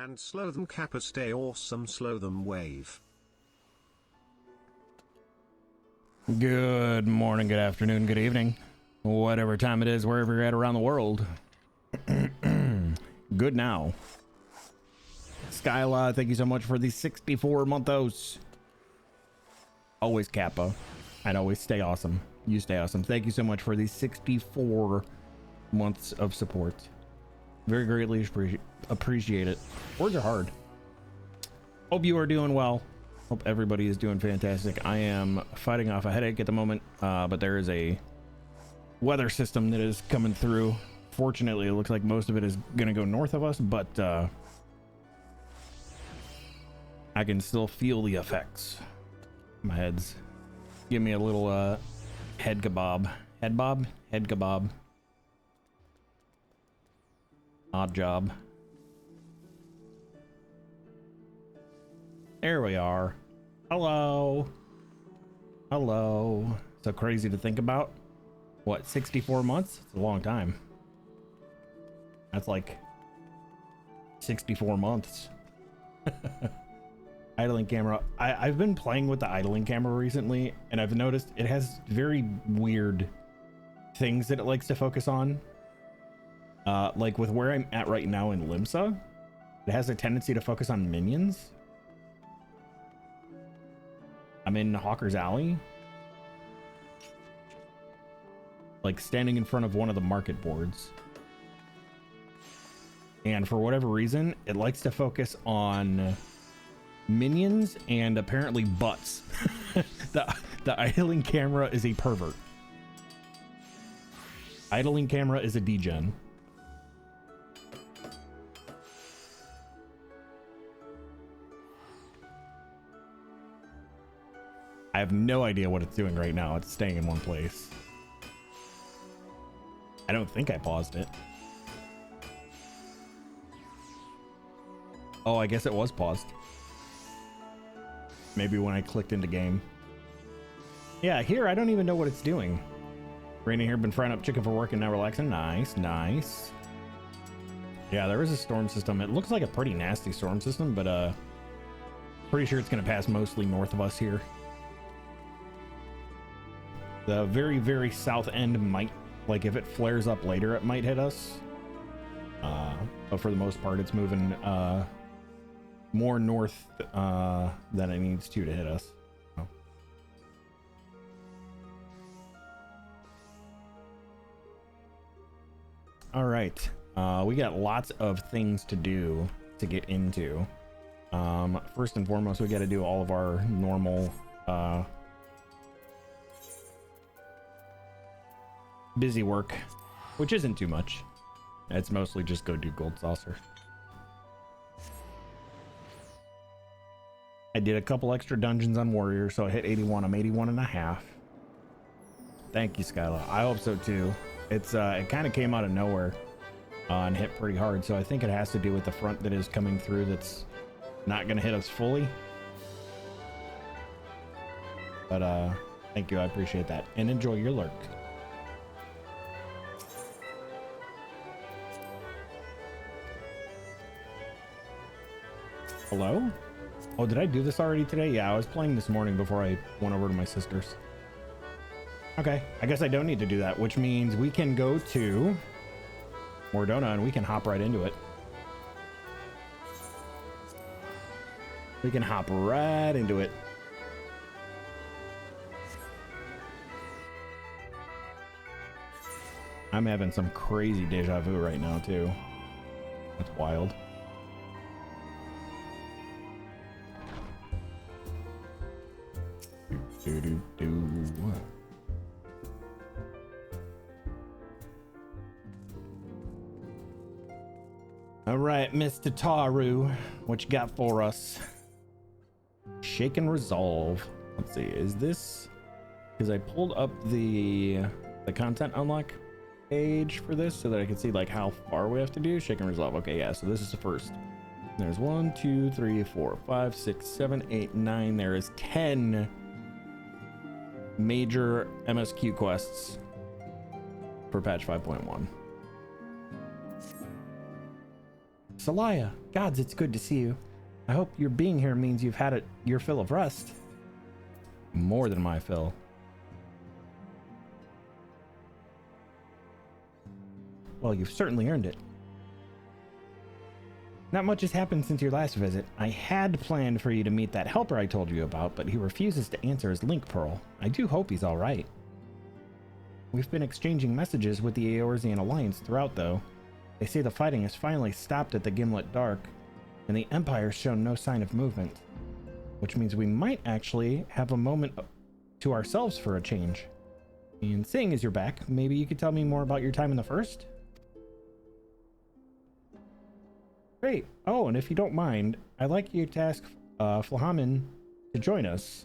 And slow them Kappa, stay awesome, slow them wave. Good morning, good afternoon, good evening, whatever time it is, wherever you're at around the world. Good now. Skyla, thank you so much for the 64 monthos. Always Kappa, and always stay awesome. You stay awesome. Thank you so much for the 64 months of support. Very greatly appreciate it. Words are hard. Hope you are doing well. Hope everybody is doing fantastic. I am fighting off a headache at the moment, but there is a weather system that is coming through. Fortunately, it looks like most of it is going to go north of us, but I can still feel the effects. My head's give me a little head kebab. Head bob? Head kebab. Odd job. There we are. Hello. Hello. So crazy to think about. What, 64 months? It's a long time. That's like 64 months. Idling camera. I've been playing with the idling camera recently, and I've noticed it has very weird things that it likes to focus on. Like with where I'm at right now in Limsa, it has a tendency to focus on minions. I'm in Hawker's Alley, like standing in front of one of the market boards. And for whatever reason, it likes to focus on minions and apparently butts. The idling camera is a pervert. Idling camera is a degen. I have no idea what it's doing right now. It's staying in one place. I don't think I paused it. Oh, I guess it was paused. Maybe when I clicked into game. Yeah, here, I don't even know what it's doing. Rainy here, been frying up chicken for work and now relaxing. Nice, nice. Yeah, there is a storm system. It looks like a pretty nasty storm system, but pretty sure it's going to pass mostly north of us here. The very, very south end might, like if it flares up later, it might hit us. But for the most part, it's moving more north than it needs to hit us. Oh. All right. We got lots of things to do to get into. First and foremost, we got to do all of our normal busy work, which isn't too much. It's mostly just go do gold saucer. I did a couple extra dungeons on warrior, so I hit 81. I'm 81 and a half. Thank you, Skyla. I hope so too. It's it kind of came out of nowhere and hit pretty hard, so I think it has to do with the front that is coming through that's not gonna hit us fully. But thank you, I appreciate that, and enjoy your lurk. Hello? Oh, did I do this already today? Yeah, I was playing this morning before I went over to my sister's. Okay, I guess I don't need to do that, which means we can go to Mordona and we can hop right into it. We can hop right into it. I'm having some crazy deja vu right now, too. That's wild. All right, Mr. Taru, what you got for us? Shake and resolve. Let's see, is this because I pulled up the content unlock page for this so that I can see like how far we have to do. Shake and resolve. Okay, yeah, so this is the first. There's 1, 2, 3, 4, 5, 6, 7, 8, 9. There is 10 major MSQ quests for patch 5.1. Celaya, gods, it's good to see you. I hope your being here means you've had your fill of rest. More than my fill. Well, you've certainly earned it. Not much has happened since your last visit. I had planned for you to meet that helper I told you about, but he refuses to answer his link pearl. I do hope he's alright. We've been exchanging messages with the Eorzean Alliance throughout, though. They say the fighting has finally stopped at the Gimlet Dark, and the Empire's shown no sign of movement. Which means we might actually have a moment to ourselves for a change. And seeing as you're back, maybe you could tell me more about your time in the First? Great. Oh, and if you don't mind, I'd like you to ask Flahamin to join us.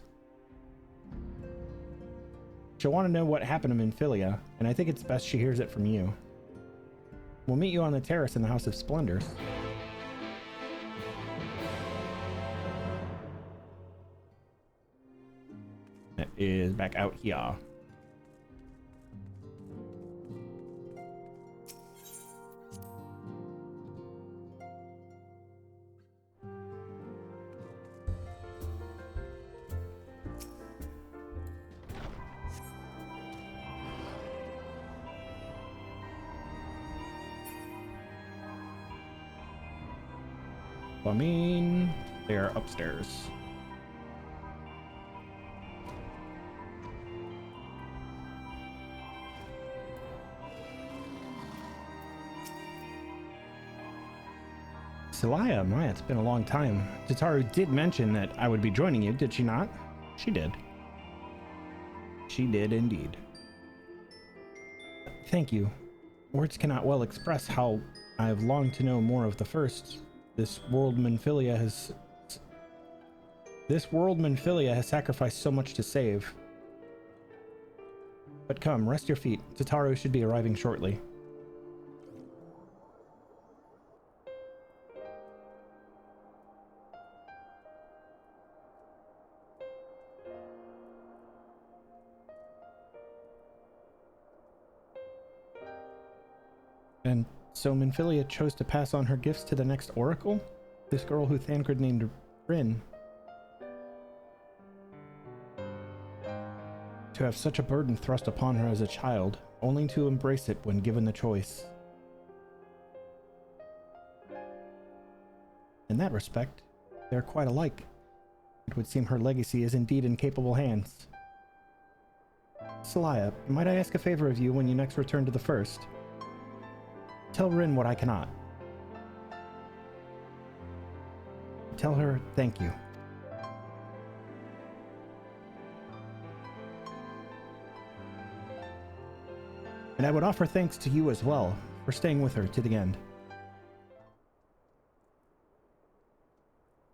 She'll want to know what happened to Minfilia, and I think it's best she hears it from you. We'll meet you on the terrace in the House of Splendors. That is back out here. I mean, they're upstairs. Celaya, Maya, it's been a long time. Tataru did mention that I would be joining you, did she not? She did. She did indeed. Thank you. Words cannot well express how I have longed to know more of the First. This world Minfilia has sacrificed so much to save. But come, rest your feet. Tataru should be arriving shortly. And so Minfilia chose to pass on her gifts to the next Oracle? This girl who Thancred named Rin. To have such a burden thrust upon her as a child, only to embrace it when given the choice. In that respect, they are quite alike. It would seem her legacy is indeed in capable hands. Celaya, might I ask a favor of you when you next return to the First? Tell Rin what I cannot. Tell her thank you. And I would offer thanks to you as well for staying with her to the end.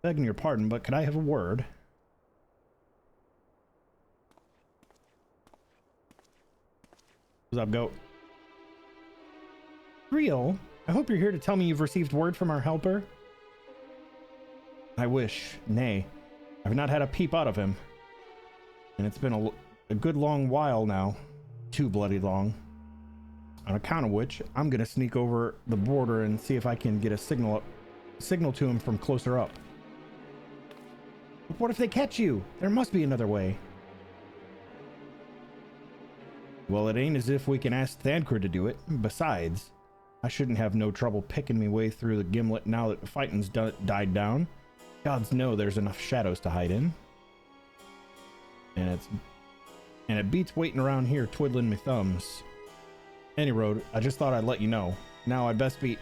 Begging your pardon, but could I have a word? What's up, goat? Real? I hope you're here to tell me you've received word from our helper. I wish. Nay, I've not had a peep out of him. And it's been a good long while now. Too bloody long. On account of which, I'm gonna sneak over the border and see if I can get a signal to him from closer up. But what if they catch you? There must be another way. Well, it ain't as if we can ask Thancred to do it. Besides, I shouldn't have no trouble picking me way through the Gimlet now that the fighting's died down. Gods know there's enough shadows to hide in. And it beats waiting around here twiddling my thumbs. Any road, I just thought I'd let you know. Now I'd best be...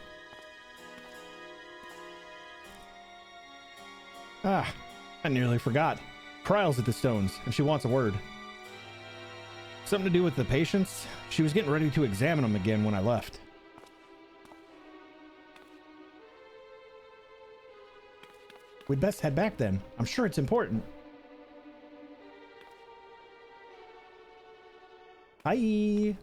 Ah, I nearly forgot. Kryle's at the stones, if she wants a word. Something to do with the patients? She was getting ready to examine them again when I left. We'd best head back then. I'm sure it's important. Hi.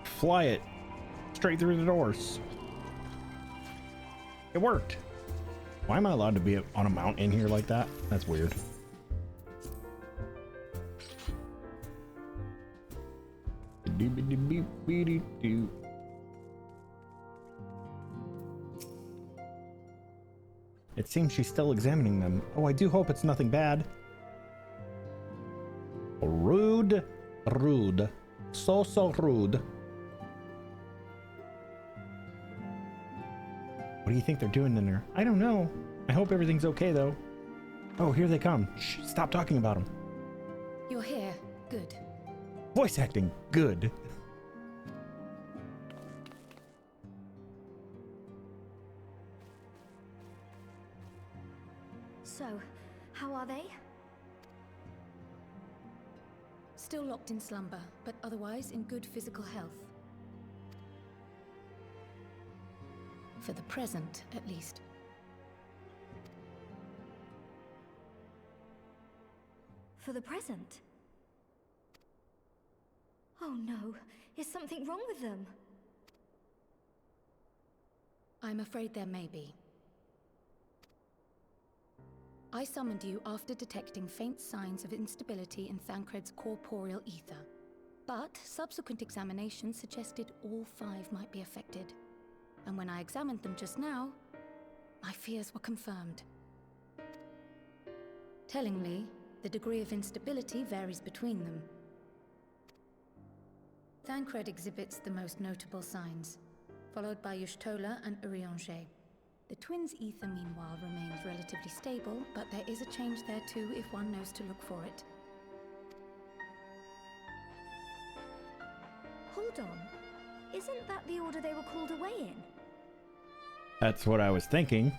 Fly it straight through the doors. It worked. Why am I allowed to be on a mountain here like that? That's weird. It seems she's still examining them. Oh, I do hope it's nothing bad. Rude. Rude. So rude. What do you think they're doing in there? I don't know. I hope everything's okay, though. Oh, here they come. Shh, stop talking about them. You're here. Good. Voice acting. Good. So, how are they? Still locked in slumber, but otherwise in good physical health. For the present, at least. For the present? Oh no, is something wrong with them? I'm afraid there may be. I summoned you after detecting faint signs of instability in Thancred's corporeal ether. But subsequent examination suggested all 5 might be affected. And when I examined them just now, my fears were confirmed. Tellingly, the degree of instability varies between them. Thancred exhibits the most notable signs, followed by Y'shtola and Urianger. The twins' ether, meanwhile, remains relatively stable, but there is a change there too if one knows to look for it. Hold on. Isn't that the order they were called away in? That's what I was thinking.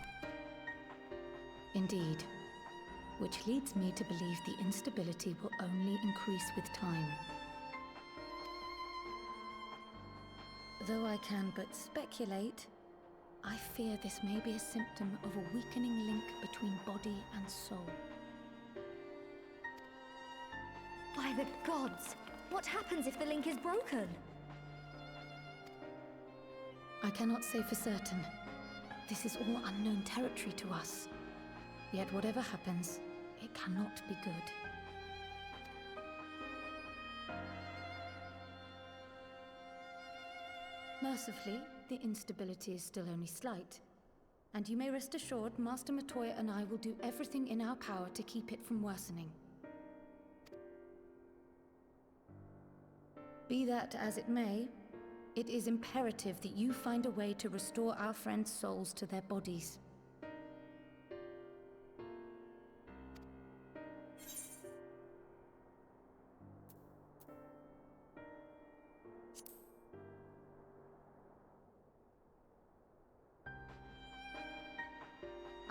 Indeed. Which leads me to believe the instability will only increase with time. Though I can but speculate, I fear this may be a symptom of a weakening link between body and soul. By the gods! What happens if the link is broken? I cannot say for certain. This is all unknown territory to us. Yet whatever happens, it cannot be good. Mercifully, the instability is still only slight. And you may rest assured Master Matoya and I will do everything in our power to keep it from worsening. Be that as it may, it is imperative that you find a way to restore our friends' souls to their bodies.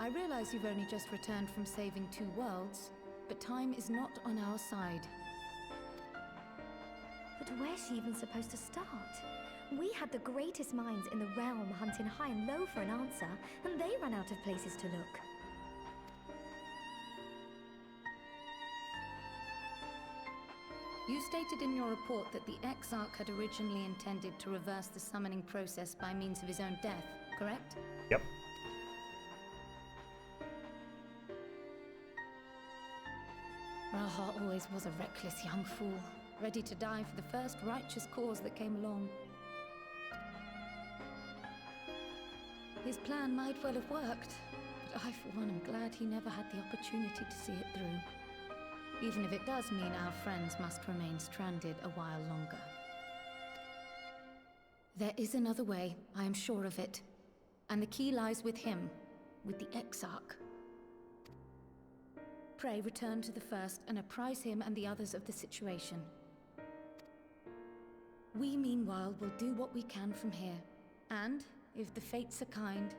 I realize you've only just returned from saving 2 worlds, but time is not on our side. But where's she even supposed to start? We had the greatest minds in the realm hunting high and low for an answer, and they ran out of places to look. You stated in your report that the Exarch had originally intended to reverse the summoning process by means of his own death, correct? Yep. Raha always was a reckless young fool, ready to die for the first righteous cause that came along. His plan might well have worked, but I, for one, am glad he never had the opportunity to see it through. Even if it does mean our friends must remain stranded a while longer. There is another way, I am sure of it. And the key lies with him, with the Exarch. Pray return to the First and apprise him and the others of the situation. We, meanwhile, will do what we can from here. And, if the fates are kind,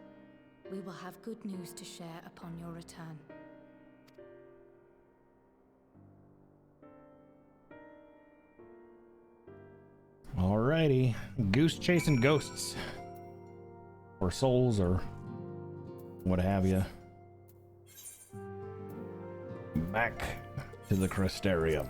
we will have good news to share upon your return. Alrighty. Goose chasing ghosts. Or souls, or what have you. Back to the Crystarium.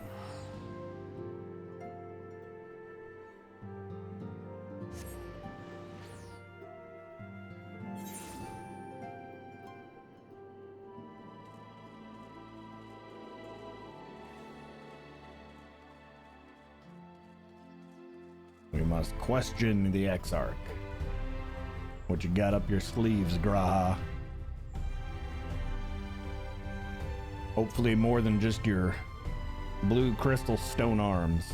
We must question the Exarch. What you got up your sleeves, Graha? Hopefully more than just your blue crystal stone arms.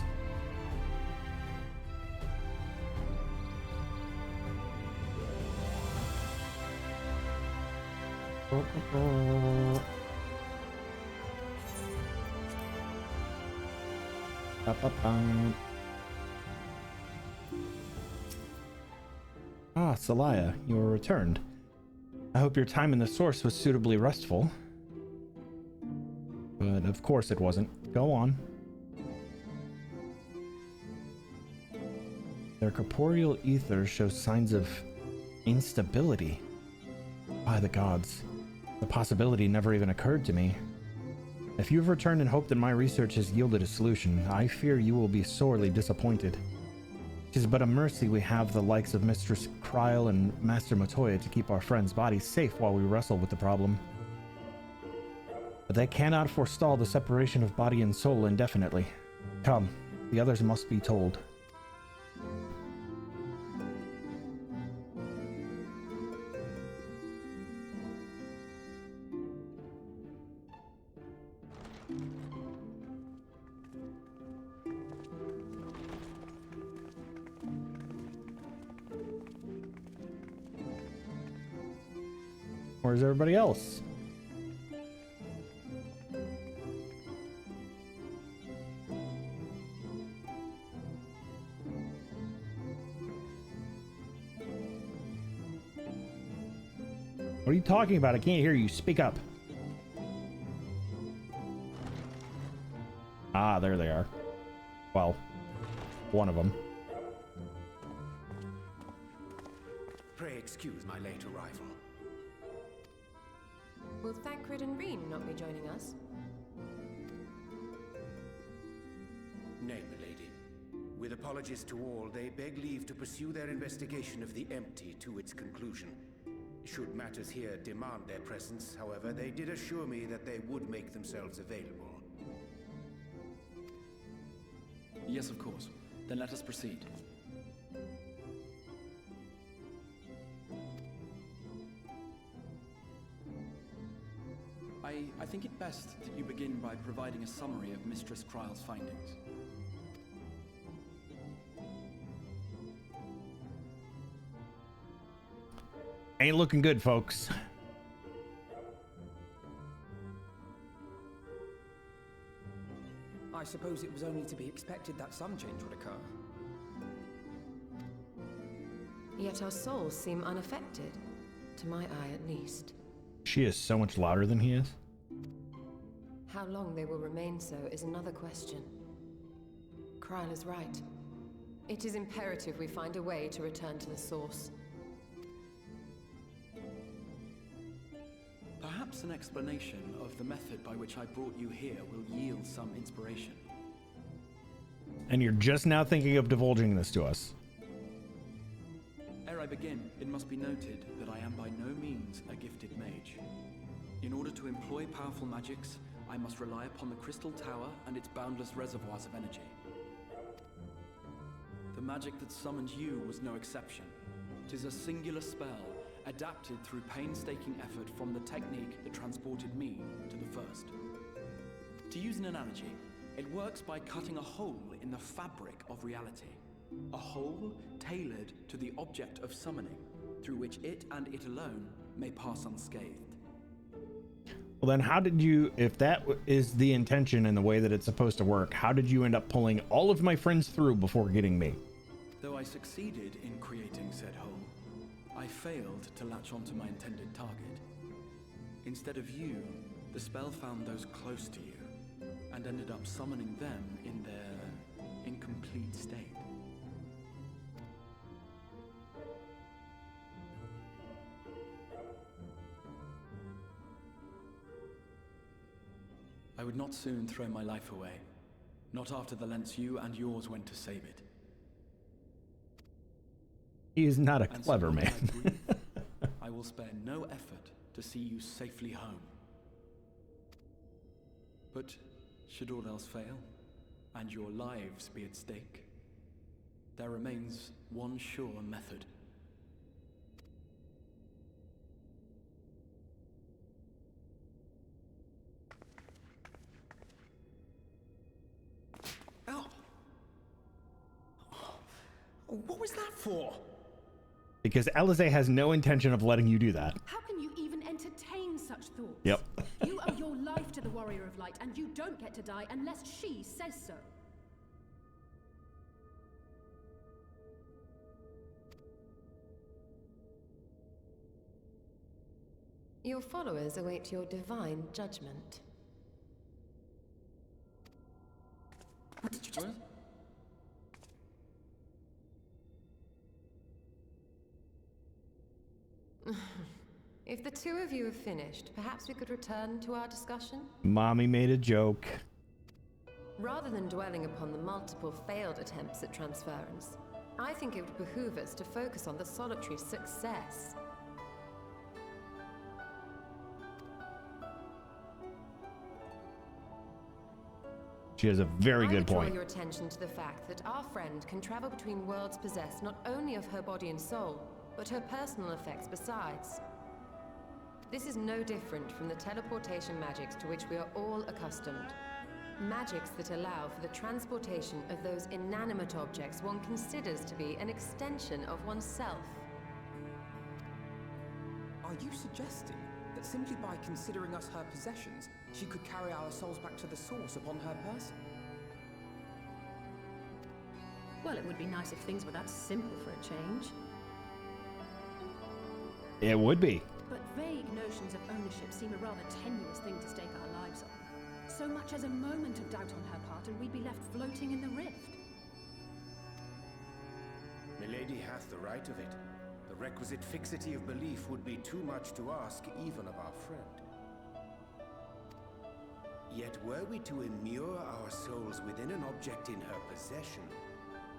Ah, Celaya, you are returned. I hope your time in the source was suitably restful. But of course it wasn't. Go on. Their corporeal ether shows signs of instability. By the gods, the possibility never even occurred to me. If you've returned in hope that my research has yielded a solution, I fear you will be sorely disappointed. It is but a mercy we have the likes of Mistress Kryl and Master Matoya to keep our friends' bodies safe while we wrestle with the problem. But they cannot forestall the separation of body and soul indefinitely. Come, the others must be told. Where's everybody else? What are you talking about? I can't hear you. Speak up. Ah, there they are. Well, one of them. Pray excuse my late arrival. Will Thancred and Reen not be joining us? Nay, milady. With apologies to all, they beg leave to pursue their investigation of the empty to its conclusion. Should matters here demand their presence, however, they did assure me that they would make themselves available. Yes, of course. Then let us proceed. I think it best that you begin by providing a summary of Mistress Kryl's findings. Ain't looking good, folks. I suppose it was only to be expected that some change would occur. Yet our souls seem unaffected, to my eye at least. She is so much louder than he is. How long they will remain so is another question. Kryl is right. It is imperative we find a way to return to the source. Perhaps an explanation of the method by which I brought you here will yield some inspiration. And you're just now thinking of divulging this to us. Ere I begin, it must be noted that I am by no means a gifted mage. In order to employ powerful magics, I must rely upon the Crystal Tower and its boundless reservoirs of energy. The magic that summoned you was no exception. 'Tis a singular spell, adapted through painstaking effort from the technique that transported me to the first. To use an analogy, it works by cutting a hole in the fabric of reality. A hole tailored to the object of summoning, through which it and it alone may pass unscathed. Well, then how did you, if that is the intention and the way that it's supposed to work, how did you end up pulling all of my friends through before getting me? Though I succeeded in creating said hole, I failed to latch onto my intended target. Instead of you, the spell found those close to you, and ended up summoning them in their incomplete state. I would not soon throw my life away, not after the lengths you and yours went to save it. He is not a And clever so long as man. I breathe, I will spare no effort to see you safely home. But should all else fail, and your lives be at stake, There remains one sure method. Oh. What was that for? Because Alize has no intention of letting you do that. How can you even entertain such thoughts? Yep. You owe your life to the Warrior of Light, and you don't get to die unless she says so. Your followers await your divine judgment. What did you just... If the two of you have finished, perhaps we could return to our discussion? Mommy made a joke. Rather than dwelling upon the multiple failed attempts at transference, I think it would behoove us to focus on the solitary success. She has a very good I point. draw your attention to the fact that our friend can travel between worlds possessed not only of her body and soul, but her personal effects besides. This is no different from the teleportation magics to which we are all accustomed. Magics that allow for the transportation of those inanimate objects one considers to be an extension of oneself. Are you suggesting that simply by considering us her possessions, she could carry our souls back to the source upon her person? Well, it would be nice if things were that simple for a change. It would be. But vague notions of ownership seem a rather tenuous thing to stake our lives on. So much as a moment of doubt on her part, and we'd be left floating in the rift. Milady hath the right of it. The requisite fixity of belief would be too much to ask even of our friend. Yet were we to immure our souls within an object in her possession,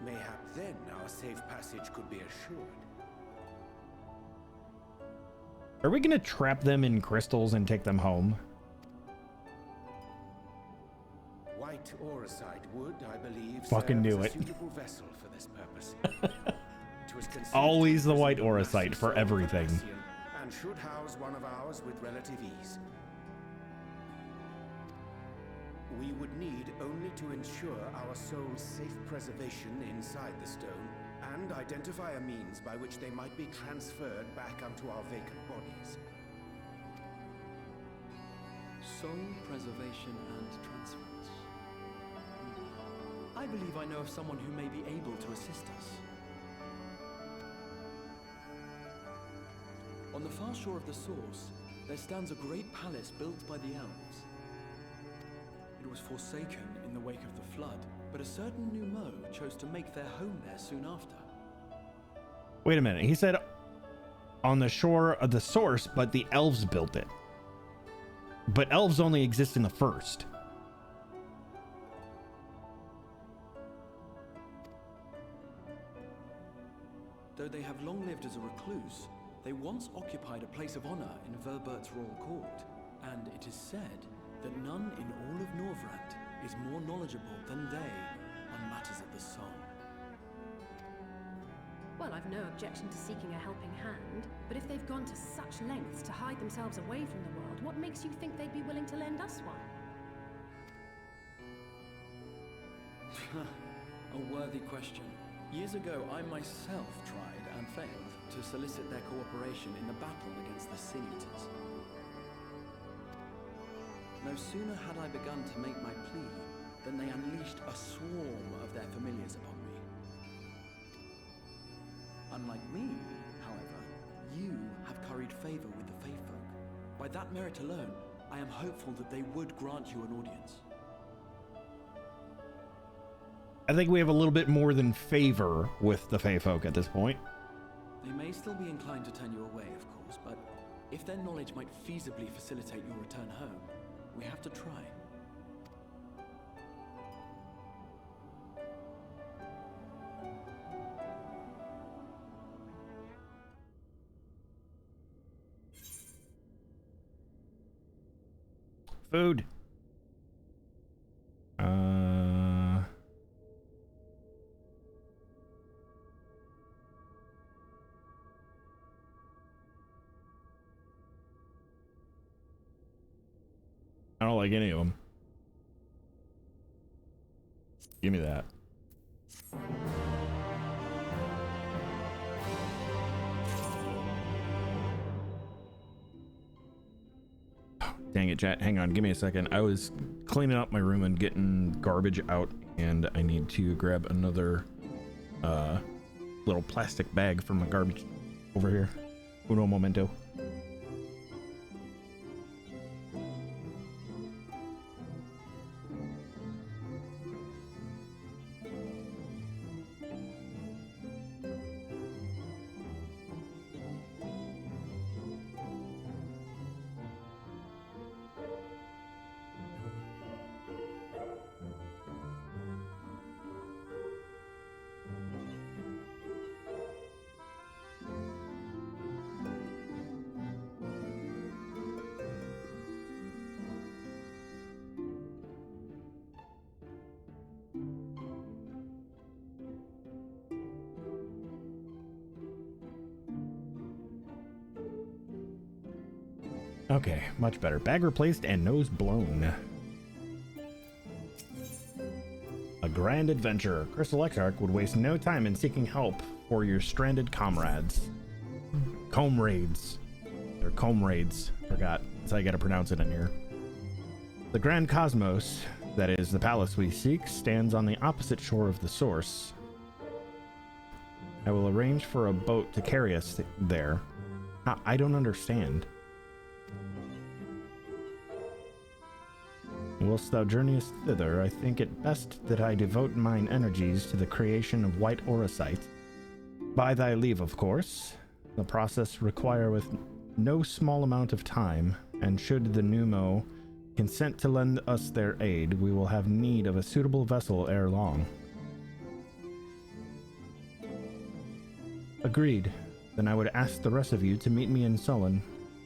mayhap then our safe passage could be assured. Are we gonna trap them in crystals and take them home? White Auracite would, I believe, Fucking serve do as it. a suitable vessel for this purpose. It was conceived Always the to white represent Auracite massive for soul of everything. Atlassian, and should house one of ours with relative ease. We would need only to ensure our soul's safe preservation inside the stone, and identify a means by which they might be transferred back unto our vacant bodies. Soul preservation and transference. I believe I know of someone who may be able to assist us. On the far shore of the source, there stands a great palace built by the elves. It was forsaken in the wake of the flood, but a certain Numo chose to make their home there soon after. Wait a minute. He said on the shore of the source, but the elves built it. But elves only exist in the first. Though they have long lived as a recluse, they once occupied a place of honor in Verbert's royal court, and it is said that none in all of Norvrant is more knowledgeable than they on matters of the soul. Well, I've no objection to seeking a helping hand, but if they've gone to such lengths to hide themselves away from the world, what makes you think they'd be willing to lend us one? A worthy question. Years ago, I myself tried and failed to solicit their cooperation in the battle against the Sin Eaters. No sooner had I begun to make my plea than they unleashed a swarm of their familiars upon me. Unlike me, however, you have curried favor with the Fae folk. By that merit alone, I am hopeful that they would grant you an audience. I think we have a little bit more than favor with the Fae folk at this point. They may still be inclined to turn you away, of course, but if their knowledge might feasibly facilitate your return home, we have to try. Food. don't like any of them. Give me that. Dang it, chat. Hang on. Give me a second. I was cleaning up my room and getting garbage out, and I need to grab another little plastic bag from my garbage over here. Uno momento. Okay, much better. Bag replaced and nose blown. A grand adventure. Crystal Exarch would waste no time in seeking help for your stranded comrades. Comrades. They're comrades. Forgot. That's how you gotta pronounce it in here. The Grand Cosmos, that is the palace we seek, stands on the opposite shore of the source. I will arrange for a boat to carry us there. I don't understand. Whilst thou journeyest thither, I think it best that I devote mine energies to the creation of white auracite. By thy leave, of course. The process require with no small amount of time, and should the Pneumo consent to lend us their aid, we will have need of a suitable vessel ere long. Agreed. Then I would ask the rest of you to meet me in Sullen,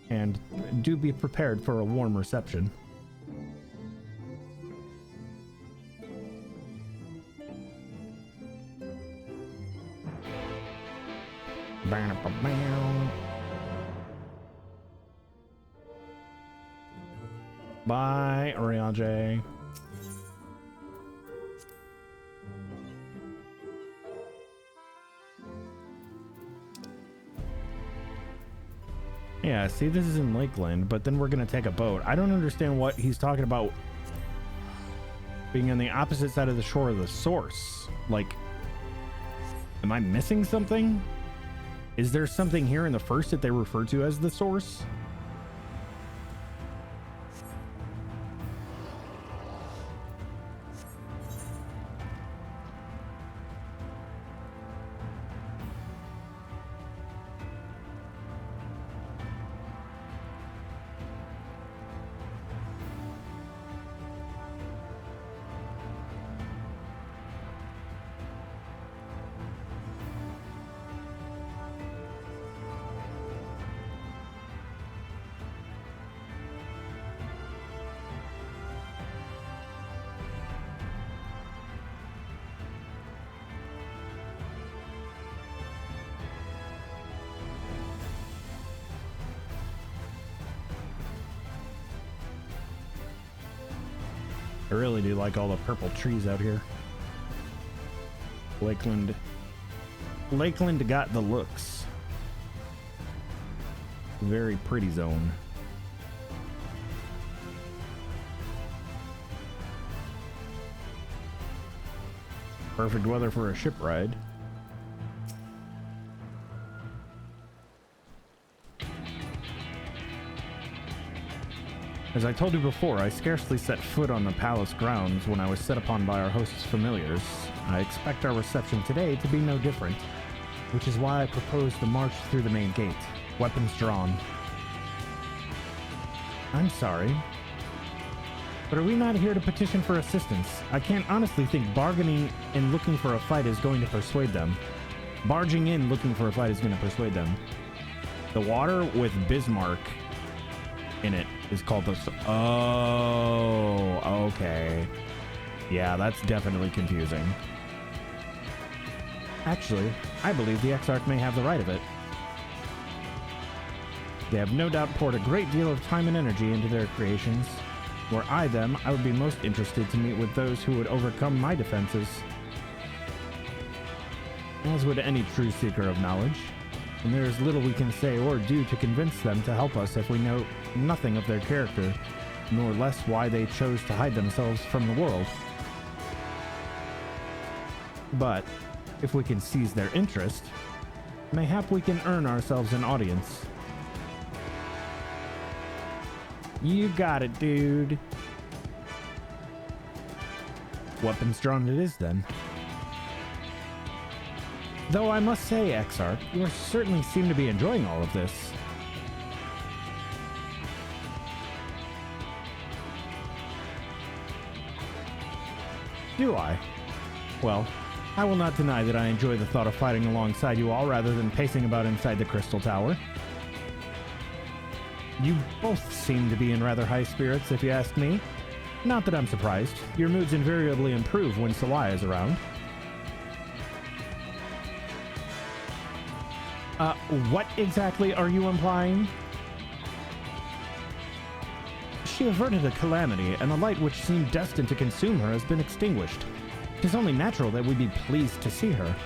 and do be prepared for a warm reception. Bye, Oriage. Yeah, see, this is in Lakeland, but then we're gonna take a boat. I don't understand what he's talking about being on the opposite side of the shore of the source. Like, am I missing something? Is there something here in the first that they refer to as the source? I really do like all the purple trees out here. Lakeland got the looks. Very pretty zone. Perfect weather for a ship ride. As I told you before, I scarcely set foot on the palace grounds when I was set upon by our host's familiars. I expect our reception today to be no different, which is why I propose to march through the main gate, weapons drawn. I'm sorry, but are we not here to petition for assistance? I can't honestly think bargaining and looking for a fight is going to persuade them. Barging in looking for a fight is going to persuade them. The water with Bismarck in it is called the... Oh, okay. Yeah, that's definitely confusing. Actually, I believe the Exarch may have the right of it. They have no doubt poured a great deal of time and energy into their creations. Were I them, I would be most interested to meet with those who would overcome my defenses, as would any true seeker of knowledge. And there is little we can say or do to convince them to help us if we know nothing of their character, nor less why they chose to hide themselves from the world. But if we can seize their interest, mayhap we can earn ourselves an audience. You got it, dude. Weapons drawn it is, then. Though I must say, Exarch, you certainly seem to be enjoying all of this. Do I? Well, I will not deny that I enjoy the thought of fighting alongside you all rather than pacing about inside the Crystal Tower. You both seem to be in rather high spirits, if you ask me. Not that I'm surprised. Your moods invariably improve when Salaya is around. What exactly are you implying? She averted a calamity, and the light which seemed destined to consume her has been extinguished. It is only natural that we be pleased to see her.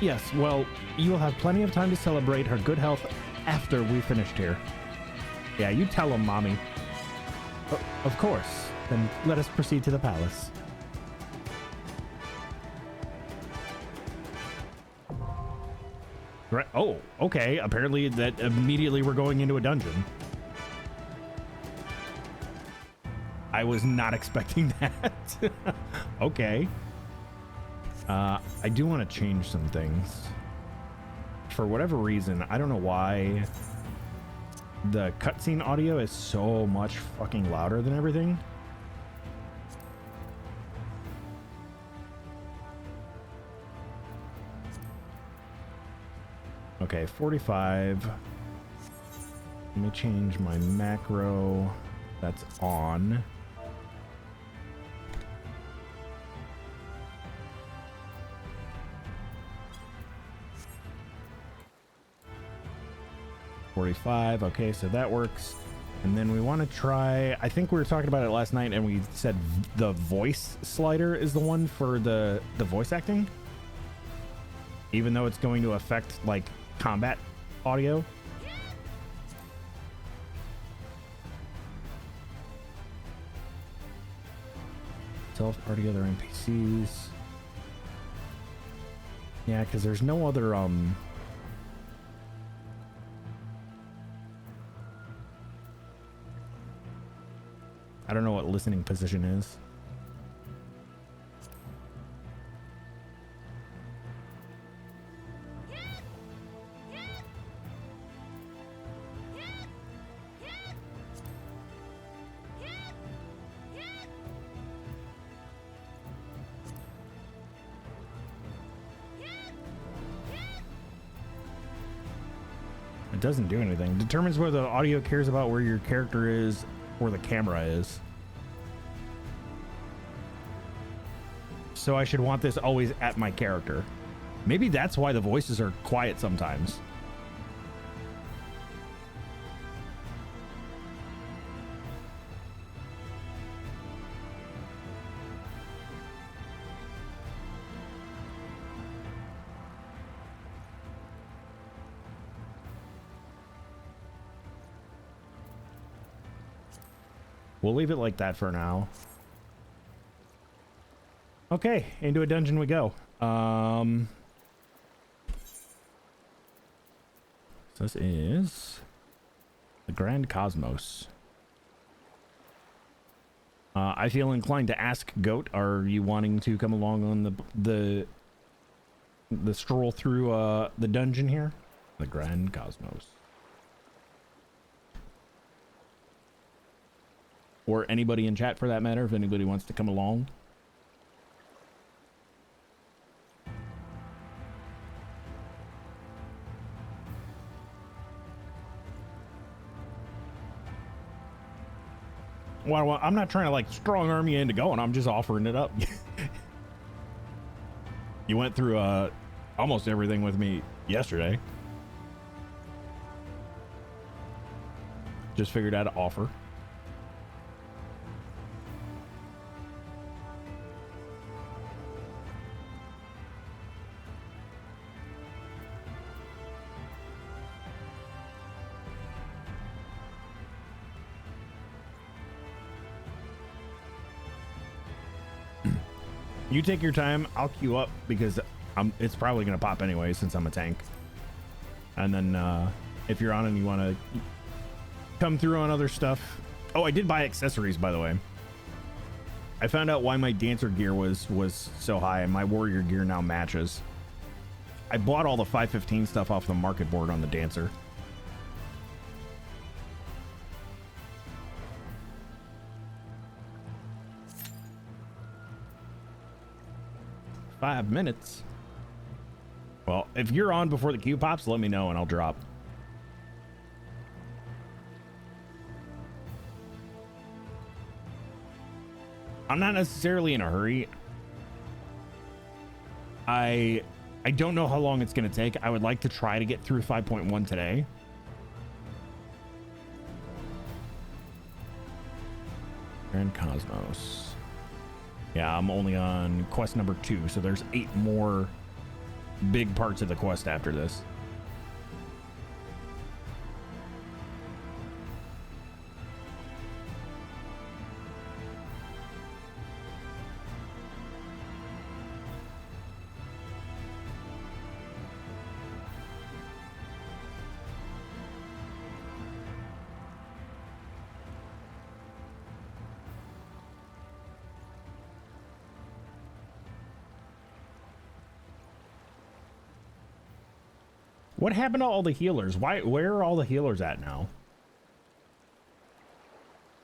Yes, well, you will have plenty of time to celebrate her good health after we finished here. Yeah, you tell him, Mommy. Of course. Then let us proceed to the palace. Right. Oh, okay. Apparently that immediately we're going into a dungeon. I was not expecting that. Okay. I do want to change some things. For whatever reason, I don't know why the cutscene audio is so much fucking louder than everything. Okay, 45. Let me change my macro. That's on. Okay, so that works. And then we want to try, I think we were talking about it last night and we said the voice slider is the one for the voice acting, even though it's going to affect like combat audio. Self-party other NPCs. Yeah, because there's no other I don't know what listening position is. It doesn't do anything. Determines whether the audio cares about where your character is or the camera is. So I should want this always at my character. Maybe that's why the voices are quiet sometimes. We'll leave it like that for now. Okay, into a dungeon we go. So this is the Grand Cosmos. I feel inclined to ask Goat, are you wanting to come along on the stroll through the dungeon here? The Grand Cosmos. Or anybody in chat for that matter, if anybody wants to come along. Well, I'm not trying to like strong arm you into going. I'm just offering it up. You went through almost everything with me yesterday. Just figured out an offer. You take your time. I'll queue up because it's probably going to pop anyway since I'm a tank. And then if you're on and you want to come through on other stuff. Oh, I did buy accessories, by the way. I found out why my dancer gear was so high and my warrior gear now matches. I bought all the 515 stuff off the market board on the dancer. Five minutes. Well, if you're on before the queue pops, let me know and I'll drop. I'm not necessarily in a hurry. I don't know how long it's going to take. I would like to try to get through 5.1 today. Grand Cosmos. Yeah, I'm only on quest number 2, so there's 8 more big parts of the quest after this. What happened to all the healers? Where are all the healers at now?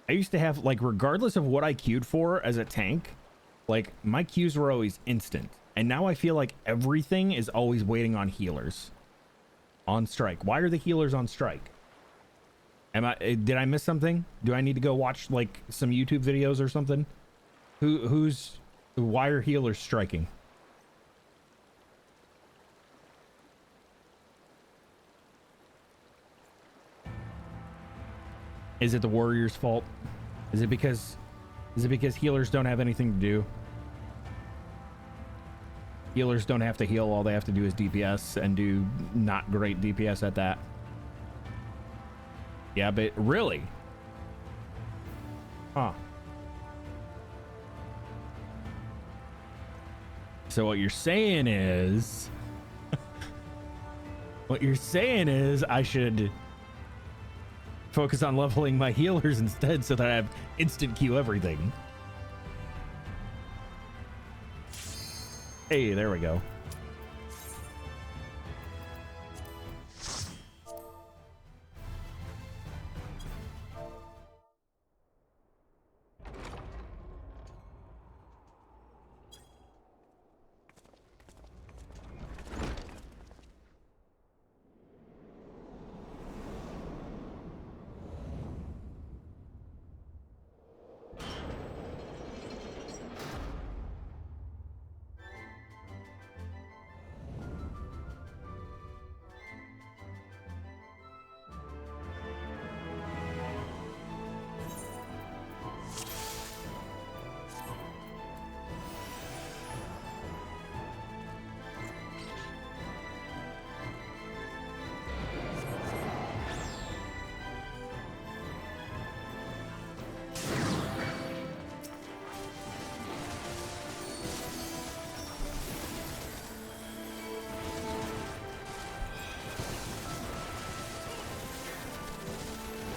I used to have, like, regardless of what I queued for as a tank, like, my queues were always instant. And now I feel like everything is always waiting on healers. On strike. Why are the healers on strike? Did I miss something? Do I need to go watch, like, some YouTube videos or something? Why are healers striking? Is it the Warriors' fault? Is it because healers don't have anything to do? Healers don't have to heal. All they have to do is DPS and do not great DPS at that. Yeah, but really? Huh. So what you're saying is... what you're saying is I should... focus on leveling my healers instead so that I have instant queue everything. Hey, there we go.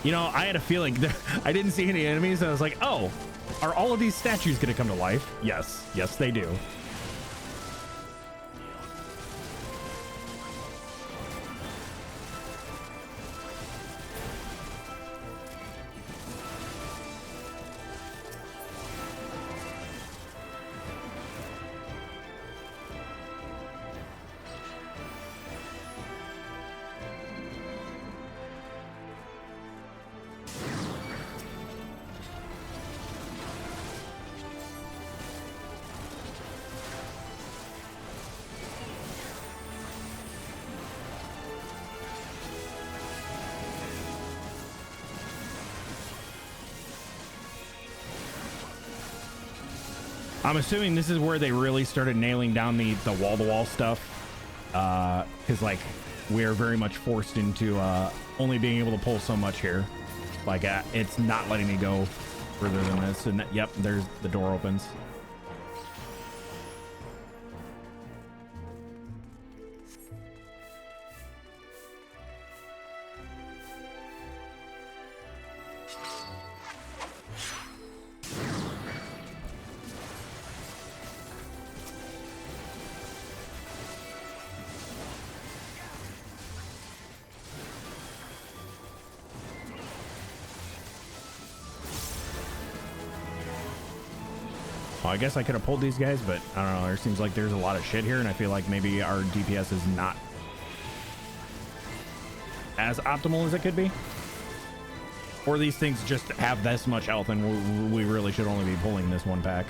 You know, I had a feeling that I didn't see any enemies. And I was like, oh, are all of these statues going to come to life? Yes. Yes, they do. I'm assuming this is where they really started nailing down the wall-to-wall stuff. Because, like, we're very much forced into only being able to pull so much here. Like, it's not letting me go further than this. And yep, there's the door opens. Well, I guess I could have pulled these guys, but I don't know. There seems like there's a lot of shit here, and I feel like maybe our DPS is not as optimal as it could be. Or these things just have this much health, and we really should only be pulling this one pack.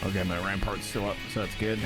Okay, my rampart's still up, so that's good.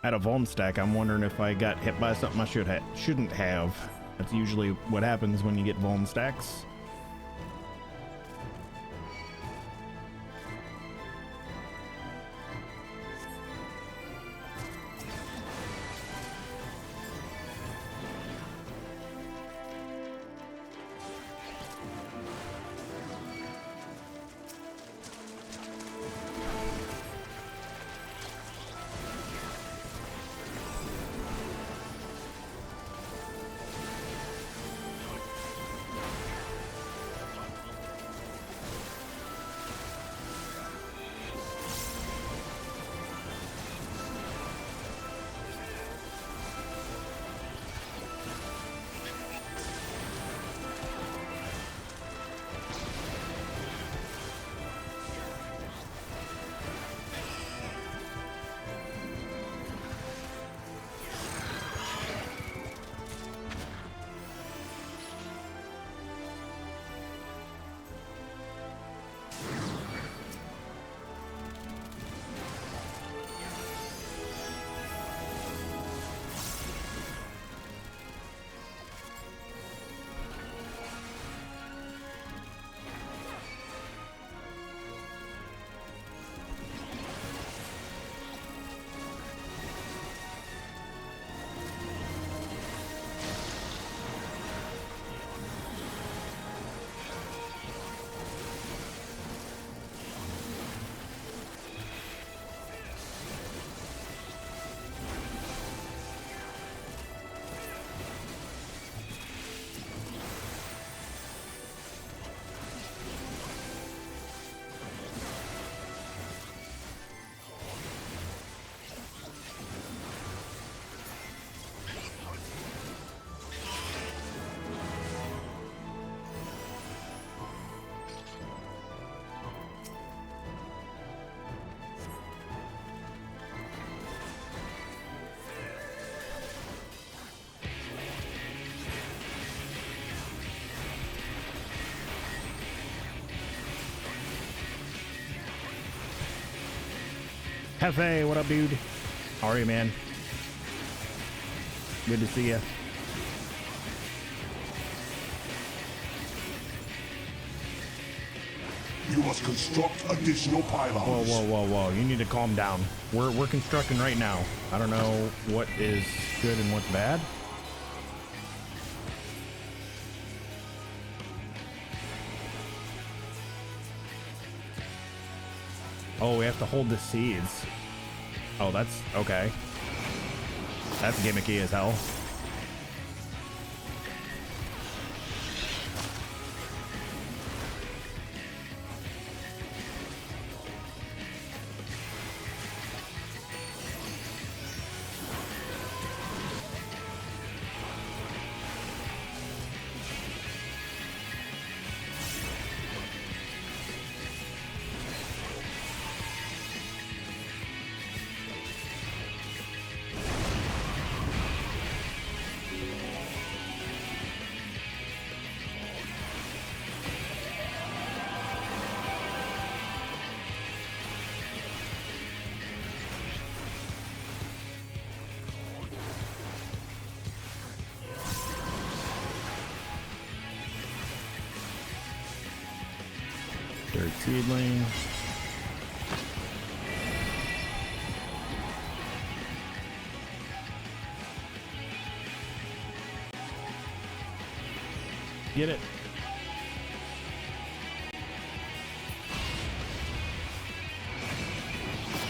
At a Vuln stack, I'm wondering if I got hit by something I shouldn't have. That's usually what happens when you get Vuln stacks. Hefe, what up, dude? How are you, man? Good to see you. You must construct additional pylons. Whoa, whoa, whoa, whoa. You need to calm down. We're constructing right now. I don't know what is good and what's bad. Oh, we have to hold the seeds. Oh, that's okay. That's gimmicky as hell. Dirt seedling. Get it.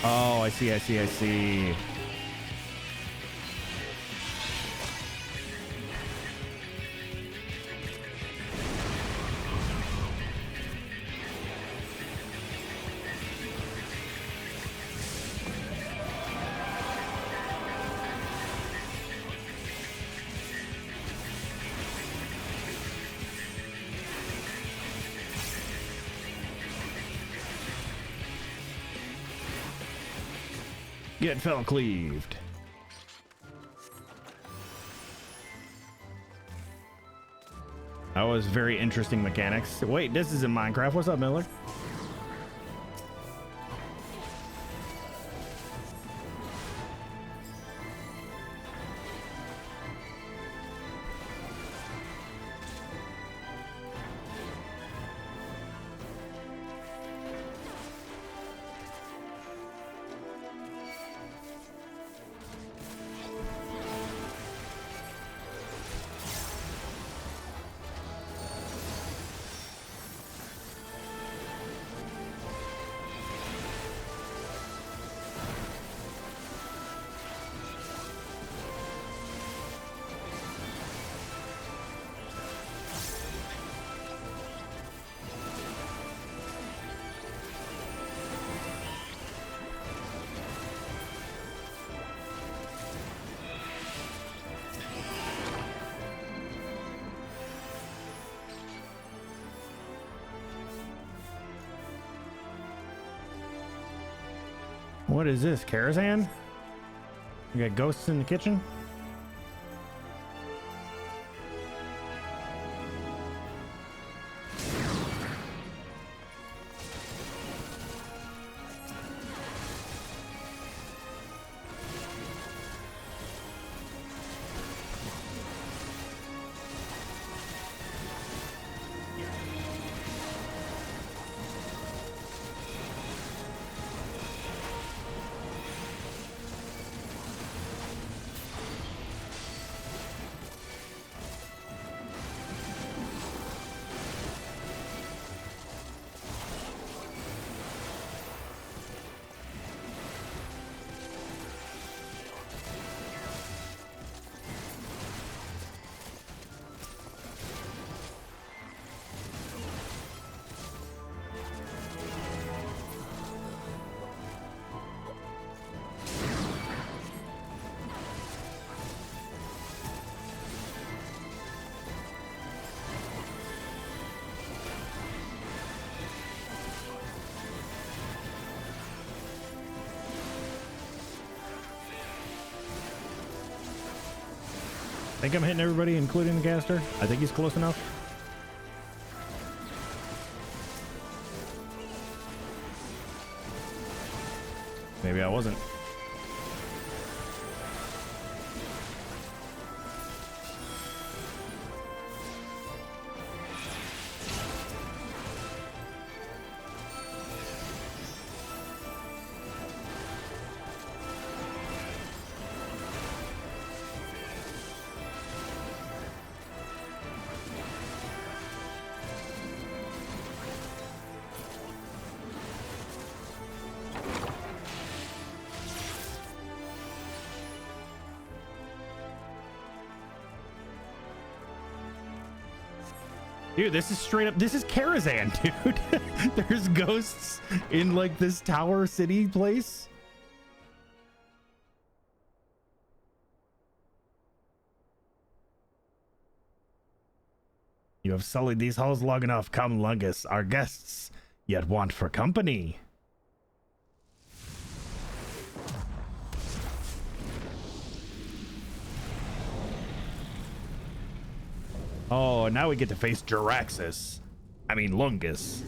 Oh, I see, I see, I see. Get fell cleaved. That was very interesting mechanics. Wait, this is in Minecraft. What's up, Miller? What is this, Karazhan? You got ghosts in the kitchen? I think I'm hitting everybody, including the caster. I think he's close enough. Maybe I wasn't. Dude, this is straight up, this is Karazhan, dude. There's ghosts in like this tower city place. You have sullied these halls long enough. Come, Lungus, our guests, yet want for company. Oh, now we get to face Jaraxxus. I mean, Lungus.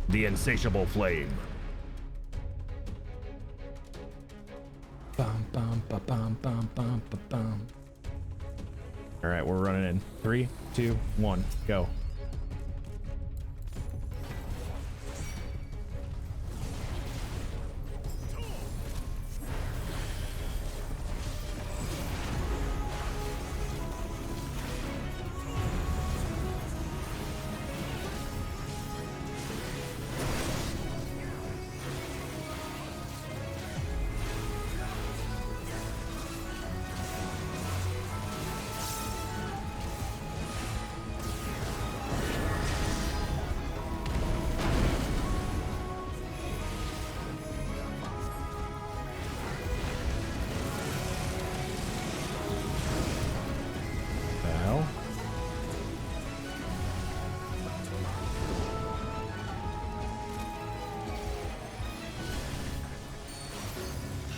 The insatiable flame. Bum, bum, ba, bum, bum, bum, ba, bum. All right, we're running in. 3, 2, 1, go.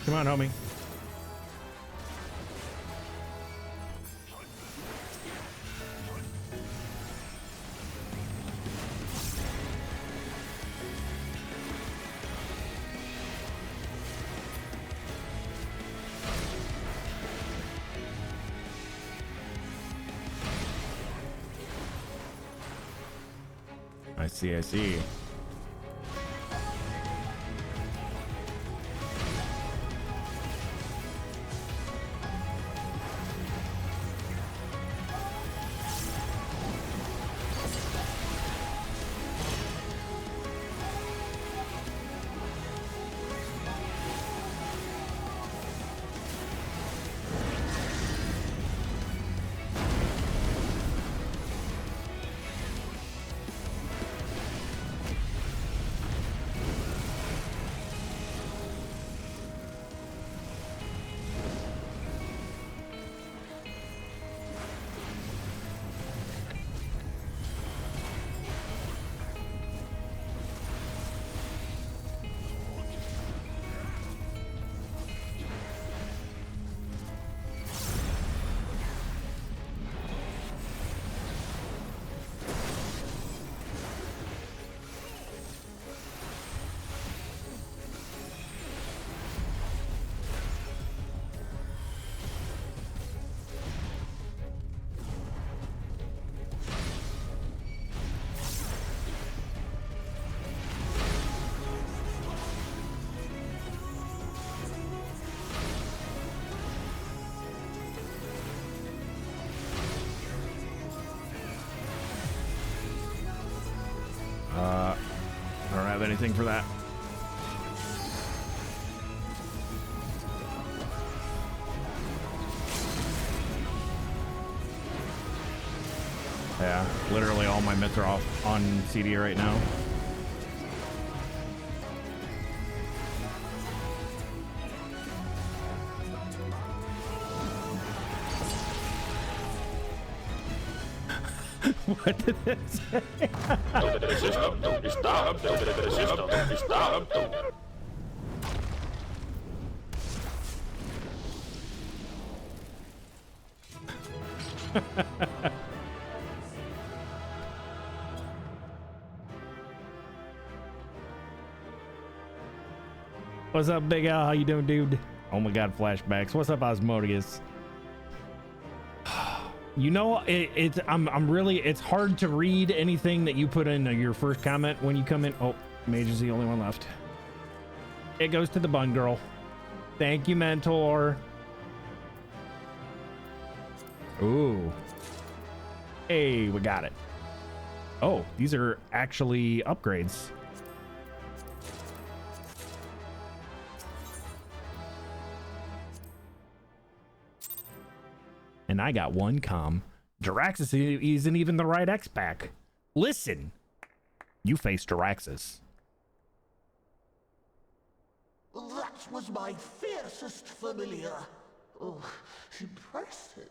Come on, homie. I see, I see. I don't have anything for that. Yeah, literally all my mitts are off on CD right now. What did it say? What's up, Big Al? How you doing, dude? Oh my God, flashbacks. What's up, Osmodius? You know, I'm really, it's hard to read anything that you put in your first comment when you come in. Oh, Mage is the only one left. It goes to the bun girl. Thank you, Mentor. Ooh. Hey, we got it. Oh, these are actually upgrades. And I got one comm. Jaraxxus isn't even the right X-Pack. Listen, you face Jaraxxus. That was my fiercest familiar. Oh, impressive.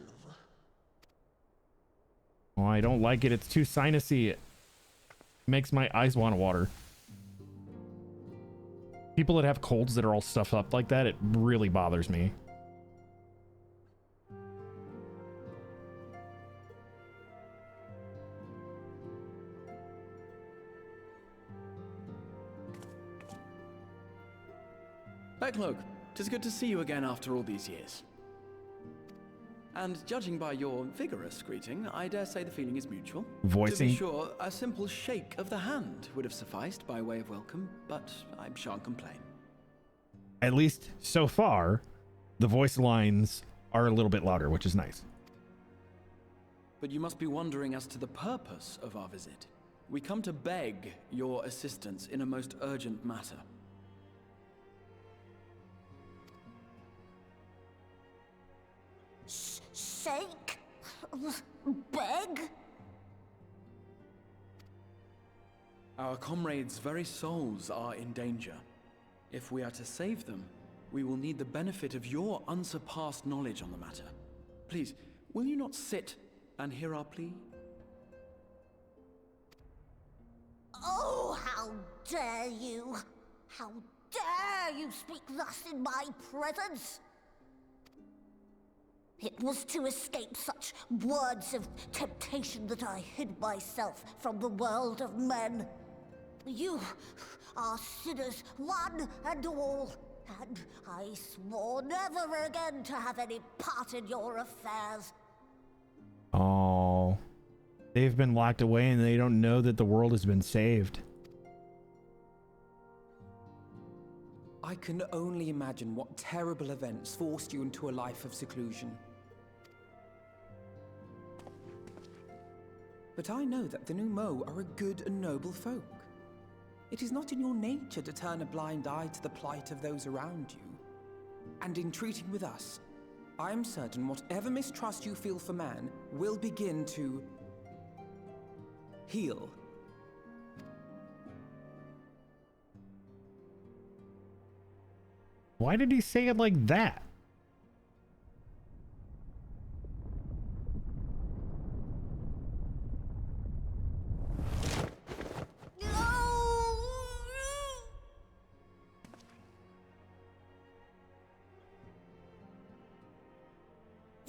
Oh, I don't like it. It's too sinusy. It makes my eyes want to water. People that have colds that are all stuffed up like that, it really bothers me. Backlogue, 'tis good to see you again after all these years. And judging by your vigorous greeting, I dare say the feeling is mutual. Voicing. To be sure, a simple shake of the hand would have sufficed by way of welcome, but I shan't complain. At least so far, the voice lines are a little bit louder, which is nice. But you must be wondering as to the purpose of our visit. We come to beg your assistance in a most urgent matter. Sake? Beg? Our comrades' very souls are in danger. If we are to save them, we will need the benefit of your unsurpassed knowledge on the matter. Please, will you not sit and hear our plea? Oh, how dare you! How dare you speak thus in my presence! It was to escape such words of temptation that I hid myself from the world of men. You are sinners, one and all, and I swore never again to have any part in your affairs. Oh, they've been locked away and they don't know that the world has been saved. I can only imagine what terrible events forced you into a life of seclusion. But I know that the Numo are a good and noble folk. It is not in your nature to turn a blind eye to the plight of those around you. And in treating with us, I am certain whatever mistrust you feel for man will begin to heal. Why did he say it like that?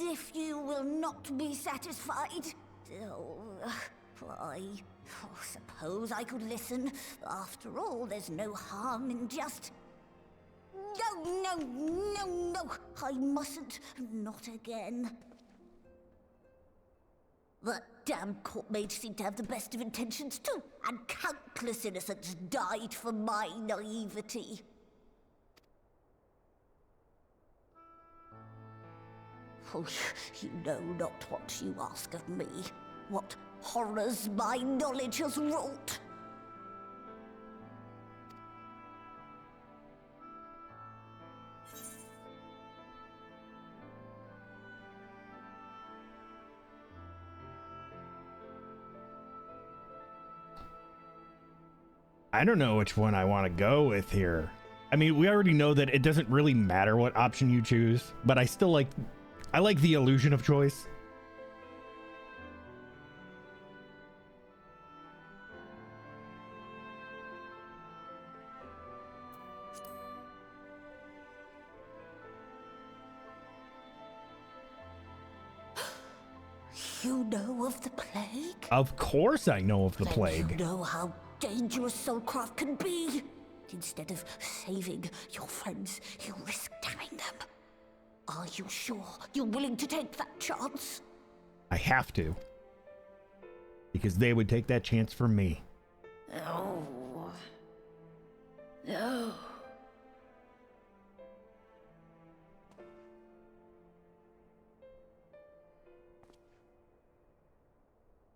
If you will not be satisfied, I suppose I could listen. After all, there's no harm in just... No, I mustn't. Not again. That damn court mage seemed to have the best of intentions too, and countless innocents died for my naivety. Oh, you know not what you ask of me, what horrors my knowledge has wrought. I don't know which one I want to go with here. I mean, we already know that it doesn't really matter what option you choose, but I still like the illusion of choice. You know of the plague? Of course I know of the plague. You know how dangerous soulcraft can be. Instead of saving your friends, you risk damning them. Are you sure you're willing to take that chance? I have to. Because they would take that chance for me. No. No.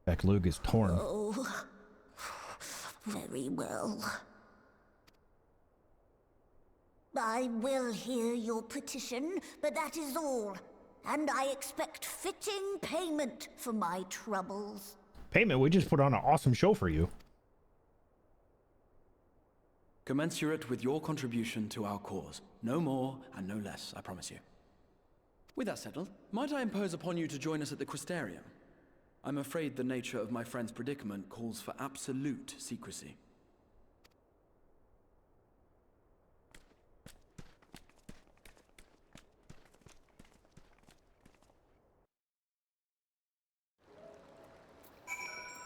Beklug is torn. Oh. Very well. I will hear your petition, but that is all. And I expect fitting payment for my troubles. Payment? We just put on an awesome show for you. Commensurate with your contribution to our cause. No more and no less, I promise you. With that settled, might I impose upon you to join us at the Crystarium? I'm afraid the nature of my friend's predicament calls for absolute secrecy.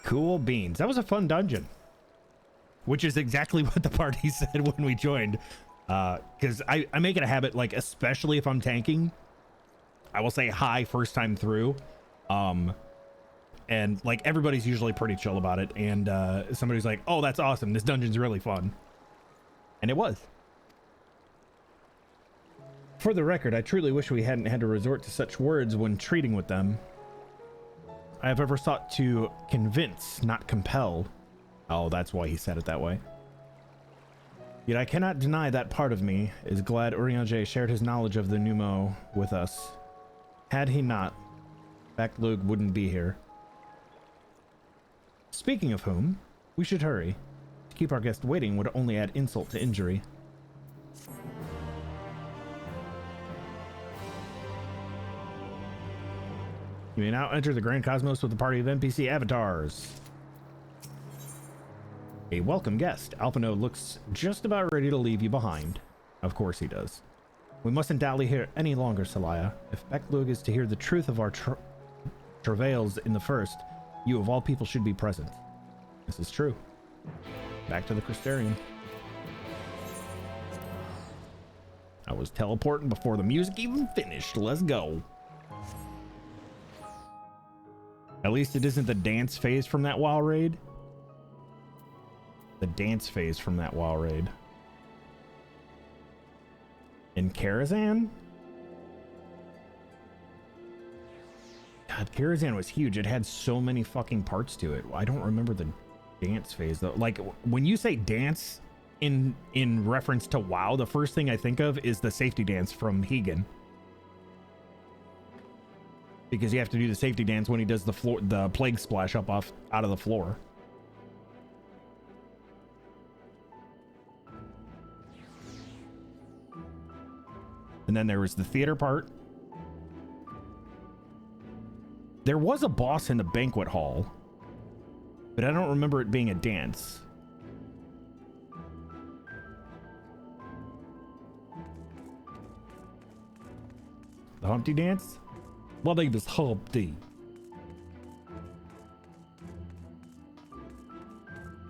Cool beans. That was a fun dungeon. Which is exactly what the party said when we joined. Because I make it a habit, like, especially if I'm tanking, I will say hi first time through. And, like, everybody's usually pretty chill about it. And somebody's like, oh, that's awesome. This dungeon's really fun. And it was. For the record, I truly wish we hadn't had to resort to such words when treating with them. I have ever sought to convince, not compel. Oh, that's why he said it that way. Yet I cannot deny that part of me is glad Urianger shared his knowledge of the Numo with us. Had he not, Beklug wouldn't be here. Speaking of whom, we should hurry. To keep our guest waiting would only add insult to injury. You may now enter the Grand Cosmos with a party of NPC avatars. A welcome guest. Alphino looks just about ready to leave you behind. Of course he does. We mustn't dally here any longer, Celaya. If Beklug is to hear the truth of our travails in the first, you of all people should be present. This is true. Back to the Crystarium. I was teleporting before the music even finished. Let's go. At least it isn't the dance phase from that WoW raid. The dance phase from that WoW raid. In Karazhan? God, Karazhan was huge. It had so many fucking parts to it. I don't remember the dance phase though. Like when you say dance in reference to WoW, the first thing I think of is the safety dance from Hegan. Because you have to do the safety dance when he does the plague splash out of the floor. And then there was the theater part. There was a boss in the banquet hall, but I don't remember it being a dance. The Humpty dance? My name is Humpty.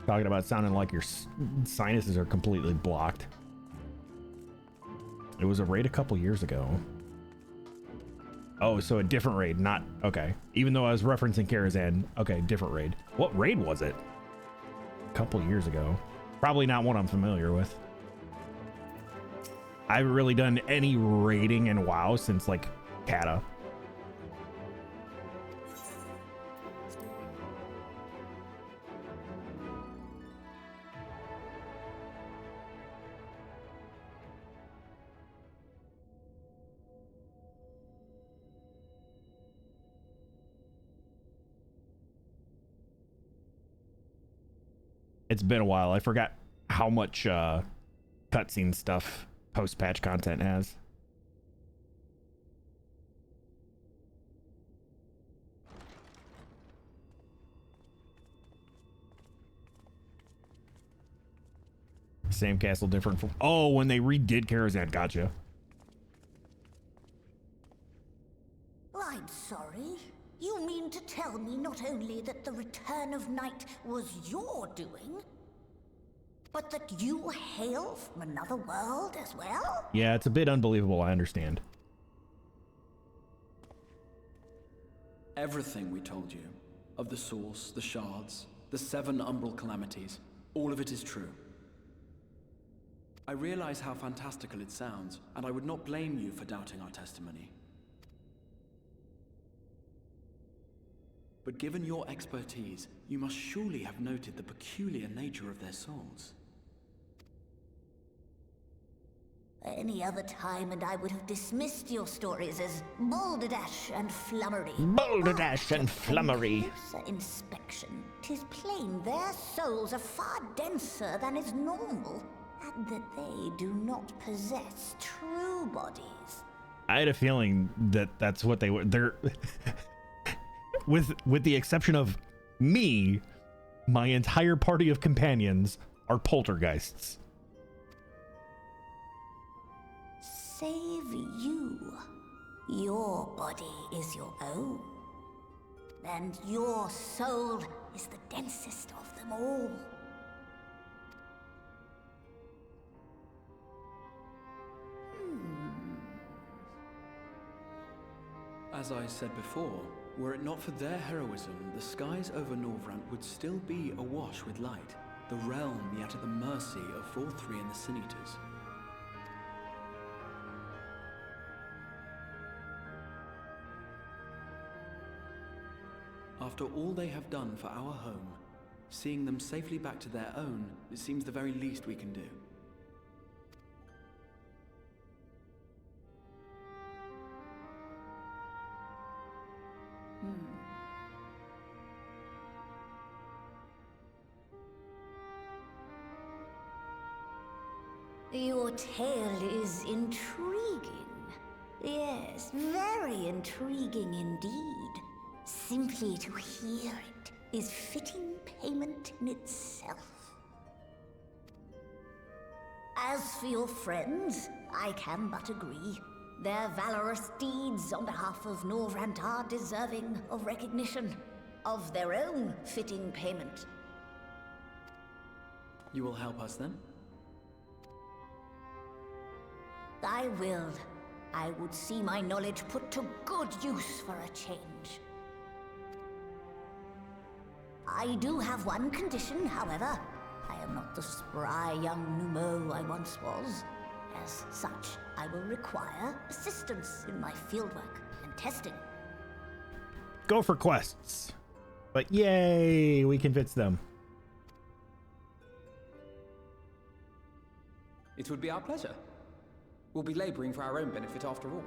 Talking about sounding like your sinuses are completely blocked. It was a raid a couple years ago. Oh, so a different raid, not... Okay. Even though I was referencing Karazhan. Okay, different raid. What raid was it? A couple years ago. Probably not one I'm familiar with. I haven't really done any raiding in WoW since, like, Kata. It's been a while. I forgot how much cutscene stuff post-patch content has. Same castle, different... Oh, when they redid Karazhan, gotcha. I'm sorry. You mean to tell me not only that the return of night was your doing, But that you hail from another world as well? Yeah, it's a bit unbelievable, I understand. Everything we told you, of the source, the shards, the 7 umbral calamities, all of it is true. I realize how fantastical it sounds, and I would not blame you for doubting our testimony. But given your expertise, you must surely have noted the peculiar nature of their souls. Any other time, and I would have dismissed your stories as balderdash and flummery. Balderdash and flummery. On closer inspection, 'tis plain their souls are far denser than is normal, and that they do not possess true bodies. I had a feeling that that's what they were. They're with the exception of me, my entire party of companions are poltergeists. Save you. Your body is your own. And your soul is the densest of them all. As I said before, were it not for their heroism, the skies over Norvrant would still be awash with light, the realm yet at the mercy of Vorthri and the Sin Eaters. After all they have done for our home, seeing them safely back to their own, it seems the very least we can do. Your tale is intriguing. Yes, very intriguing indeed. Simply to hear it is fitting payment in itself. As for your friends, I can but agree. Their valorous deeds on behalf of Norvrant are deserving of recognition, of their own fitting payment. You will help us then? I will. I would see my knowledge put to good use for a change. I do have one condition, however. I am not the spry young Numo I once was. As such, I will require assistance in my fieldwork and testing. Go for quests. But yay, we convinced them. It would be our pleasure. We'll be laboring for our own benefit after all.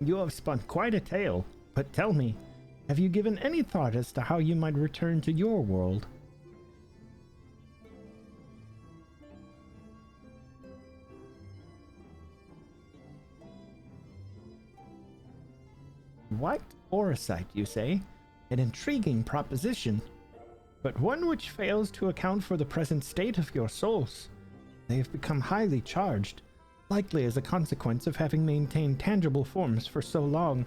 You have spun quite a tale, but tell me, have you given any thought as to how you might return to your world? White Orosite, you say? An intriguing proposition, but one which fails to account for the present state of your souls. They have become highly charged, likely as a consequence of having maintained tangible forms for so long.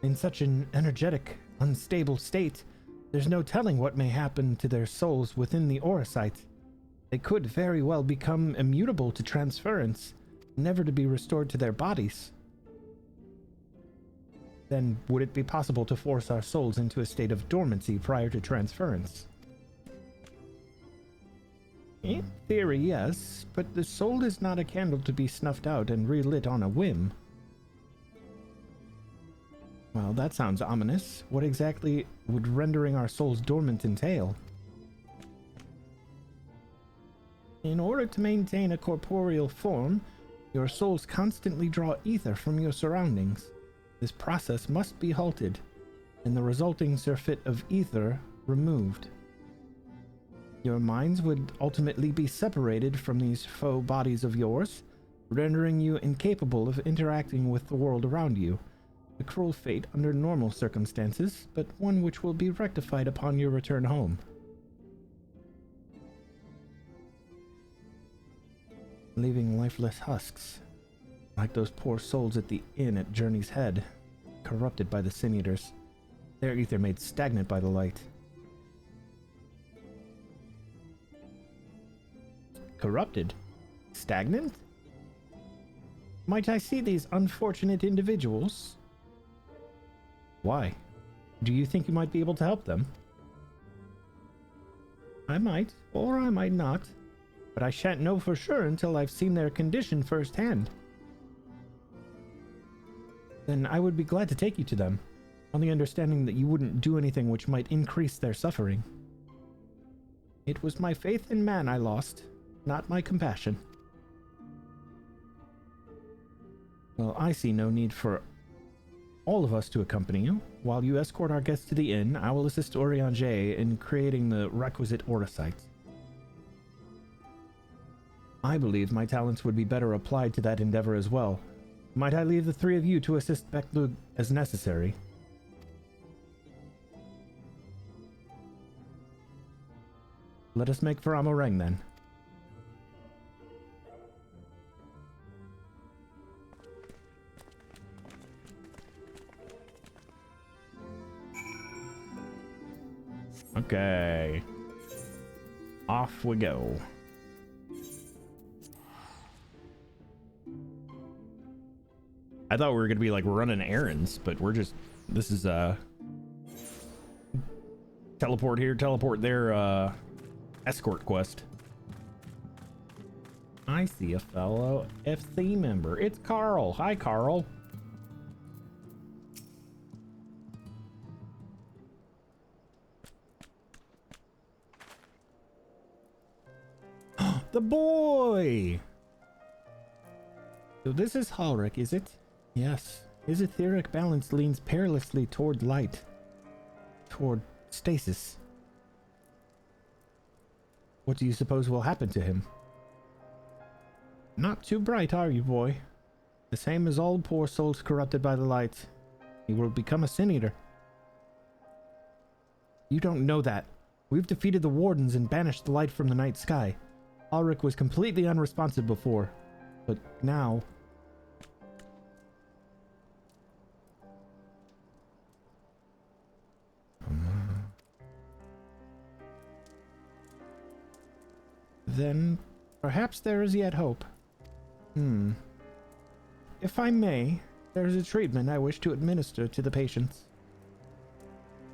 In such an energetic, unstable state, there's no telling what may happen to their souls within the Orosite. They could very well become immutable to transference, never to be restored to their bodies. Then would it be possible to force our souls into a state of dormancy prior to transference? In theory, yes, but the soul is not a candle to be snuffed out and relit on a whim. Well, that sounds ominous. What exactly would rendering our souls dormant entail? In order to maintain a corporeal form, your souls constantly draw ether from your surroundings. This process must be halted, and the resulting surfeit of ether removed. Your minds would ultimately be separated from these faux bodies of yours, rendering you incapable of interacting with the world around you. A cruel fate under normal circumstances, but one which will be rectified upon your return home. Leaving lifeless husks, like those poor souls at the inn at Journey's Head, corrupted by the Sin Eaters, their ether made stagnant by the light. Corrupted? Stagnant? Might I see these unfortunate individuals? Why? Do you think you might be able to help them? I might, or I might not, but I shan't know for sure until I've seen their condition firsthand. Then I would be glad to take you to them, on the understanding that you wouldn't do anything which might increase their suffering. It was my faith in man I lost, not my compassion. Well, I see no need for all of us to accompany you. While you escort our guests to the inn, I will assist Oriange in creating the requisite oversight. I believe my talents would be better applied to that endeavor as well. Might I leave the three of you to assist Beklug as necessary? Let us make for Amoreng then. Okay. Off we go. I thought we were gonna be like running errands, but we're just, this is teleport here, teleport there, escort quest. I see a fellow FC member. It's Carl. Hi, Carl. The boy! So this is Halric, is it? Yes. His etheric balance leans perilously toward light. Toward stasis. What do you suppose will happen to him? Not too bright, are you, boy? The same as all poor souls corrupted by the light. He will become a sin eater. You don't know that. We've defeated the wardens and banished the light from the night sky. Ulrich was completely unresponsive before, but now... Then, perhaps there is yet hope. If I may, there is a treatment I wish to administer to the patients.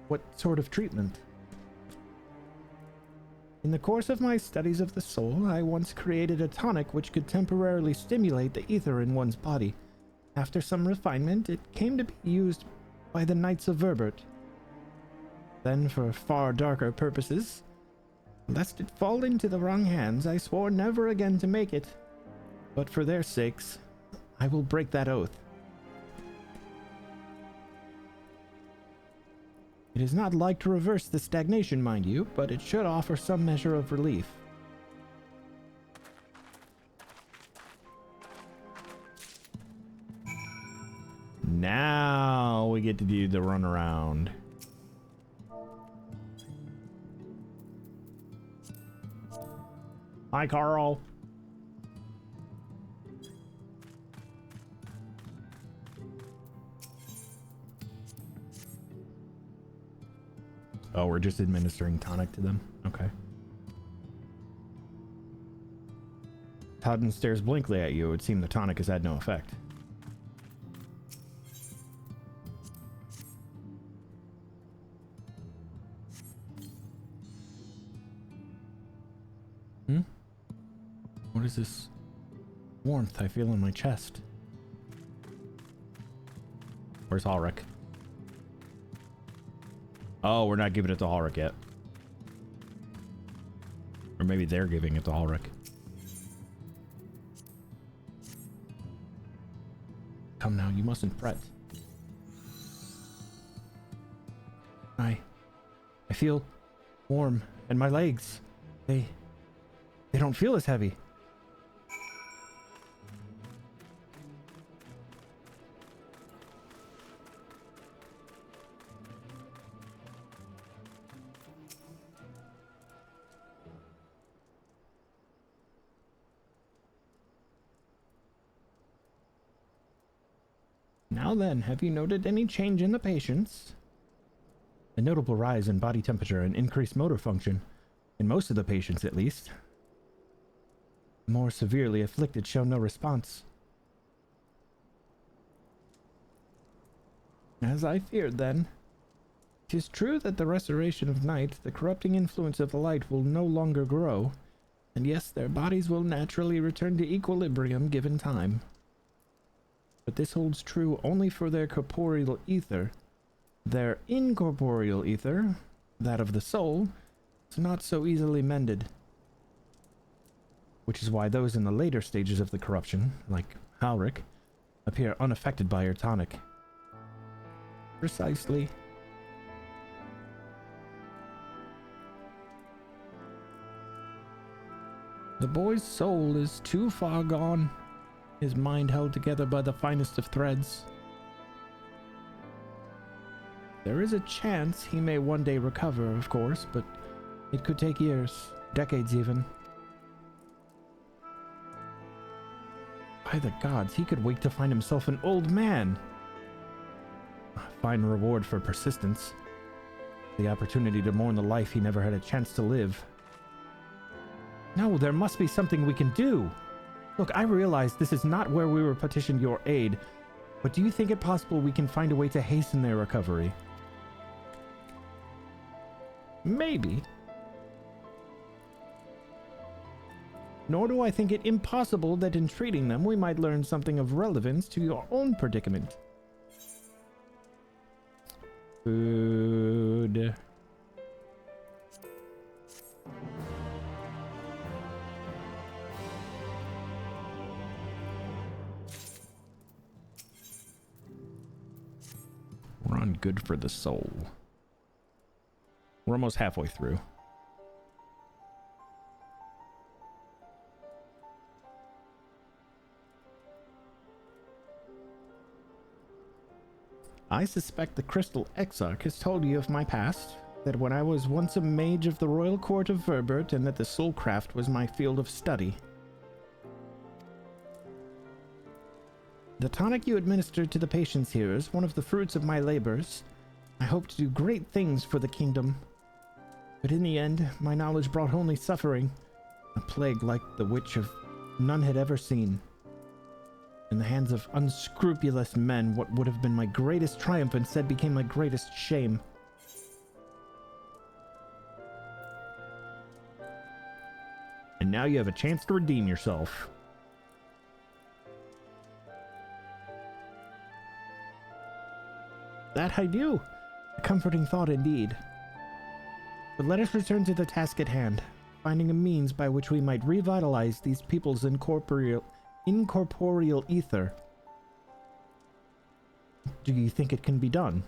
What sort of treatment? In the course of my studies of the soul, I once created a tonic which could temporarily stimulate the ether in one's body. After some refinement, it came to be used by the Knights of Verbert. Then, for far darker purposes, lest it fall into the wrong hands, I swore never again to make it. But for their sakes, I will break that oath. It is not like to reverse the stagnation, mind you, but it should offer some measure of relief. Now we get to do the runaround. Hi, Carl. Oh, we're just administering tonic to them? Okay. Toddin stares blankly at you. It would seem the tonic has had no effect. What is this warmth I feel in my chest? Where's Halric? Oh, we're not giving it to Halric yet. Or maybe they're giving it to Halric. Come now, you mustn't fret. I feel warm, and my legs, They don't feel as heavy. Now then, have you noted any change in the patients? A notable rise in body temperature and increased motor function, in most of the patients at least. More severely afflicted show no response. As I feared then, 'tis true that the restoration of night, the corrupting influence of the light will no longer grow, and yes, their bodies will naturally return to equilibrium given time. But this holds true only for their corporeal ether. Their incorporeal ether, that of the soul, is not so easily mended. Which is why those in the later stages of the corruption, like Halric, appear unaffected by your tonic. Precisely. The boy's soul is too far gone, his mind held together by the finest of threads. There is a chance he may one day recover, of course, but it could take years, decades even. By the gods, he could wake to find himself an old man. A fine reward for persistence. The opportunity to mourn the life he never had a chance to live. No, there must be something we can do. Look, I realize this is not where we were petitioned your aid, but do you think it possible we can find a way to hasten their recovery? Maybe. Nor do I think it impossible that in treating them we might learn something of relevance to your own predicament. Food. We're on good for the soul. We're almost halfway through. I suspect the Crystal Exarch has told you of my past, that when I was once a mage of the Royal Court of Verbert and that the soulcraft was my field of study. The tonic you administered to the patients here is one of the fruits of my labors. I hope to do great things for the kingdom. But in the end, my knowledge brought only suffering, a plague like the which of none had ever seen. In the hands of unscrupulous men, what would have been my greatest triumph instead became my greatest shame. And now you have a chance to redeem yourself. That I do. A comforting thought indeed. But let us return to the task at hand, finding a means by which we might revitalize these people's incorporeal ether. Do you think it can be done?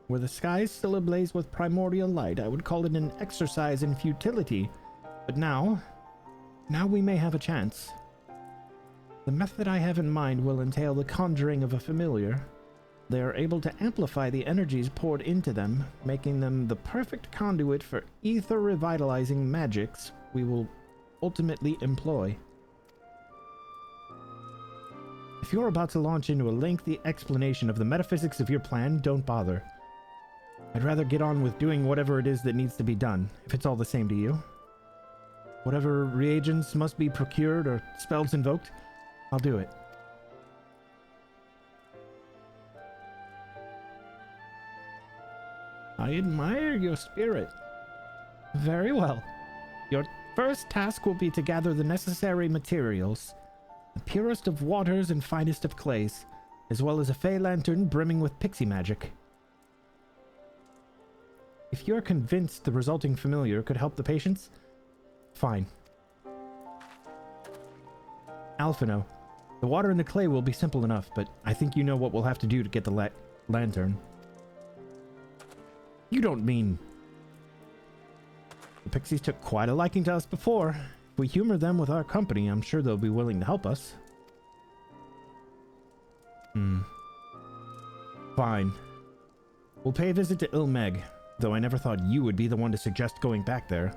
Were the skies still ablaze with primordial light, I would call it an exercise in futility. But now we may have a chance. The method I have in mind will entail the conjuring of a familiar. They are able to amplify the energies poured into them, making them the perfect conduit for ether revitalizing magics we will ultimately employ. If you're about to launch into a lengthy explanation of the metaphysics of your plan, don't bother. I'd rather get on with doing whatever it is that needs to be done, if it's all the same to you. Whatever reagents must be procured or spells invoked, I'll do it. I admire your spirit. Very well. Your first task will be to gather the necessary materials, the purest of waters and finest of clays, as well as a fey lantern brimming with pixie magic. If you're convinced the resulting familiar could help the patients, fine. Alphino, the water and the clay will be simple enough, but I think you know what we'll have to do to get the lantern. You don't mean... The pixies took quite a liking to us before. If we humor them with our company, I'm sure they'll be willing to help us. Fine. We'll pay a visit to Ilmeg, though I never thought you would be the one to suggest going back there.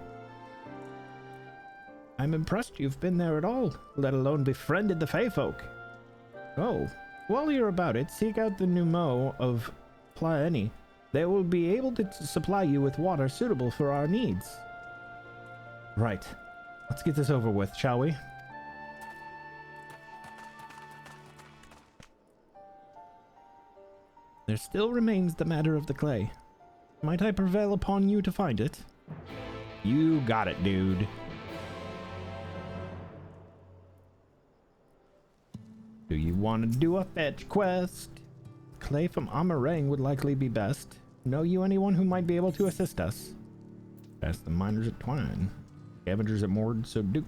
I'm impressed you've been there at all, let alone befriended the Fey folk. Oh, while you're about it, seek out the Numo of Plaeni. They will be able to supply you with water suitable for our needs. Right. Let's get this over with, shall we? There still remains the matter of the clay. Might I prevail upon you to find it? You got it, dude. Do you want to do a fetch quest? Clay from Amarang would likely be best. Know you anyone who might be able to assist us? Ask the miners at Twine. Scavengers at Mordsuk.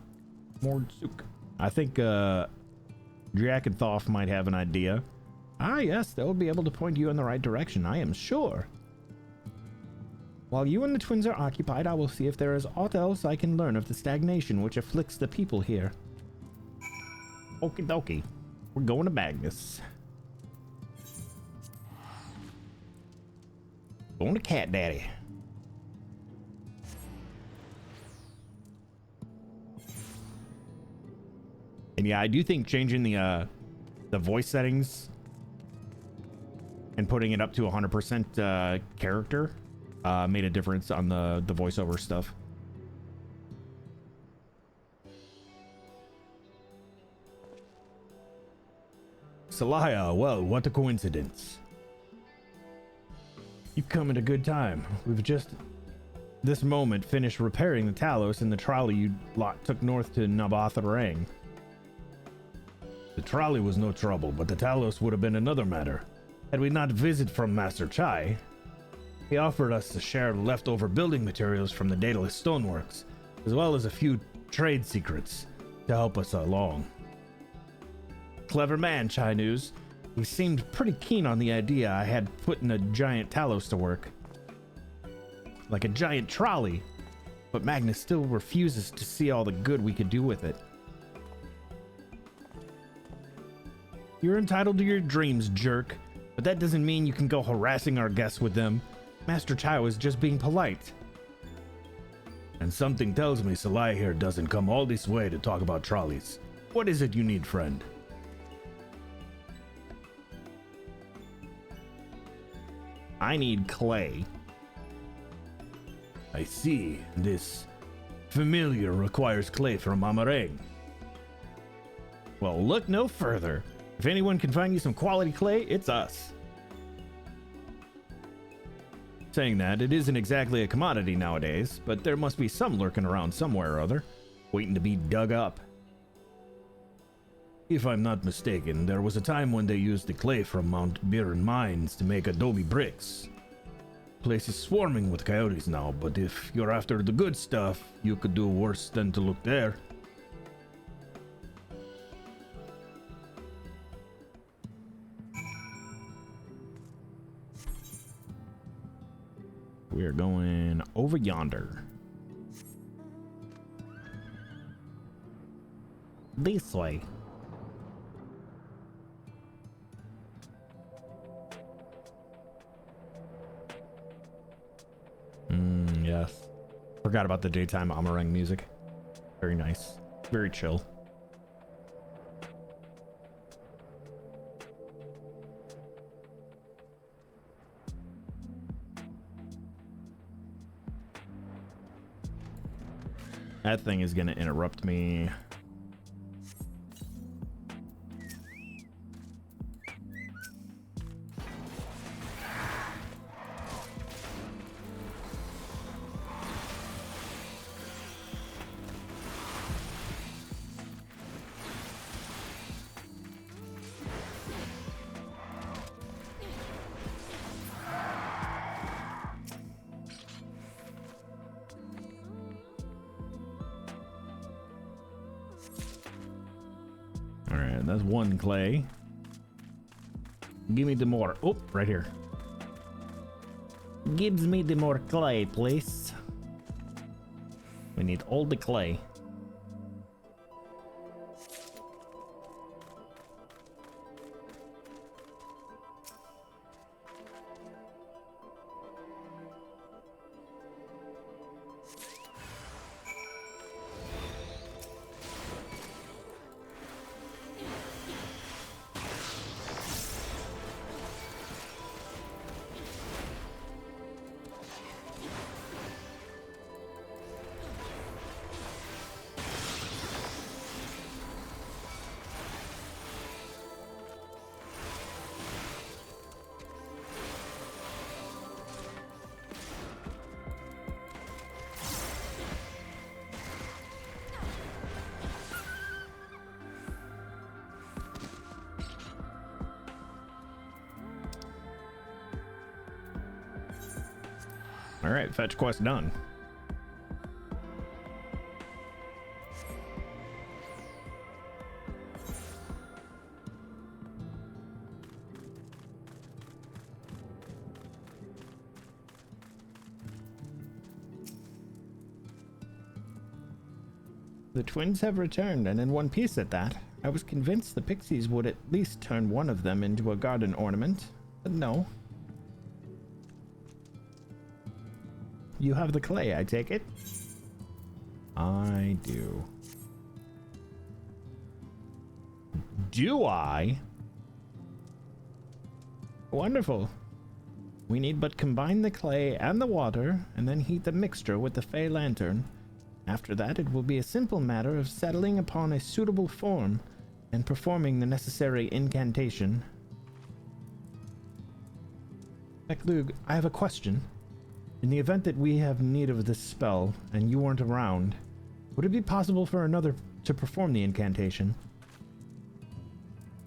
I think Jack and Thoth might have an idea. Ah yes, they'll be able to point you in the right direction, I am sure. While you and the twins are occupied, I will see if there is aught else I can learn of the stagnation which afflicts the people here. Okie dokie. We're going to Magnus. Going to Cat Daddy. And yeah, I do think changing the voice settings and putting it up to 100% character made a difference on the voiceover stuff. Salaya, well, what a coincidence. You've come at a good time. We've just this moment finished repairing the Talos and the trolley you lot took north to Nabatharang. The trolley was no trouble, but the Talos would have been another matter. Had we not visited from Master Chai, he offered us to share leftover building materials from the Daedalus Stoneworks, as well as a few trade secrets to help us along. Clever man, Chai News. He seemed pretty keen on the idea I had putting a giant Talos to work. Like a giant trolley, but Magnus still refuses to see all the good we could do with it. You're entitled to your dreams, jerk, but that doesn't mean you can go harassing our guests with them. Master Chai was just being polite. And something tells me Salai here doesn't come all this way to talk about trolleys. What is it you need, friend? I need clay. I see. This familiar requires clay from Amarang. Well, look no further. If anyone can find you some quality clay, it's us. Saying that, it isn't exactly a commodity nowadays, but there must be some lurking around somewhere or other, waiting to be dug up. If I'm not mistaken, there was a time when they used the clay from Mount Biran mines to make adobe bricks. Place is swarming with coyotes now, but if you're after the good stuff, you could do worse than to look there. We're going over yonder. This way. Yes. Forgot about the daytime Amarang music. Very nice. Very chill. That thing is gonna interrupt me. Alright, that's one clay. Give me the more. Oh, right here. Gives me the more clay, please. We need all the clay. All right, fetch quest done. The twins have returned, and in one piece at that. I was convinced the pixies would at least turn one of them into a garden ornament, but no. You have the clay, I take it? I do. Do I? Wonderful. We need but combine the clay and the water, and then heat the mixture with the Fey Lantern. After that, it will be a simple matter of settling upon a suitable form and performing the necessary incantation. Beklug, I have a question. In the event that we have need of this spell, and you weren't around, would it be possible for another to perform the incantation?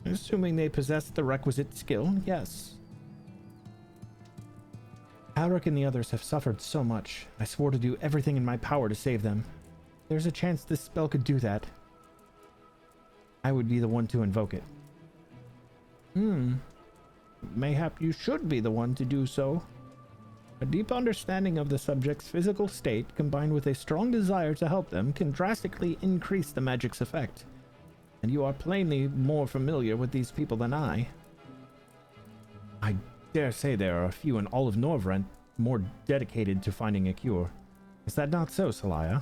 Assuming they possess the requisite skill, yes. Alric and the others have suffered so much. I swore to do everything in my power to save them. There's a chance this spell could do that. I would be the one to invoke it. Mayhap you should be the one to do so. A deep understanding of the subject's physical state, combined with a strong desire to help them, can drastically increase the magic's effect. And you are plainly more familiar with these people than I. I dare say there are a few in all of Norvrent more dedicated to finding a cure. Is that not so, Celaya?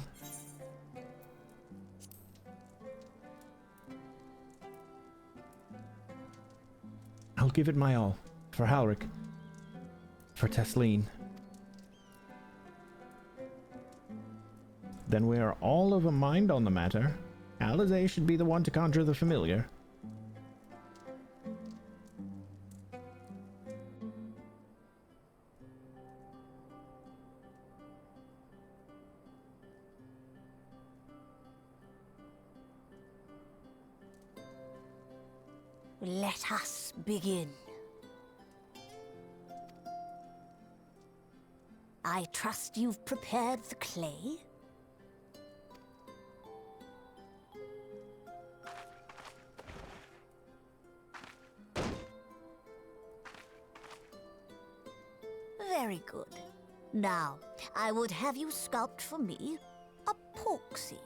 I'll give it my all. For Halric. For Tesleen. Then we are all of a mind on the matter. Alize should be the one to conjure the familiar. Let us begin. I trust you've prepared the clay? Very good. Now, I would have you sculpt for me a porksy.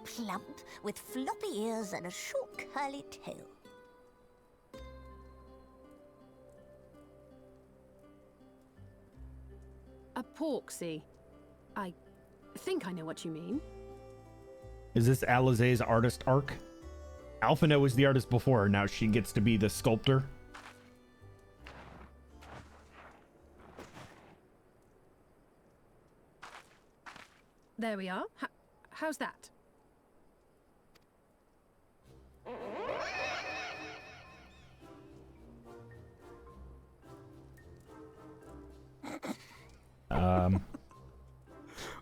Plump, with floppy ears and a short curly tail. A porksy. I think I know what you mean. Is this Alize's artist arc? Alphina was the artist before her, now she gets to be the sculptor. There we are. How's that?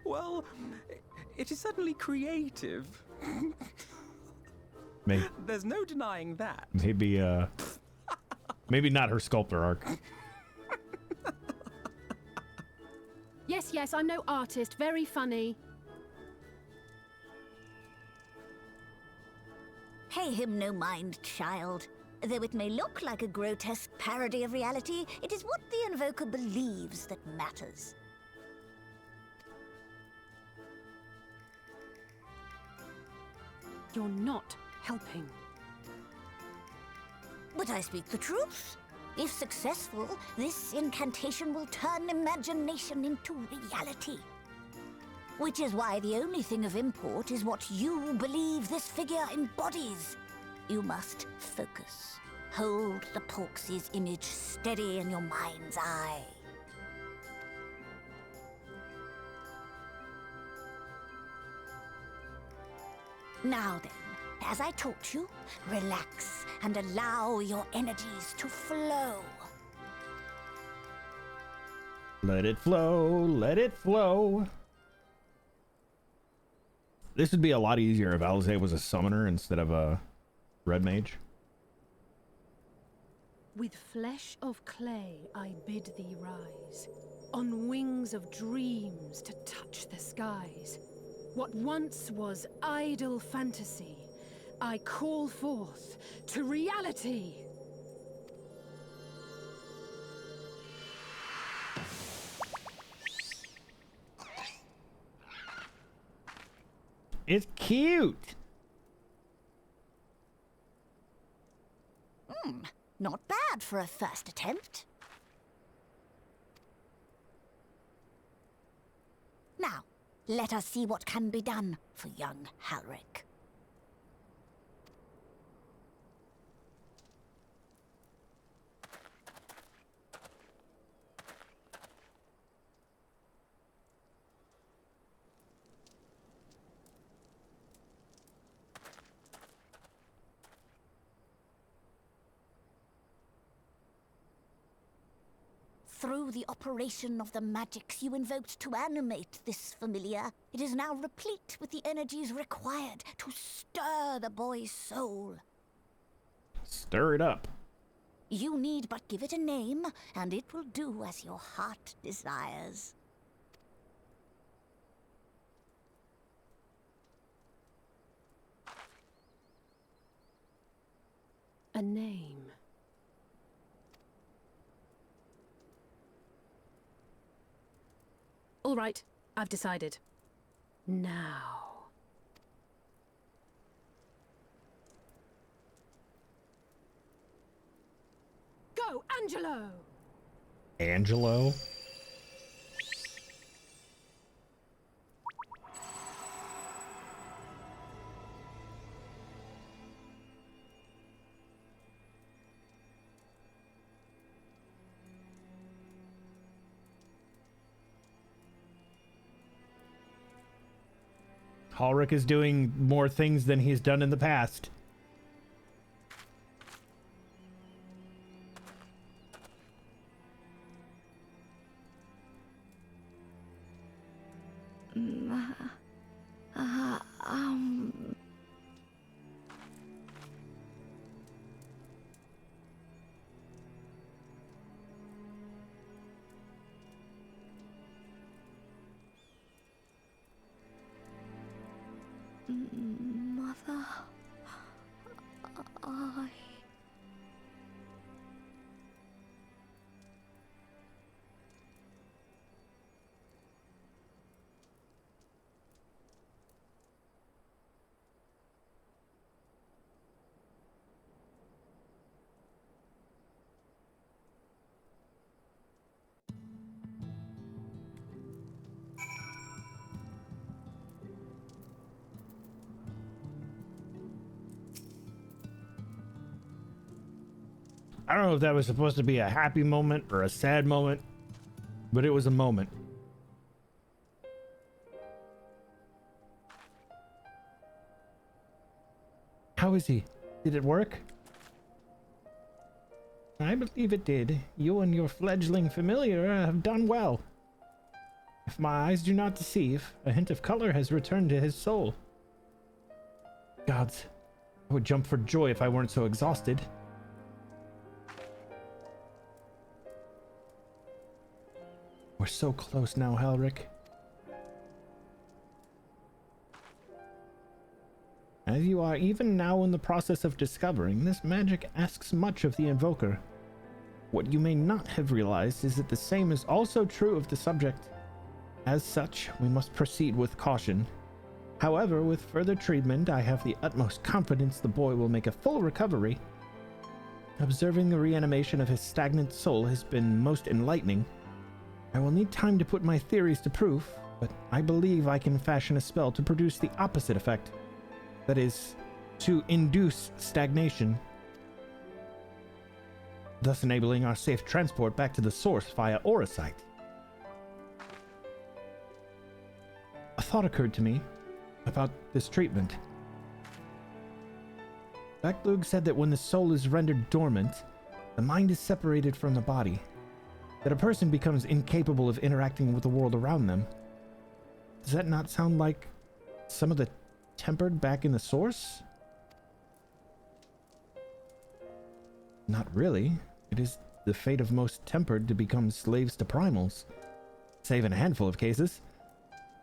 Well, it is certainly creative. Maybe, There's no denying that. maybe not her sculptor arc. Yes, I'm no artist. Very funny. Pay him no mind, child. Though it may look like a grotesque parody of reality, it is what the invoker believes that matters. You're not helping. But I speak the truth. If successful, this incantation will turn imagination into reality. Which is why the only thing of import is what you believe this figure embodies. You must focus. Hold the Porksy's image steady in your mind's eye. Now then, as I taught you, relax and allow your energies to flow. Let it flow, let it flow. This would be a lot easier if Alisaie was a summoner instead of a red mage. With flesh of clay I bid thee rise, on wings of dreams to touch the skies. What once was idle fantasy, I call forth to reality. It's cute. Not bad for a first attempt. Now, let us see what can be done for young Halric. Through the operation of the magics you invoked to animate this familiar, it is now replete with the energies required to stir the boy's soul. Stir it up. You need but give it a name, and it will do as your heart desires. A name. All right, I've decided. Now. Go, Angelo! Angelo? Halric is doing more things than he's done in the past. Mother, I... I don't know if that was supposed to be a happy moment or a sad moment, but it was a moment. How is he? Did it work? I believe it did. You and your fledgling familiar have done well. If my eyes do not deceive, a hint of color has returned to his soul. Gods, I would jump for joy if I weren't so exhausted. We're so close now, Halric. As you are even now in the process of discovering, this magic asks much of the invoker. What you may not have realized is that the same is also true of the subject. As such, we must proceed with caution. However, with further treatment, I have the utmost confidence the boy will make a full recovery. Observing the reanimation of his stagnant soul has been most enlightening. I will need time to put my theories to proof, but I believe I can fashion a spell to produce the opposite effect. That is, to induce stagnation, thus enabling our safe transport back to the source via Aurosite. A thought occurred to me about this treatment. Backlug said that when the soul is rendered dormant, the mind is separated from the body, that a person becomes incapable of interacting with the world around them. Does that not sound like some of the tempered back in the source? Not really. It is the fate of most tempered to become slaves to primals, save in a handful of cases.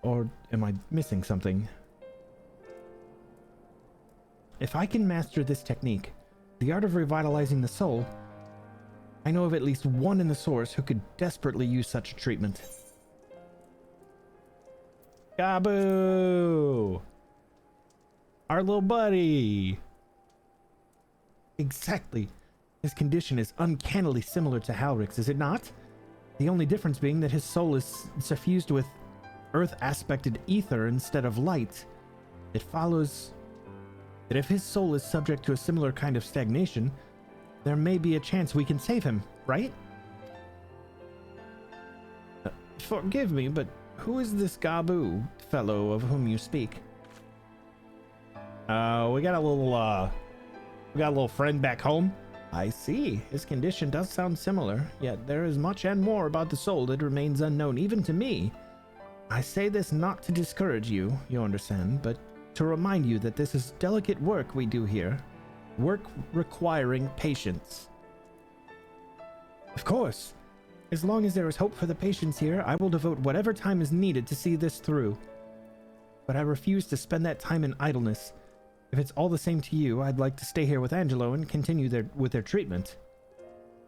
Or am I missing something? If I can master this technique, the art of revitalizing the soul, I know of at least one in the source who could desperately use such a treatment. Gabu! Our little buddy! Exactly. His condition is uncannily similar to Halrick's, is it not? The only difference being that his soul is suffused with earth-aspected ether instead of light. It follows that if his soul is subject to a similar kind of stagnation, there may be a chance we can save him, right? Forgive me, but who is this Gabu fellow of whom you speak? We got a little friend back home. I see. His condition does sound similar, yet there is much and more about the soul that remains unknown even to me. I say this not to discourage you, you understand, but to remind you that this is delicate work we do here. Work requiring patience. Of course. As long as there is hope for the patients here, I will devote whatever time is needed to see this through. But I refuse to spend that time in idleness. If it's all the same to you, I'd like to stay here with Angelo and continue with their treatment.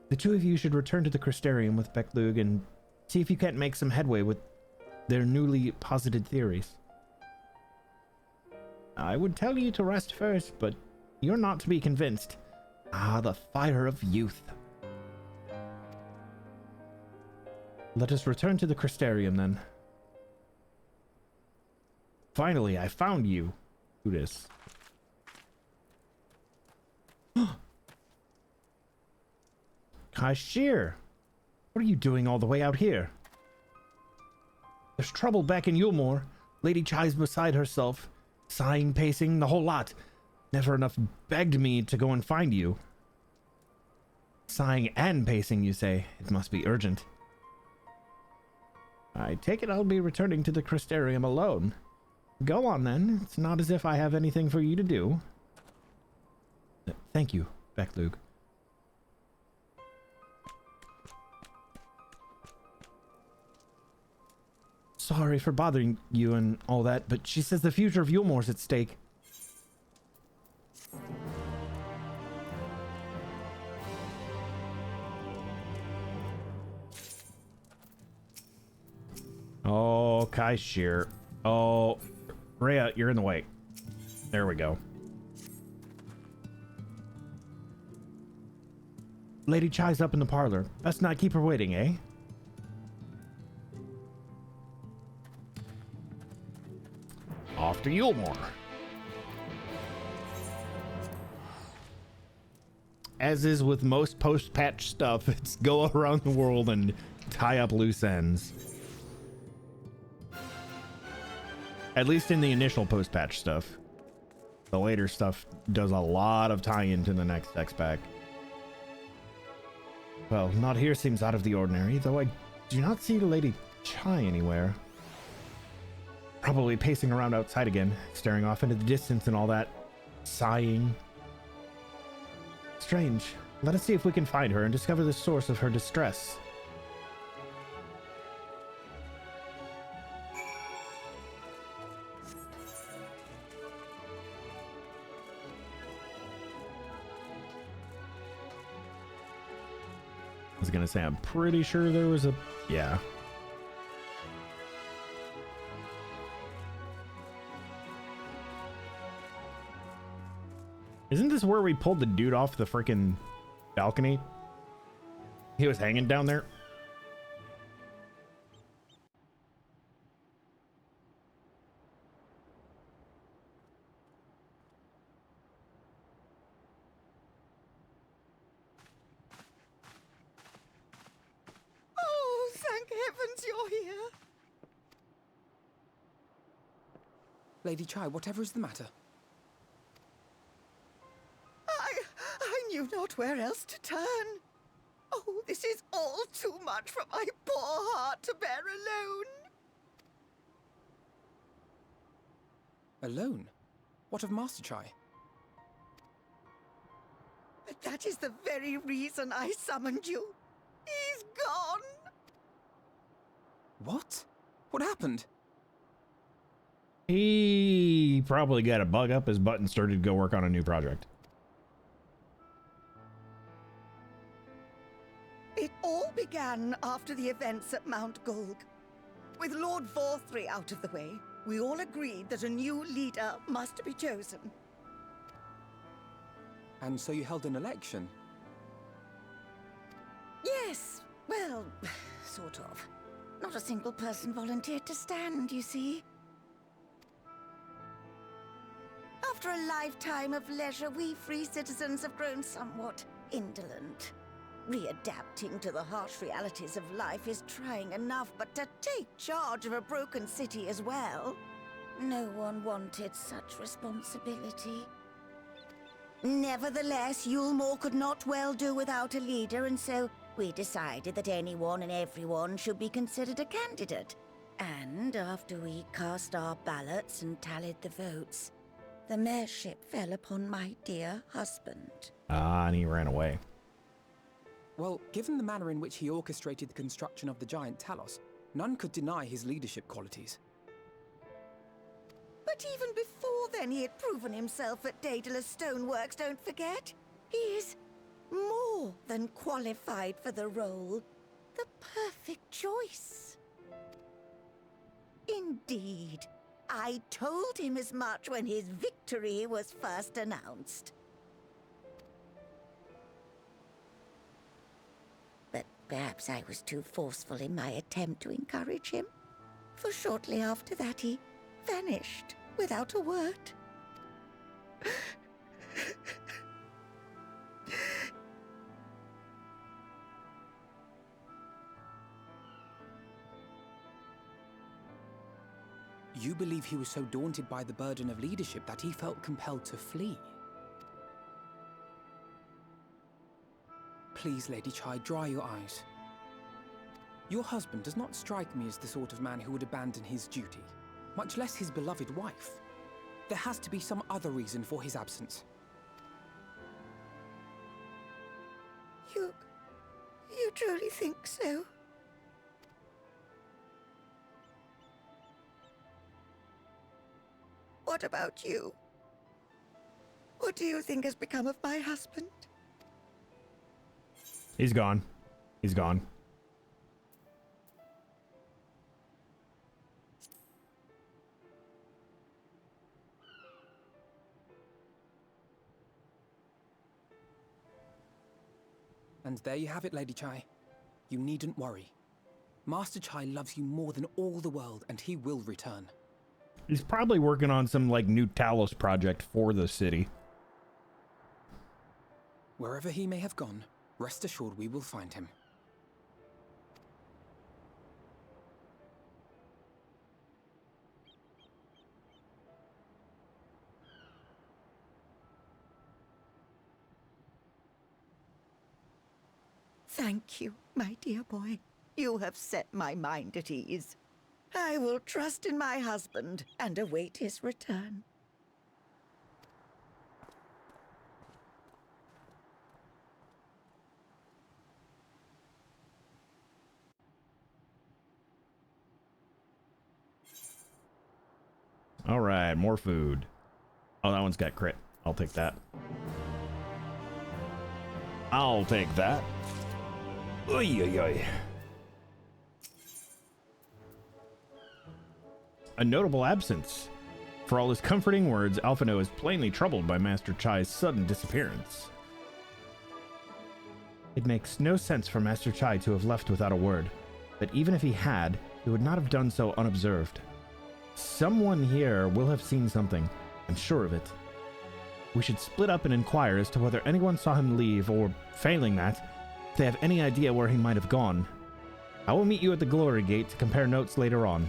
The two of you should return to the Crystarium with Backlug and see if you can't make some headway with their newly posited theories. I would tell you to rest first, but you're not to be convinced. Ah, the fire of youth. Let us return to the Crystarium then. Finally, I found you. Who this? Kashir, what are you doing all the way out here? There's trouble back in Yulmore. Lady Chai's beside herself. Sighing, pacing, the whole lot. Never enough begged me to go and find you. Sighing and pacing, you say? It must be urgent. I take it I'll be returning to the Crystarium alone. Go on then. It's not as if I have anything for you to do. Thank you, Backlug. Sorry for bothering you and all that, but she says the future of Yulmore's at stake. Oh, Kashir. Oh, Rhea, you're in the way. There we go. Lady Chai's up in the parlor. Best not keep her waiting, eh? Off to Yulmore. As is with most post-patch stuff, it's go around the world and tie up loose ends. At least in the initial post-patch stuff. The later stuff does a lot of tie-in to the next X-Pack. Well, not here seems out of the ordinary, though I do not see Lady Chai anywhere. Probably pacing around outside again, staring off into the distance and all that. Sighing. Strange. Let us see if we can find her and discover the source of her distress. I was gonna say, I'm pretty sure there was a... Yeah. this where we pulled the dude off the freaking balcony? He was hanging down there. Oh, thank heavens you're here. Lady Chai, whatever is the matter? I knew not where else to turn. Oh, this is all too much for my poor heart to bear alone. Alone? What of Master Chai? But that is the very reason I summoned you. He's gone. What? What happened? He probably got a bug up his butt and started to go work on a new project. It all began after the events at Mount Gulg. With Lord Vorthry out of the way, we all agreed that a new leader must be chosen. And so you held an election? Yes, well, sort of. Not a single person volunteered to stand, you see. After a lifetime of leisure, we free citizens have grown somewhat indolent. Readapting to the harsh realities of life is trying enough, but to take charge of a broken city as well? No one wanted such responsibility. Nevertheless, Yulmore could not well do without a leader, and so we decided that anyone and everyone should be considered a candidate. And after we cast our ballots and tallied the votes, the mayorship fell upon my dear husband. Ah, and he ran away. Well, given the manner in which he orchestrated the construction of the giant Talos, none could deny his leadership qualities. But even before then, he had proven himself at Daedalus Stoneworks, don't forget. He is more than qualified for the role. The perfect choice. Indeed. I told him as much when his victory was first announced. But perhaps I was too forceful in my attempt to encourage him. For shortly after that, he vanished without a word. You believe he was so daunted by the burden of leadership that he felt compelled to flee? Please, Lady Chai, dry your eyes. Your husband does not strike me as the sort of man who would abandon his duty, much less his beloved wife. There has to be some other reason for his absence. You truly think so? What about you? What do you think has become of my husband? He's gone. He's gone. And there you have it, Lady Chai. You needn't worry. Master Chai loves you more than all the world, and he will return. He's probably working on some, like, new Talos project for the city. Wherever he may have gone, rest assured we will find him. Thank you, my dear boy. You have set my mind at ease. I will trust in my husband and await his return. All right, more food. Oh, that one's got crit. I'll take that. I'll take that. Oy, oy, oy. A notable absence For all his comforting words, Alphino is plainly troubled by Master Chai's sudden disappearance. It makes no sense for Master Chai to have left without a word, but even if he had, he would not have done so unobserved. Someone here will have seen something, I'm sure of it. We should split up and inquire as to whether anyone saw him leave, or, failing that, if they have any idea where he might have gone. I will meet you at the Glory Gate to compare notes later on.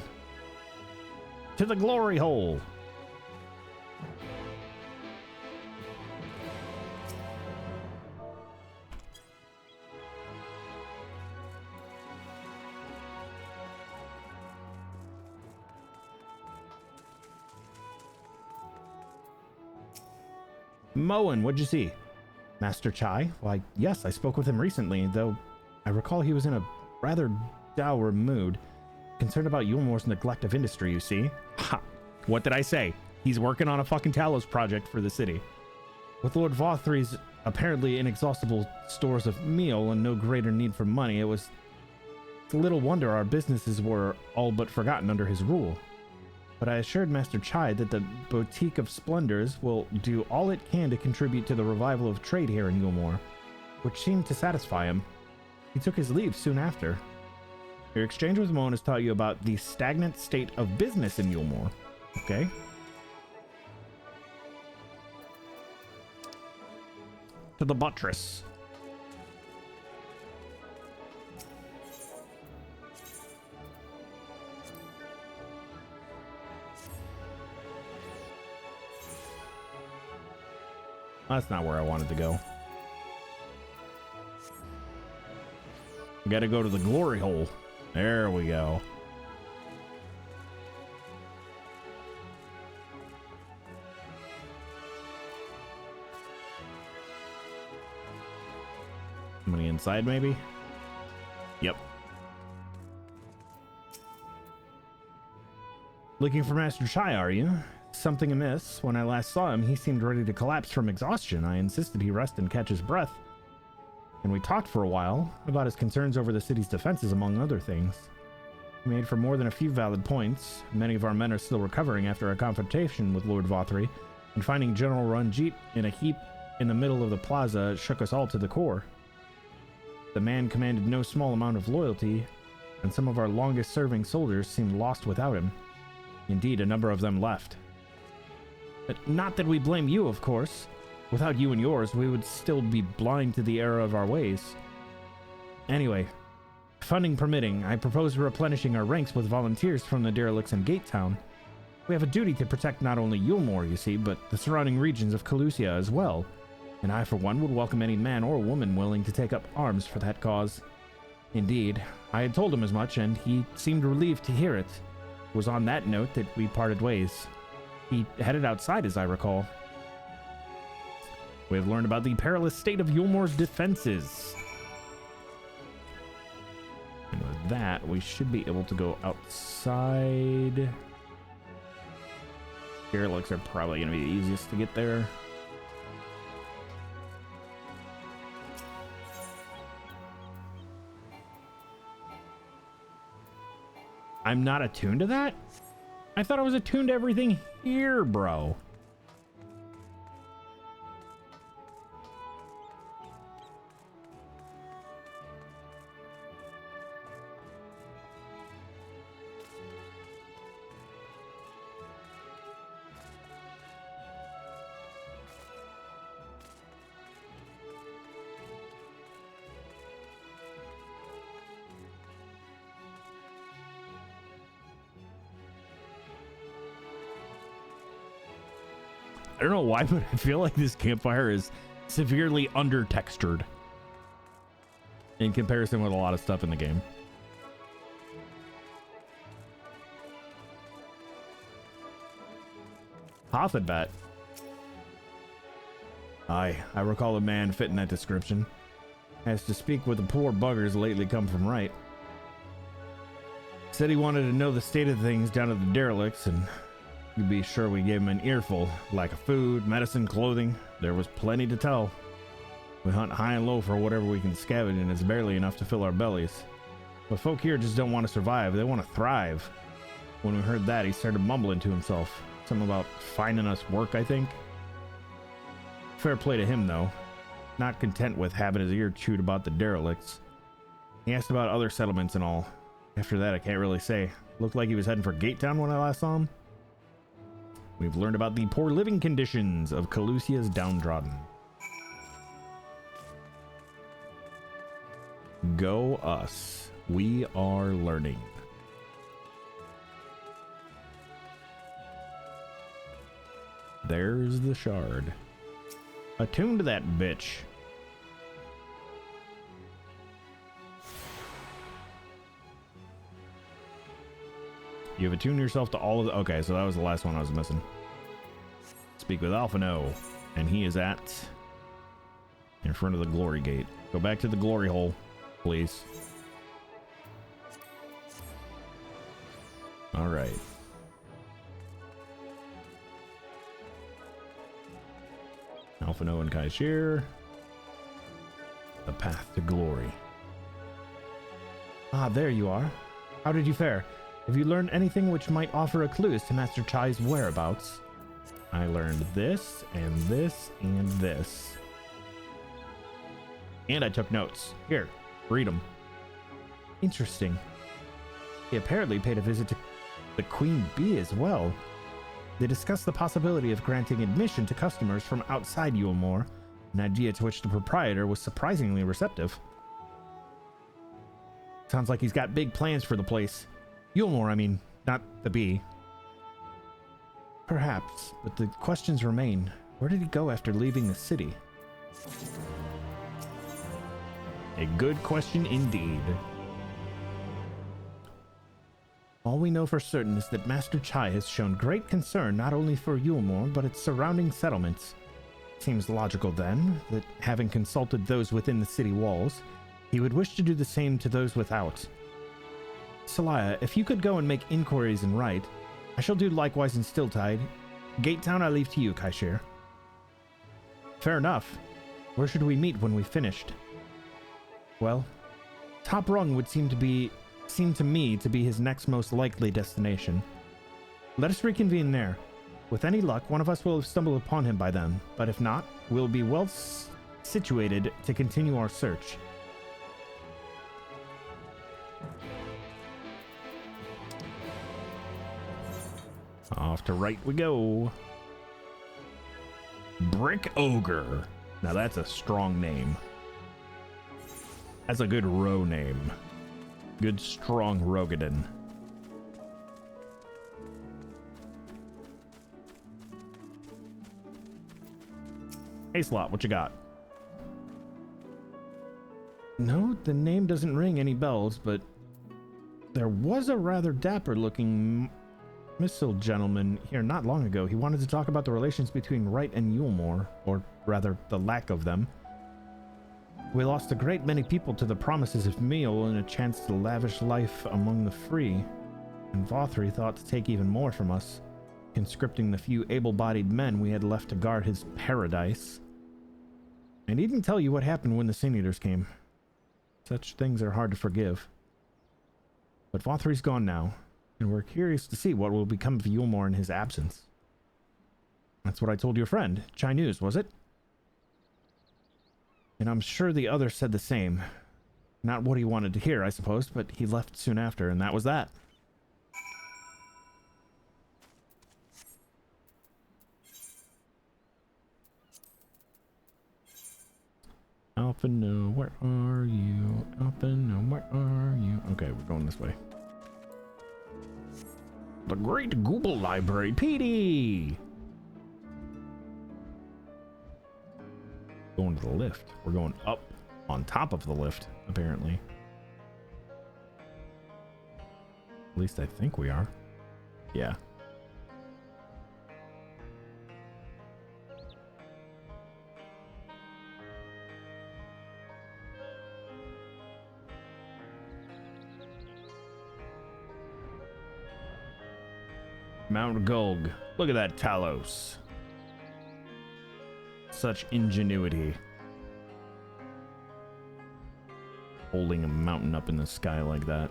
To the Glory Hole! Moen, what'd you see? Master Chai? Why, yes, I spoke with him recently, though I recall he was in a rather dour mood. Concerned about Yulmore's neglect of industry, you see? Ha! What did I say? He's working on a fucking Talos project for the city. With Lord Vothry's apparently inexhaustible stores of meal and no greater need for money, it's little wonder our businesses were all but forgotten under his rule. But I assured Master Chai that the Boutique of Splendors will do all it can to contribute to the revival of trade here in Yulmore, which seemed to satisfy him. He took his leave soon after. Your exchange with Moen has taught you about the stagnant state of business in Yulmore. Okay. To the buttress. That's not where I wanted to go. We gotta go to the Glory Hole. There we go. Somebody inside, maybe? Yep. Looking for Master Chai, are you? Something amiss. When I last saw him, he seemed ready to collapse from exhaustion. I insisted he rest and catch his breath. And we talked for a while about his concerns over the city's defenses, among other things. He made for more than a few valid points. Many of our men are still recovering after a confrontation with Lord Vothry, and finding General Ranjit in a heap in the middle of the plaza shook us all to the core. The man commanded no small amount of loyalty, and some of our longest-serving soldiers seemed lost without him. Indeed, a number of them left. But not that we blame you, of course. Without you and yours, we would still be blind to the error of our ways. Anyway, funding permitting, I propose replenishing our ranks with volunteers from the derelicts in Gate Town. We have a duty to protect not only Yulmore, you see, but the surrounding regions of Calusia as well. And I, for one, would welcome any man or woman willing to take up arms for that cause. Indeed, I had told him as much, and he seemed relieved to hear it. It was on that note that we parted ways. He headed outside, as I recall. We have learned about the perilous state of Yulmore's defenses. And with that, we should be able to go outside. Derelicts are probably going to be the easiest to get there. I'm not attuned to that? I thought I was attuned to everything here, bro. I don't know why, but I feel like this campfire is severely under-textured in comparison with a lot of stuff in the game. Hothenbat. Aye, I recall a man fitting that description. Has to speak with the poor buggers lately come from right. Said he wanted to know the state of things down at the derelicts, and you'd be sure we gave him an earful. Lack of food, medicine, clothing. There was plenty to tell. We hunt high and low for whatever we can scavenge, and it's barely enough to fill our bellies. But folk here just don't want to survive. They want to thrive. When we heard that, he started mumbling to himself. Something about finding us work, I think. Fair play to him, though. Not content with having his ear chewed about the derelicts. He asked about other settlements and all. After that, I can't really say. Looked like he was heading for Gate Town when I last saw him. We've learned about the poor living conditions of Calusia's downtrodden. Go us. We are learning. There's the shard. Attune to that bitch. You've attuned yourself to all of the... Okay, so that was the last one I was missing. Speak with Alphino. And he is at... in front of the glory gate. Go back to the glory hole, please. Alright. Alphino and Kaishir. The path to glory. Ah, there you are. How did you fare? Have you learned anything which might offer a clue as to Master Chai's whereabouts? I learned this, and this, and this. And I took notes. Here, read them. Interesting. He apparently paid a visit to the Queen Bee as well. They discussed the possibility of granting admission to customers from outside Yulmore, an idea to which the proprietor was surprisingly receptive. Sounds like he's got big plans for the place. Yulmore, I mean, not the bee. Perhaps, but the questions remain. Where did he go after leaving the city? A good question indeed. All we know for certain is that Master Chai has shown great concern not only for Yulmore, but its surrounding settlements. Seems logical, then, that having consulted those within the city walls, he would wish to do the same to those without. Celaya, if you could go and make inquiries and write, I shall do likewise in Stilltide. Gate Town I leave to you, Kaishir. Fair enough. Where should we meet when we've finished? Well, Top Rung would seem to me to be his next most likely destination. Let us reconvene there. With any luck, one of us will have stumbled upon him by then, but if not, we'll be well situated to continue our search. Off to right we go. Brick Ogre. Now that's a strong name. That's a good row name. Good strong Rogadin. Hey Slot, what you got? No, the name doesn't ring any bells, but there was a rather dapper looking missile gentleman here not long ago. He wanted to talk about the relations between Wright and Yulmore, or rather the lack of them. We lost a great many people to the promises of meal and a chance to lavish life among the free, and Vothri thought to take even more from us, conscripting the few able-bodied men we had left to guard his paradise. And he didn't tell you what happened when the Sin Eaters came. Such things are hard to forgive. But Vothri's gone now, and we're curious to see what will become of Yulmore in his absence. That's what I told your friend, Chai News, was it? And I'm sure the other said the same. Not what he wanted to hear, I suppose, but he left soon after, and that was that. Alphino, where are you? Alphino, where are you? Okay, we're going this way. The Great Google Library, PD! Going to the lift. We're going up on top of the lift, apparently. At least I think we are. Yeah. Mount Gulg. Look at that Talos. Such ingenuity. Holding a mountain up in the sky like that.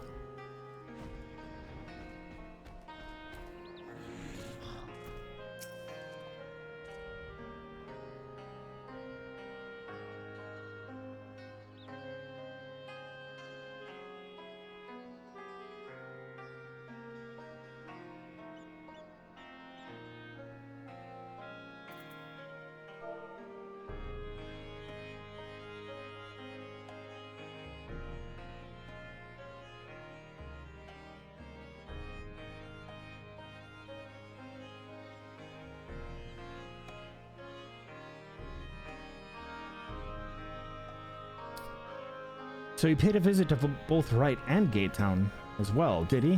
So he paid a visit to both Wright and Gate Town as well, did he?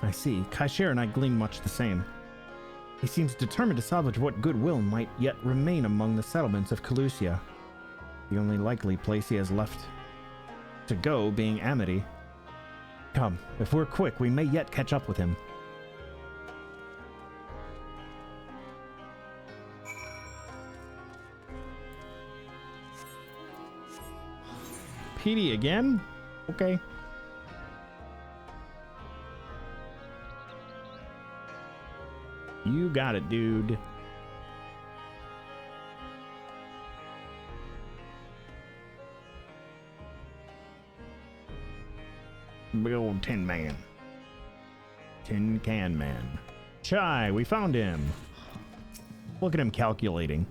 I see. Kaishir and I glean much the same. He seems determined to salvage what goodwill might yet remain among the settlements of Calusia. The only likely place he has left to go being Amity. Come, if we're quick, we may yet catch up with him. PD again? Okay. You got it, dude. Big old Tin Man. Tin Can Man. Chai, we found him. Look at him calculating.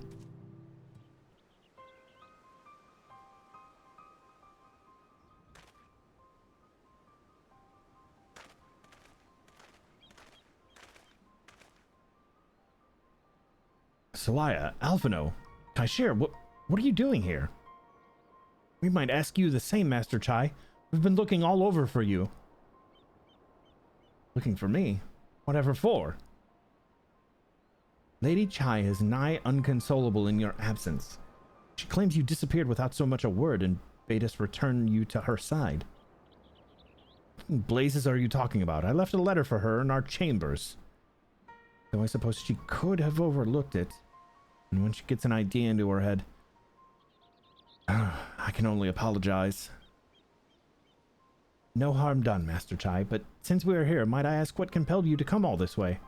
Celaya, Alphino, Kaishir, what are you doing here? We might ask you the same, Master Chai. We've been looking all over for you. Looking for me? Whatever for? Lady Chai is nigh unconsolable in your absence. She claims you disappeared without so much a word and bade us return you to her side. What blazes are you talking about? I left a letter for her in our chambers. Though I suppose she could have overlooked it. And when she gets an idea into her head, I can only apologize. No harm done, Master Chai, but since we are here, might I ask what compelled you to come all this way?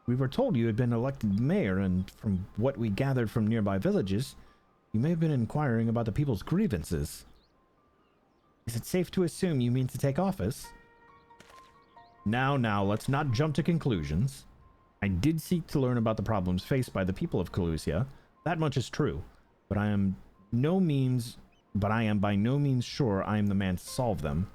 We were told you had been elected mayor, and from what we gathered from nearby villages, you may have been inquiring about the people's grievances. Is it safe to assume you mean to take office? Now, let's not jump to conclusions. I did seek to learn about the problems faced by the people of Calusia. That much is true, but I am by no means sure I am the man to solve them.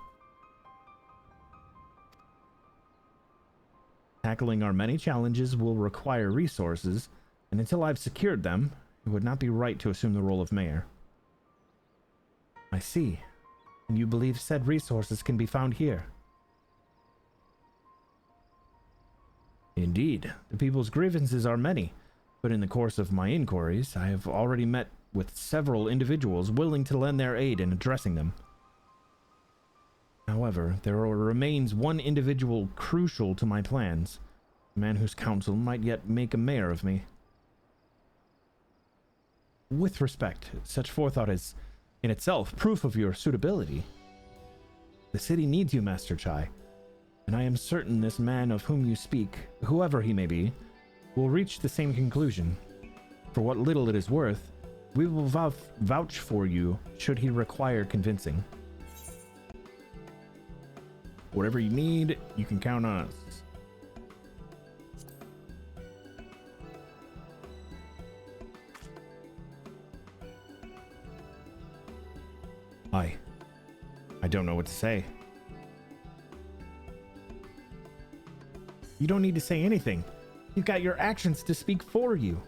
Tackling our many challenges will require resources, and until I've secured them, it would not be right to assume the role of mayor. I see. And you believe said resources can be found here? Indeed, the people's grievances are many, but in the course of my inquiries, I have already met with several individuals willing to lend their aid in addressing them. However, there remains one individual crucial to my plans, a man whose counsel might yet make a mayor of me. With respect, such forethought is, in itself, proof of your suitability. The city needs you, Master Chai, and I am certain this man of whom you speak, whoever he may be, will reach the same conclusion. For what little it is worth, we will vouch for you should he require convincing. Whatever you need, you can count on us. I don't know what to say. You don't need to say anything. You've got your actions to speak for you.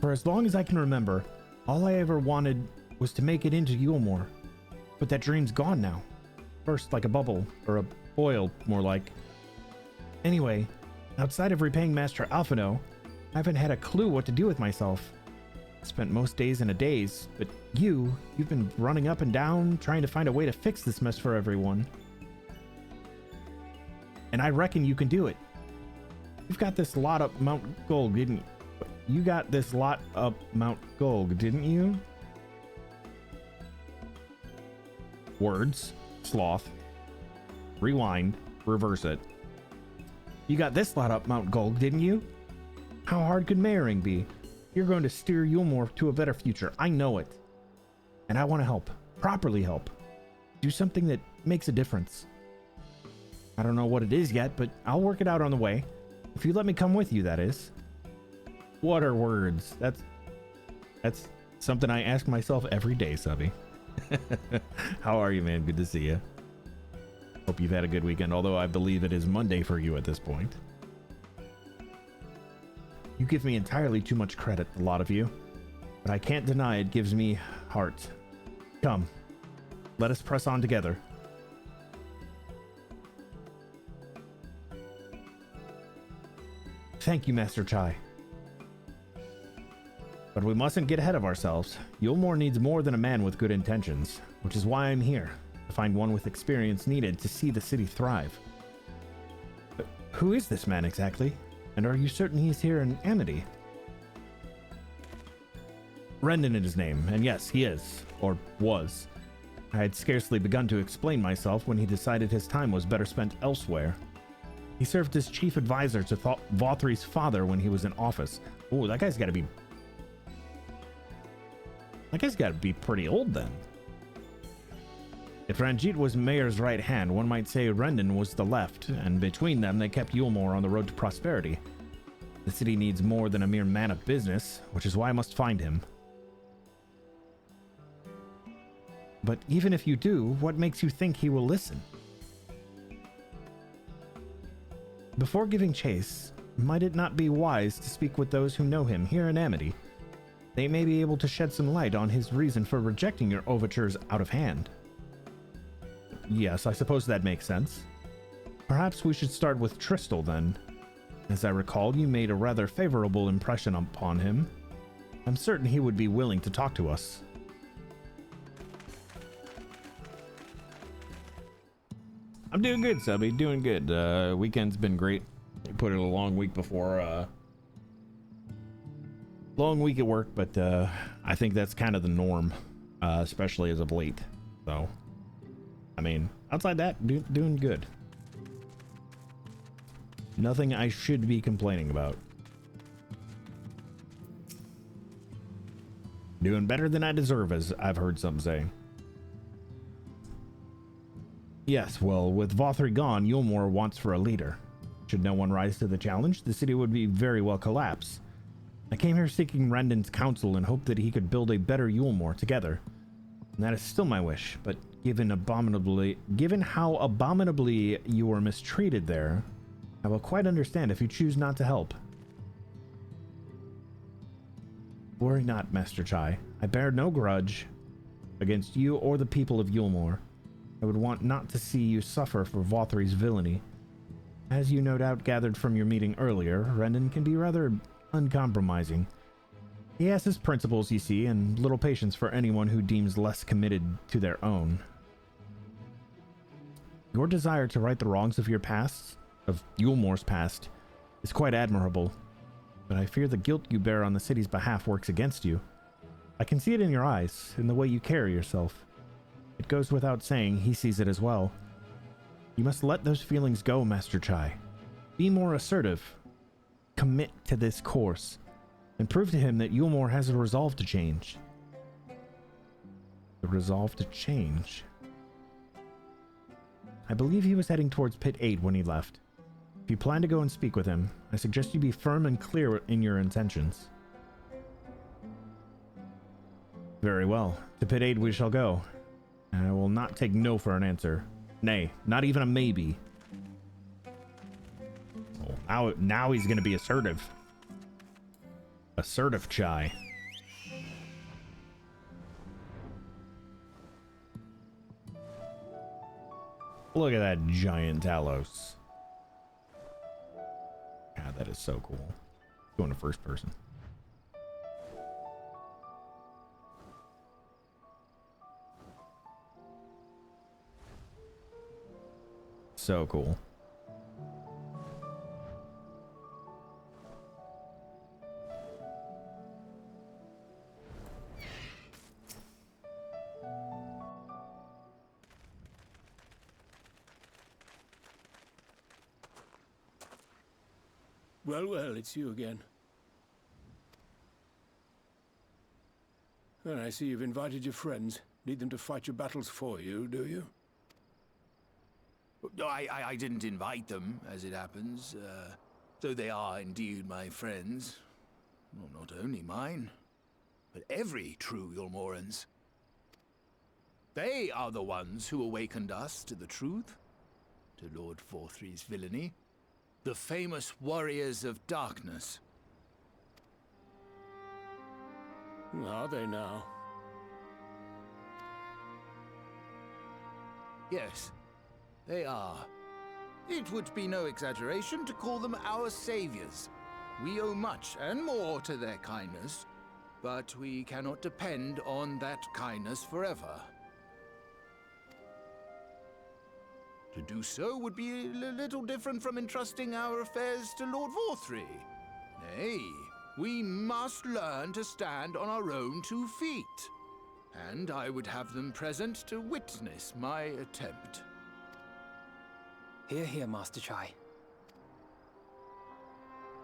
For as long as I can remember, all I ever wanted was to make it into Yulmore. But that dream's gone now. Burst like a bubble, or a boil, more like. Anyway, outside of repaying Master Alphino, I haven't had a clue what to do with myself. Spent most days in a daze, but you've been running up and down, trying to find a way to fix this mess for everyone. And I reckon you can do it. You've got this lot up Mount Gold, didn't you? You got this lot up Mount Gold, didn't you? Words. Sloth. Rewind. Reverse it. You got this lot up Mount Gold, didn't you? How hard could mayoring be? You're going to steer Yulmore to a better future. I know it. And I want to help. Properly help. Do something that makes a difference. I don't know what it is yet, but I'll work it out on the way. If you let me come with you, that is. What are words? That's something I ask myself every day, Subby. How are you, man? Good to see you. Hope you've had a good weekend, although I believe it is Monday for you at this point. You give me entirely too much credit, a lot of you. But I can't deny it gives me heart. Come, let us press on together. Thank you, Master Chai. But we mustn't get ahead of ourselves. Yulmore needs more than a man with good intentions, which is why I'm here, to find one with experience needed to see the city thrive. But who is this man exactly? And are you certain he's here in Amity? Rendon is his name, and yes, he is, or was. I had scarcely begun to explain myself when he decided his time was better spent elsewhere. He served as chief advisor to Vothri's father when he was in office. Ooh, that guy's gotta be pretty old then. If Ranjit was Mayor's right hand, one might say Rendon was the left, and between them they kept Yulmore on the road to prosperity. The city needs more than a mere man of business, which is why I must find him. But even if you do, what makes you think he will listen? Before giving chase, might it not be wise to speak with those who know him here in Amity? They may be able to shed some light on his reason for rejecting your overtures out of hand. Yes, I suppose that makes sense. Perhaps we should start with Tristal then. As I recall, you made a rather favorable impression upon him. I'm certain he would be willing to talk to us. I'm doing good, Subby. Doing good. Weekend's been great. I put in a long week before. Long week at work, but I think that's kind of the norm, especially as of late. So, I mean, outside that, doing good. Nothing I should be complaining about. Doing better than I deserve, as I've heard some say. Yes, well, with Vothri gone, Yulmore wants for a leader. Should no one rise to the challenge, the city would be very well collapse. I came here seeking Rendon's counsel and hoped that he could build a better Yulmore together. And that is still my wish, but given how abominably you were mistreated there, I will quite understand if you choose not to help. Worry not, Master Chai. I bear no grudge against you or the people of Yulmore. I would want not to see you suffer for Vothri's villainy. As you no doubt gathered from your meeting earlier, Rendon can be rather uncompromising. He has his principles, you see, and little patience for anyone who deems less committed to their own. Your desire to right the wrongs of your past, of Yulmore's past, is quite admirable, but I fear the guilt you bear on the city's behalf works against you. I can see it in your eyes, in the way you carry yourself. It goes without saying he sees it as well. You must let those feelings go, Master Chai. Be more assertive. Commit to this course, and prove to him that Yulmore has a resolve to change. The resolve to change. I believe he was heading towards Pit 8 when he left. If you plan to go and speak with him, I suggest you be firm and clear in your intentions. Very well. To Pit 8 we shall go. I will not take no for an answer. Nay, not even a maybe. Oh, now he's going to be assertive. Assertive Chai. Look at that giant Talos. God, that is so cool. Going to first person. So cool. Well, it's you again. Well, I see you've invited your friends. Need them to fight your battles for you, do you? No, I didn't invite them, as it happens, though they are indeed my friends. Well, not only mine, but every true Yulmoran's. They are the ones who awakened us to the truth, to Lord Vothri's villainy, the famous warriors of darkness. Are they now? Yes, they are. It would be no exaggeration to call them our saviors. We owe much and more to their kindness, but we cannot depend on that kindness forever. To do so would be a little different from entrusting our affairs to Lord Vorthry. Nay, we must learn to stand on our own 2 feet. And I would have them present to witness my attempt. Hear, hear, Master Chai.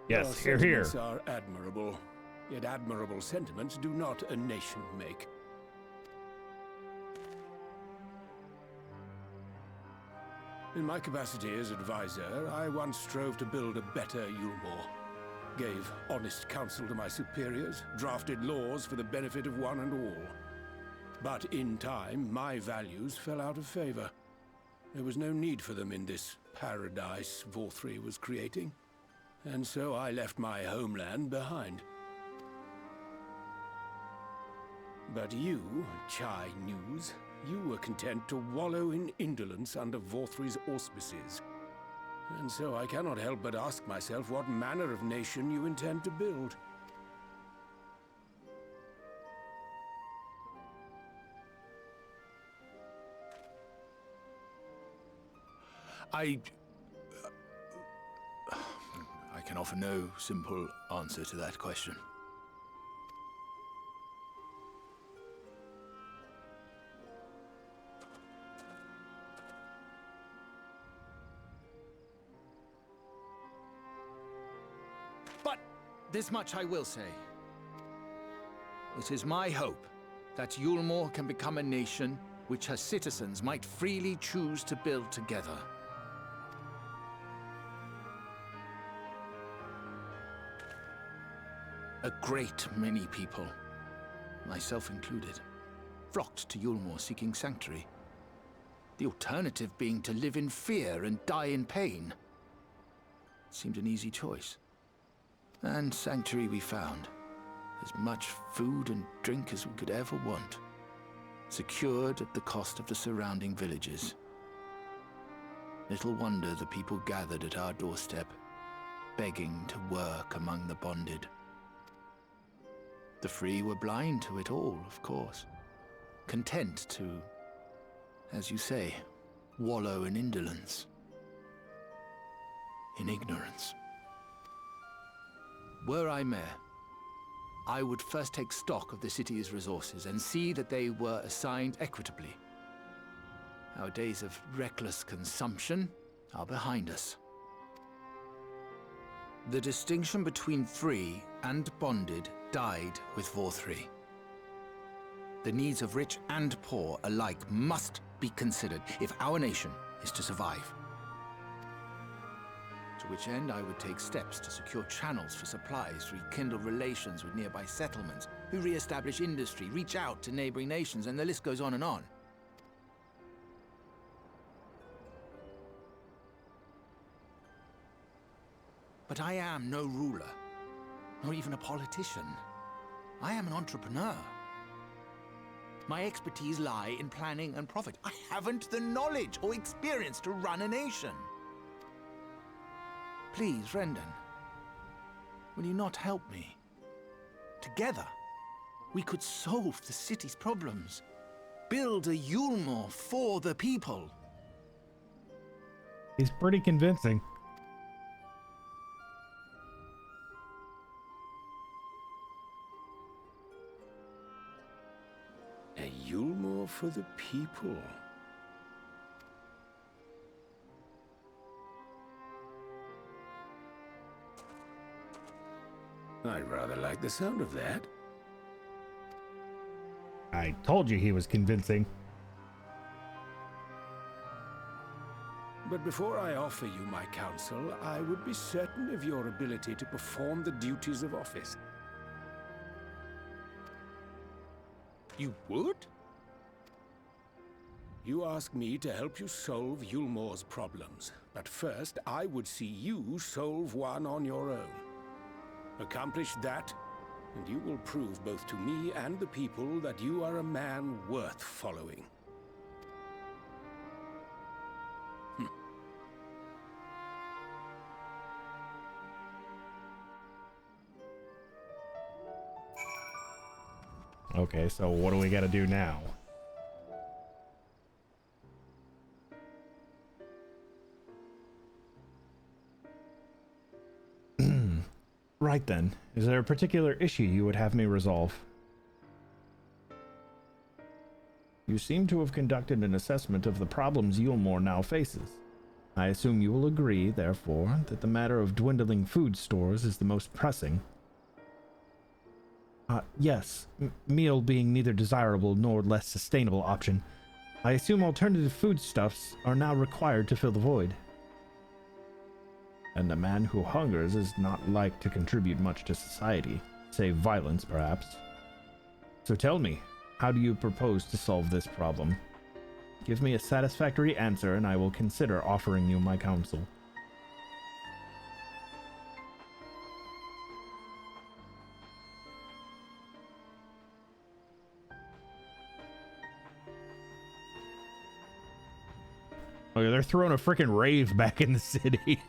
Yes, Your here, here. sentiments are admirable, yet admirable sentiments do not a nation make. In my capacity as advisor, I once strove to build a better Yulmore. Gave honest counsel to my superiors, drafted laws for the benefit of one and all. But in time, my values fell out of favor. There was no need for them in this paradise Vorthry was creating. And so I left my homeland behind. But you, Chai News, you were content to wallow in indolence under Vorthry's auspices. And so I cannot help but ask myself what manner of nation you intend to build. I can offer no simple answer to that question. But this much I will say. It is my hope that Yulmore can become a nation which her citizens might freely choose to build together. A great many people, myself included, flocked to Yulmore seeking sanctuary. The alternative being to live in fear and die in pain. It seemed an easy choice. And sanctuary we found. As much food and drink as we could ever want. Secured at the cost of the surrounding villages. Little wonder the people gathered at our doorstep, begging to work among the bonded. The free were blind to it all, of course. Content to, as you say, wallow in indolence. In ignorance. Were I mayor, I would first take stock of the city's resources and see that they were assigned equitably. Our days of reckless consumption are behind us. The distinction between free and bonded died with Vorthry. The needs of rich and poor alike must be considered if our nation is to survive. To which end I would take steps to secure channels for supplies, rekindle relations with nearby settlements, who re-establish industry, reach out to neighboring nations, and the list goes on and on. But I am no ruler, nor even a politician. I am an entrepreneur. My expertise lie in planning and profit. I haven't the knowledge or experience to run a nation. Please, Rendon, will you not help me? Together, we could solve the city's problems. Build a Yulmore for the people. He's pretty convincing. A Yulmore for the people. I rather like the sound of that. I told you he was convincing. But before I offer you my counsel, I would be certain of your ability to perform the duties of office. You would? You ask me to help you solve Yulmore's problems, but first I would see you solve one on your own. Accomplish that, And you will prove both to me and the people that you are a man worth following. Okay, so what do we gotta do now? Right then. Is there a particular issue you would have me resolve? You seem to have conducted an assessment of the problems Yulmore now faces. I assume you will agree, therefore, that the matter of dwindling food stores is the most pressing. Yes. Meal being neither desirable nor less sustainable option, I assume alternative foodstuffs are now required to fill the void. And a man who hungers is not like to contribute much to society, save violence, perhaps. So tell me, how do you propose to solve this problem? Give me a satisfactory answer, and I will consider offering you my counsel. Oh, yeah, they're throwing a freaking rave back in the city.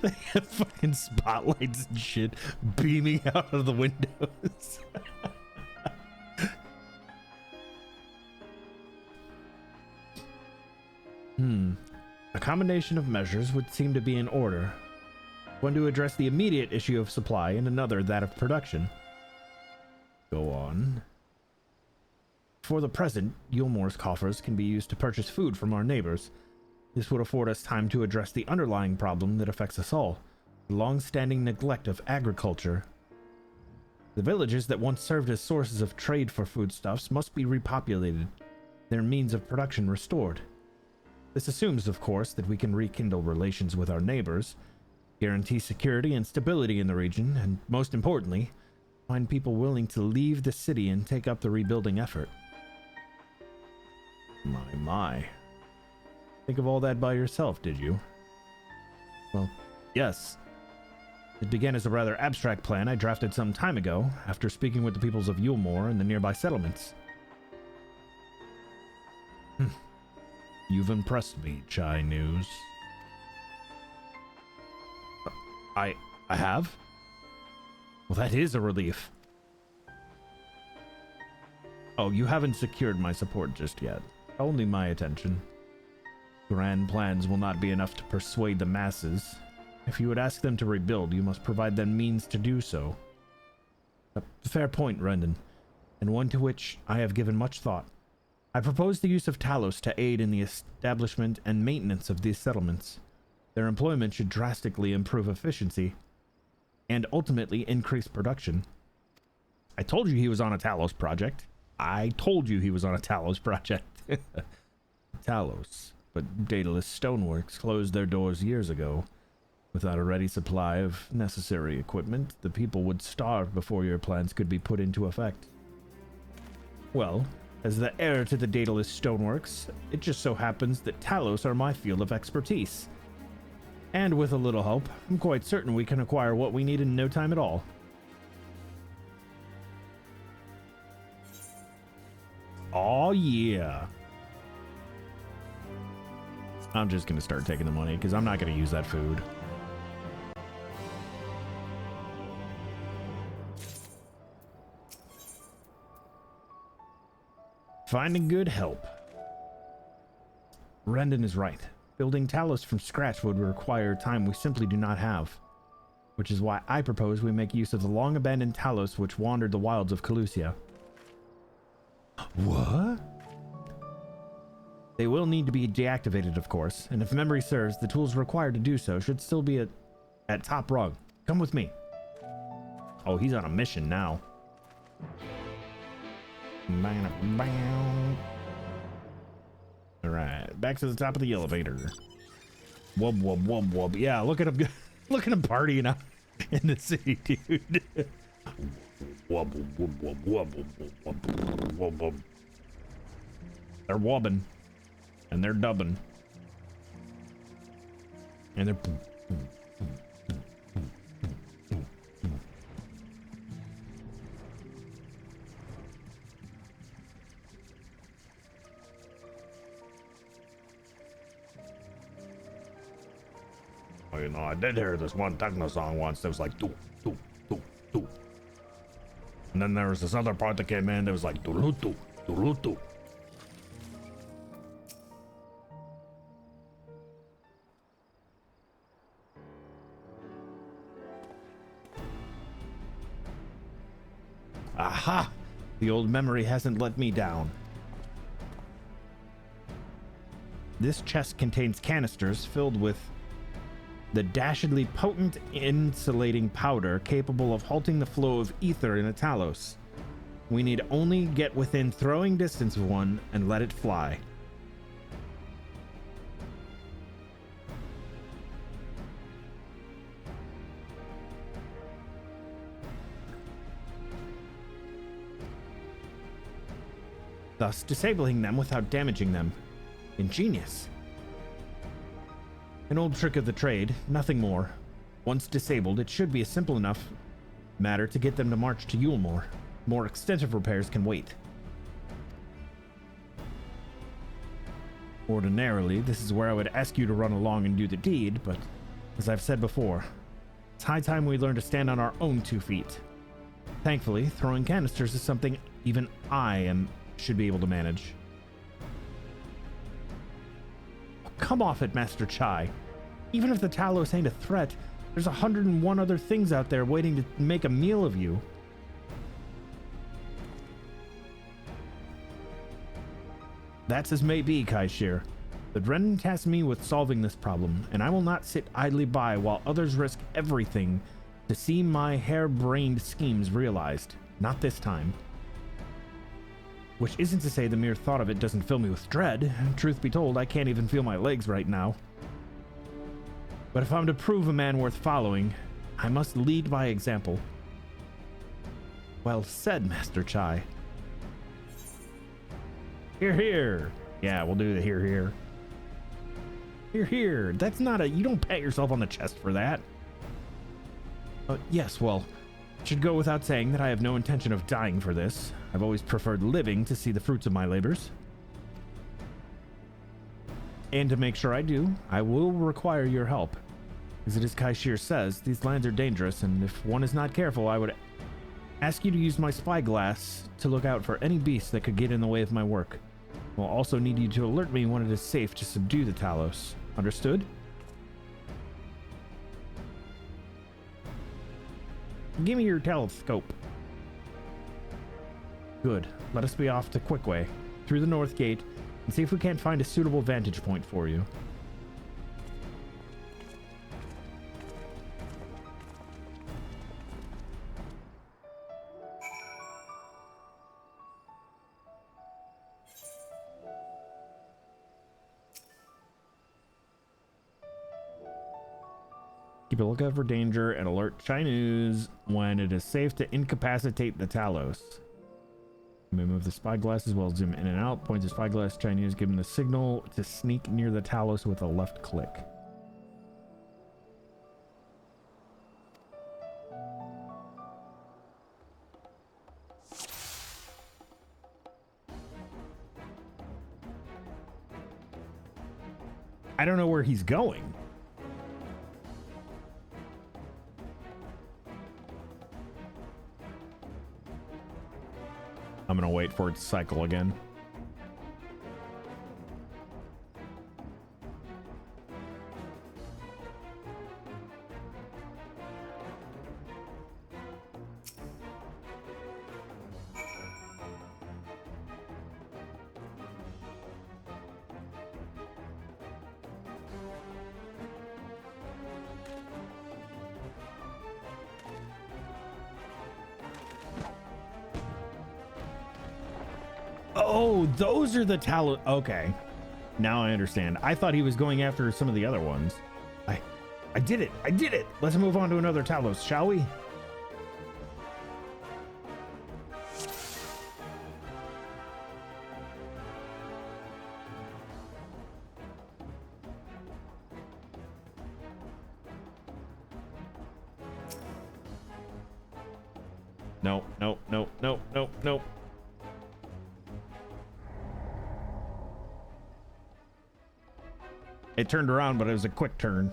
They have fucking spotlights and shit beaming out of the windows. A combination of measures would seem to be in order. One to address the immediate issue of supply, and another that of production. Go on. For the present, Yulmore's coffers can be used to purchase food from our neighbors. This would afford us time to address the underlying problem that affects us all, the long-standing neglect of agriculture. The villages that once served as sources of trade for foodstuffs must be repopulated, their means of production restored. This assumes, of course, that we can rekindle relations with our neighbors, guarantee security and stability in the region, and most importantly, find people willing to leave the city and take up the rebuilding effort. My. Think of all that by yourself, did you? Well, yes. It began as a rather abstract plan I drafted some time ago, after speaking with the peoples of Yulmore and the nearby settlements. You've impressed me, Chai News. I have? Well, that is a relief. Oh, you haven't secured my support just yet. Only my attention. Grand plans will not be enough to persuade the masses. If you would ask them to rebuild, you must provide them means to do so. A fair point, Rendon, and one to which I have given much thought. I propose the use of Talos to aid in the establishment and maintenance of these settlements. Their employment should drastically improve efficiency and ultimately increase production. I told you he was on a Talos project. Talos, but Daedalus Stoneworks closed their doors years ago. Without a ready supply of necessary equipment, the people would starve before your plans could be put into effect. Well, as the heir to the Daedalus Stoneworks, it just so happens that Talos are my field of expertise. And with a little help, I'm quite certain we can acquire what we need in no time at all. Oh yeah. I'm just gonna start taking the money because I'm not gonna use that food. Finding good help. Rendon is right. Building Talos from scratch would require time we simply do not have. Which is why I propose we make use of the long-abandoned Talos which wandered the wilds of Calusia. What? They will need to be deactivated, of course, and if memory serves, the tools required to do so should still be at top rung. Come with me. Oh, he's on a mission now. Alright, back to the top of the elevator. Wub wub wub wub. Yeah, look at him partying out in the city, dude. Wub wub wub wub wub wub wub. They're wubbing. And they're dubbing. And they're Well, you know, I did hear this one techno song once that was like doo doo doo doo. And then there was this other part that came in that was like doo doo doo doo. Aha! The old memory hasn't let me down. This chest contains canisters filled with the dashedly potent insulating powder capable of halting the flow of ether in a Talos. We need only get within throwing distance of one and let it fly. Thus disabling them without damaging them. Ingenious. An old trick of the trade, nothing more. Once disabled, it should be a simple enough matter to get them to march to Yulmore. More extensive repairs can wait. Ordinarily, this is where I would ask you to run along and do the deed, but as I've said before, it's high time we learn to stand on our own 2 feet. Thankfully, throwing canisters is something even should be able to manage. Come off it, Master Chai. Even if the Talos ain't a threat, there's 101 other things out there waiting to make a meal of you. That's as may be, Kaishir. The Drennan tasked me with solving this problem, and I will not sit idly by while others risk everything to see my harebrained schemes realized. Not this time. Which isn't to say the mere thought of it doesn't fill me with dread. Truth be told, I can't even feel my legs right now. But if I'm to prove a man worth following, I must lead by example. Well said, Master Chai. Hear, hear. Yeah, we'll do the hear, hear. Hear, hear. That's not a... You don't pat yourself on the chest for that. Yes, well, it should go without saying that I have no intention of dying for this. I've always preferred living to see the fruits of my labors. And to make sure I do, I will require your help. As it is Kaishir says, these lands are dangerous, and if one is not careful, I would ask you to use my spyglass to look out for any beast that could get in the way of my work. We'll also need you to alert me when it is safe to subdue the Talos. Understood? Give me your telescope. Good. Let us be off to Quickway, through the north gate, and see if we can't find a suitable vantage point for you. Keep a lookout for danger and alert Chinese when it is safe to incapacitate the Talos. You may move the spyglass as well as zoom in and out. Point the spyglass Chinese, give him the signal to sneak near the Talos with a left click. I don't know where he's going. I'm gonna wait for it to cycle again. Oh, those are the Talos. Okay. Now I understand. I thought he was going after some of the other ones. I did it. I did it. Let's move on to another Talos, shall we? No, no, no, no, no, no. It turned around, but it was a quick turn.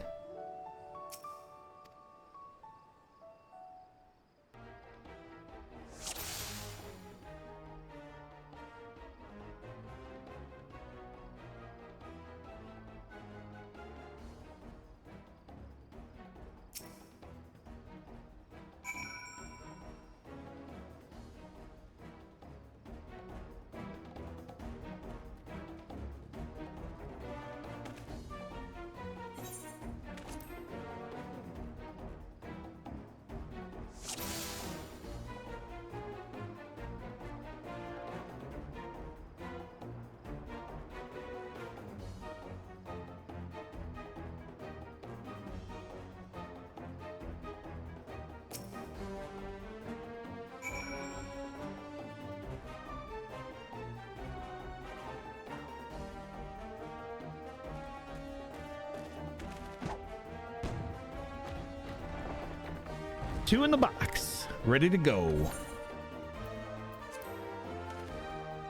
2 in the box, ready to go.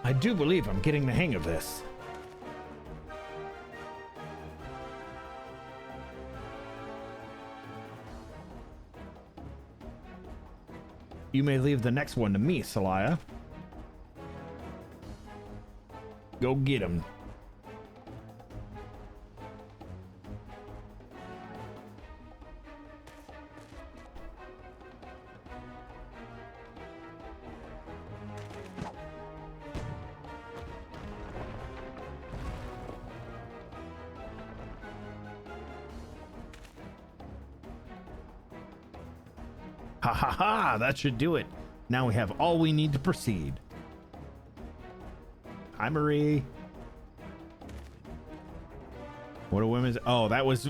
I do believe I'm getting the hang of this. You may leave the next one to me, Celaya. Go get him. Ha ha ha! That should do it. Now we have all we need to proceed. Hi, Marie. What a women's... Oh, that was...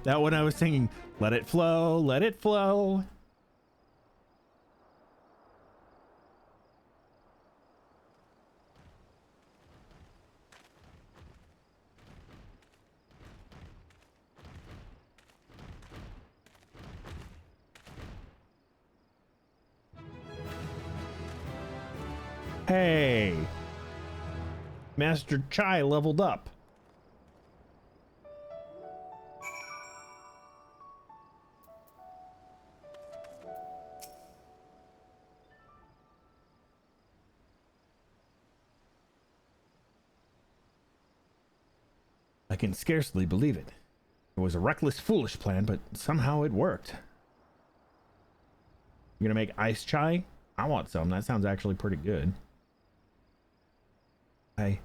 that one I was singing. Let it flow, let it flow. Hey, Master Chai leveled up. I can scarcely believe it. It was a reckless, foolish plan, but somehow it worked. You're gonna make ice chai? I want some. That sounds actually pretty good. I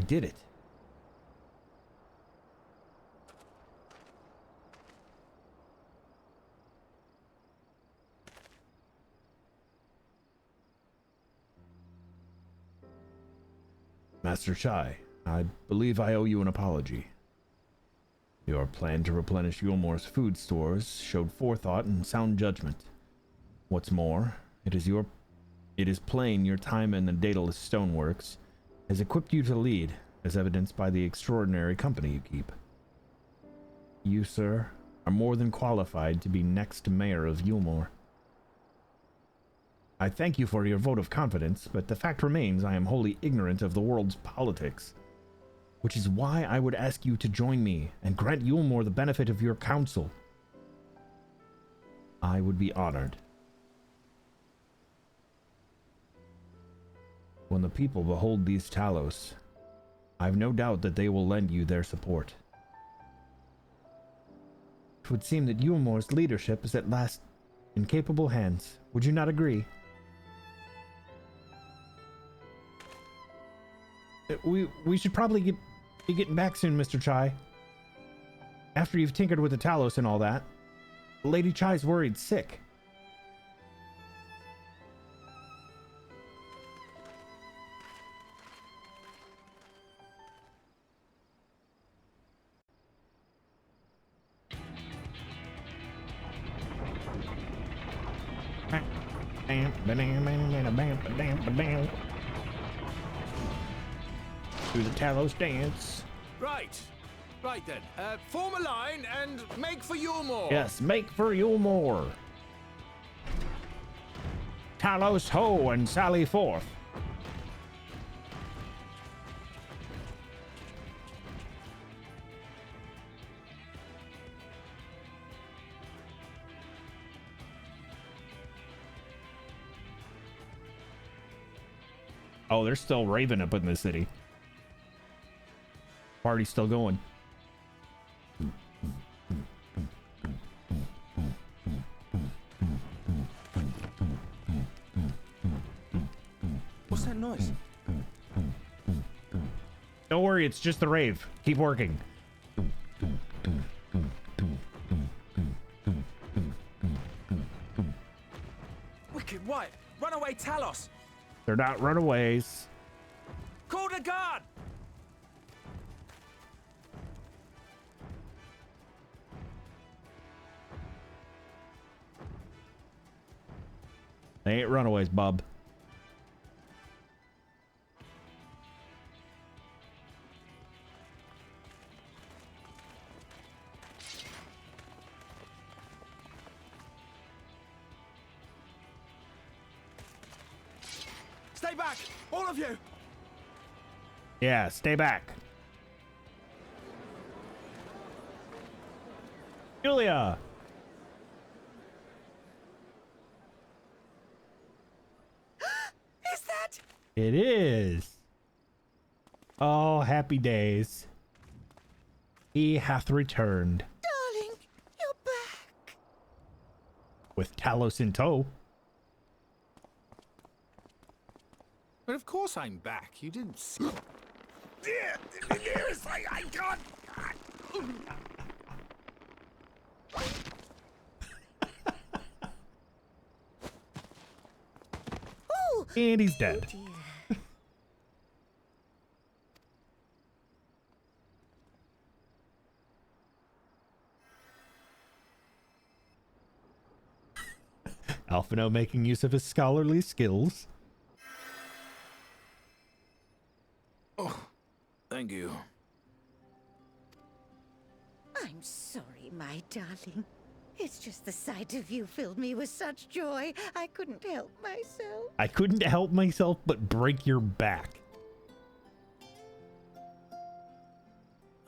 did it. Master Chai, I believe I owe you an apology. Your plan to replenish Yulmore's food stores showed forethought and sound judgment. What's more, it is plain your time in the Daedalus Stoneworks has equipped you to lead, as evidenced by the extraordinary company you keep. You, sir, are more than qualified to be next mayor of Yulmore. I thank you for your vote of confidence, but the fact remains I am wholly ignorant of the world's politics, which is why I would ask you to join me and grant Yulmore the benefit of your counsel. I would be honored. When the people behold these Talos, I have no doubt that they will lend you their support. It would seem that Yulmore's leadership is at last in capable hands. Would you not agree? We should probably be getting back soon, Mr. Chai. After you've tinkered with the Talos and all that. Lady Chai's worried sick. Do the Talos dance. Right then. Form a line and make for Yulmore. Yes, make for Yulmore. Talos ho and sally forth. Oh, they're still raving up in the city. Party's still going. What's that noise? Don't worry, it's just the rave. Keep working. Wicked White! Runaway Talos! They're not runaways. Call the guard! They ain't runaways, bub. Stay back! All of you! Yeah, stay back. Julia! Is that? It is. Oh, happy days. He hath returned. Darling, you're back. With Talos in tow. But of course I'm back. You didn't see. I can't. Oh, And he's dead. dear. Alphino making use of his scholarly skills. Oh, thank you. I'm sorry, my darling. It's just the sight of you filled me with such joy, I couldn't help myself. I couldn't help myself but break your back.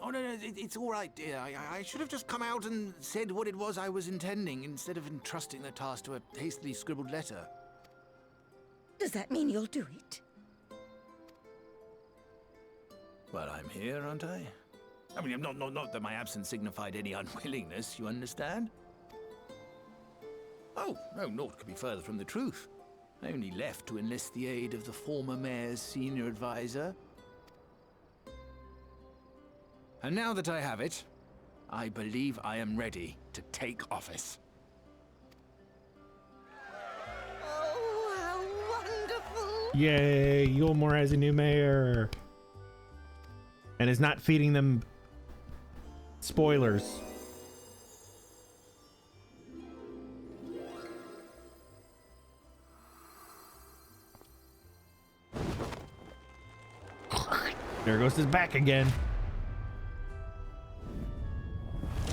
Oh, no, it's all right, dear. I should have just come out and said what it was I was intending instead of entrusting the task to a hastily scribbled letter. Does that mean you'll do it? Well, I'm here, aren't I? I mean, not that my absence signified any unwillingness, you understand? Oh, no, naught could be further from the truth. I only left to enlist the aid of the former mayor's senior advisor. And now that I have it, I believe I am ready to take office. Oh, how wonderful! Yay, Yulmore has a new mayor. And is not feeding them spoilers. There goes his back again.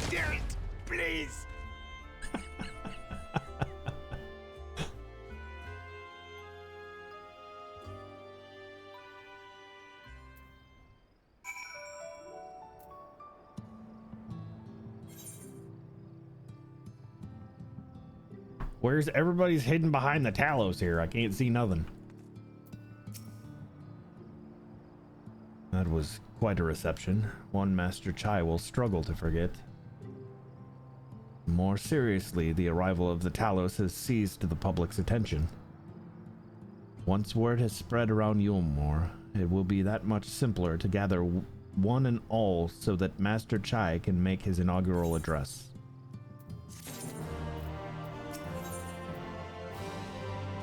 Damn it, please! Where's everybody's hidden behind the Talos here? I can't see nothing. That was quite a reception. One Master Chai will struggle to forget. More seriously, the arrival of the Talos has seized the public's attention. Once word has spread around Yulmore, it will be that much simpler to gather one and all so that Master Chai can make his inaugural address.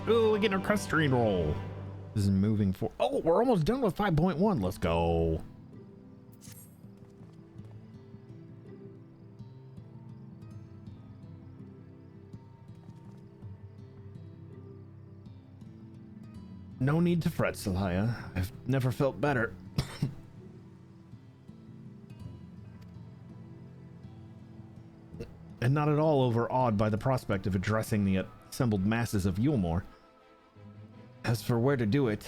Oh, we get our custard roll. This is moving for. Oh, we're almost done with 5.1. Let's go. No need to fret, Celaya. I've never felt better. And not at all overawed by the prospect of addressing the assembled masses of Yulmore. As for where to do it,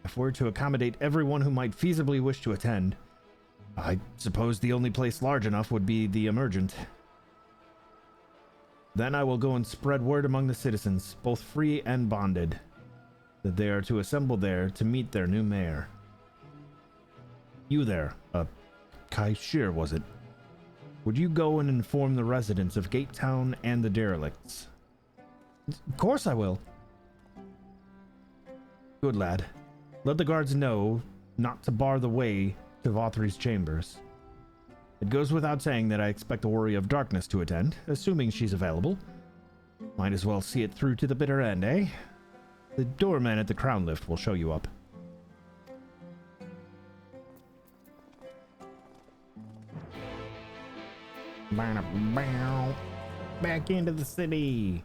if we're to accommodate everyone who might feasibly wish to attend, I suppose the only place large enough would be the Emergent. Then I will go and spread word among the citizens, both free and bonded, that they are to assemble there to meet their new mayor. You there, Kai Shir, was it? Would you go and inform the residents of Gate Town and the derelicts? Of course I will. Good lad. Let the guards know not to bar the way to Vothri's chambers. It goes without saying that I expect the Warrior of Darkness to attend, assuming she's available. Might as well see it through to the bitter end, eh? The doorman at the Crown Lift will show you up. Back into the city.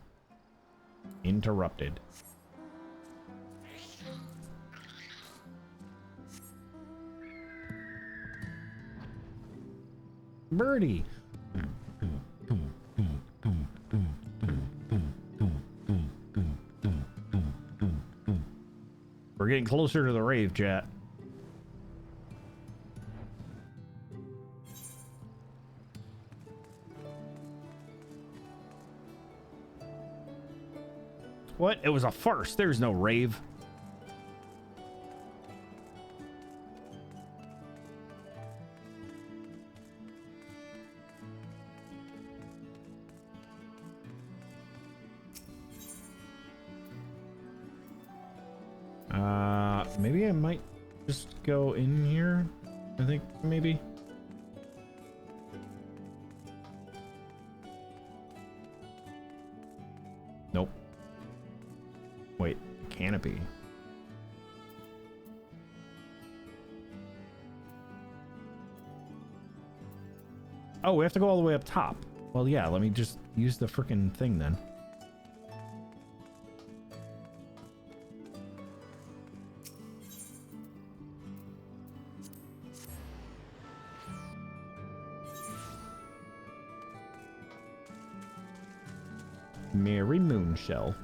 Interrupted. Birdie. We're getting closer to the rave, chat. What? It was a farce. There's no rave. Maybe I might just go in here. I think maybe. Nope. Wait, canopy. Oh, we have to go all the way up top. Well, yeah, let me just use the frickin' thing then. Mary Moonshell.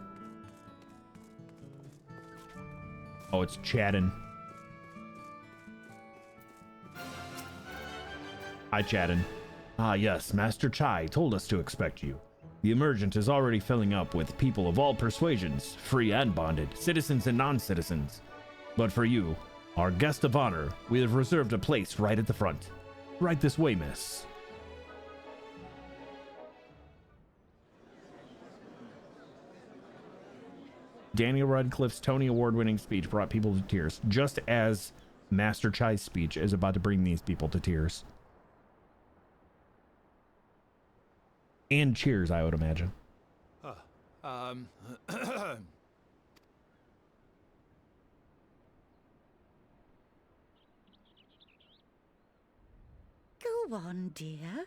Oh, it's chatting. Hi, chatting. Ah, yes, Master Chai told us to expect you. The Emergent is already filling up with people of all persuasions, free and bonded, citizens and non-citizens. But for you, our guest of honor, we have reserved a place right at the front. Right this way, miss. Daniel Radcliffe's Tony Award-winning speech brought people to tears, just as Master Chai's speech is about to bring these people to tears. And cheers, I would imagine. Go on, dear.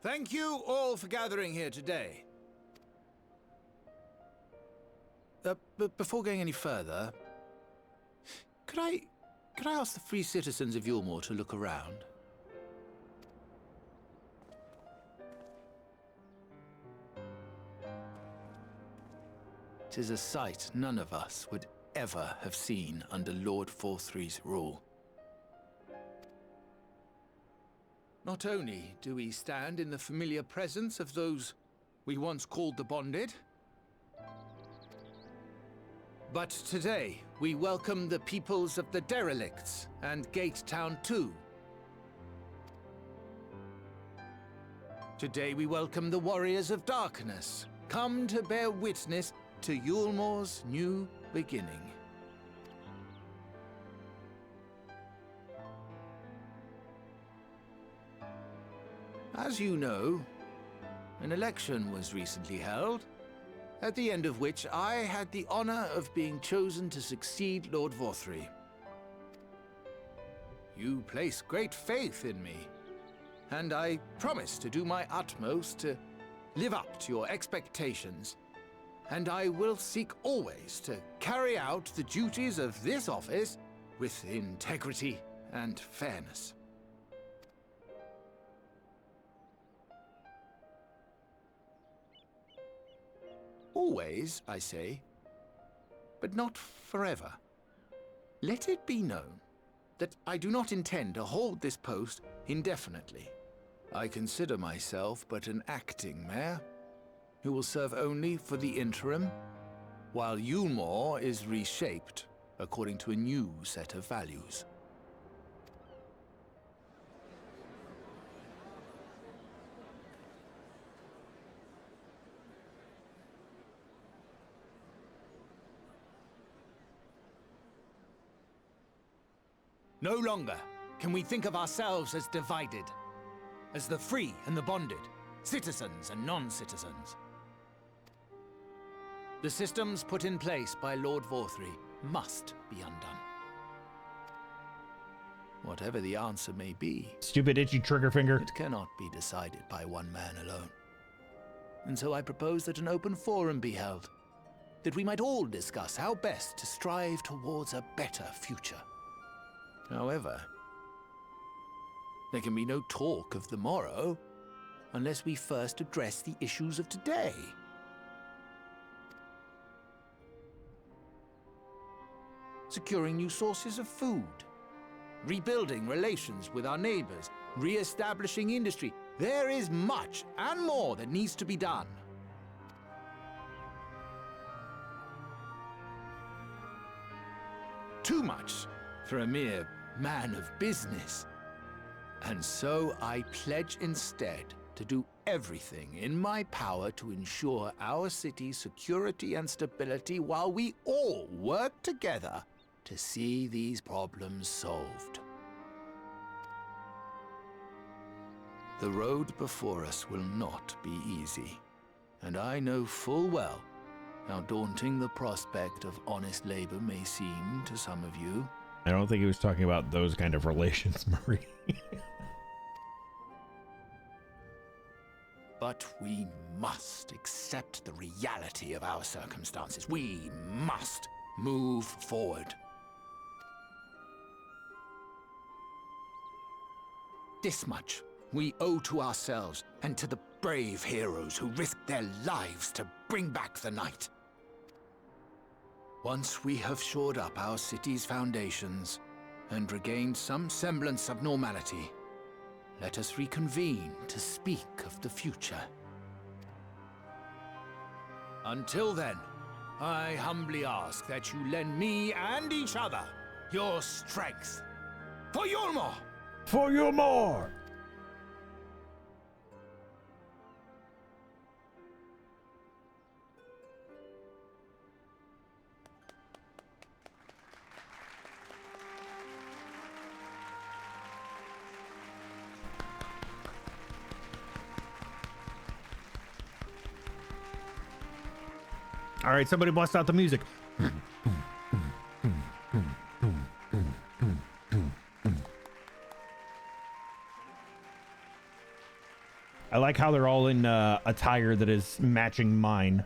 Thank you all for gathering here today. But before going any further, could I ask the free citizens of Yulmore to look around? Tis a sight none of us would ever have seen under Lord Forthree's rule. Not only do we stand in the familiar presence of those we once called the Bonded, but today we welcome the peoples of the Derelicts and Gate Town too. Today we welcome the Warriors of Darkness, come to bear witness to Yulmore's new beginning. As you know, an election was recently held, at the end of which I had the honor of being chosen to succeed Lord Vorthree. You place great faith in me, and I promise to do my utmost to live up to your expectations, and I will seek always to carry out the duties of this office with integrity and fairness. Always, I say, but not forever. Let it be known that I do not intend to hold this post indefinitely. I consider myself but an acting mayor, who will serve only for the interim, while Yulmore is reshaped according to a new set of values. No longer can we think of ourselves as divided, as the free and the bonded, citizens and non-citizens. The systems put in place by Lord Vorthree must be undone. Whatever the answer may be, Stupid itchy trigger finger. it cannot be decided by one man alone. And so I propose that an open forum be held, that we might all discuss how best to strive towards a better future. However, there can be no talk of the morrow unless we first address the issues of today. Securing new sources of food, rebuilding relations with our neighbors, re-establishing industry. There is much and more that needs to be done. Too much for a mere man of business. And so I pledge instead to do everything in my power to ensure our city's security and stability while we all work together to see these problems solved. The road before us will not be easy, and I know full well how daunting the prospect of honest labor may seem to some of you. I don't think he was talking about those kind of relations, Marie. But we must accept the reality of our circumstances. We must move forward. This much we owe to ourselves and to the brave heroes who risked their lives to bring back the night. Once we have shored up our city's foundations and regained some semblance of normality, let us reconvene to speak of the future. Until then, I humbly ask that you lend me and each other your strength. For Yulmore! For Yulmore! All right, somebody bust out the music. I like how they're all in attire that is matching mine.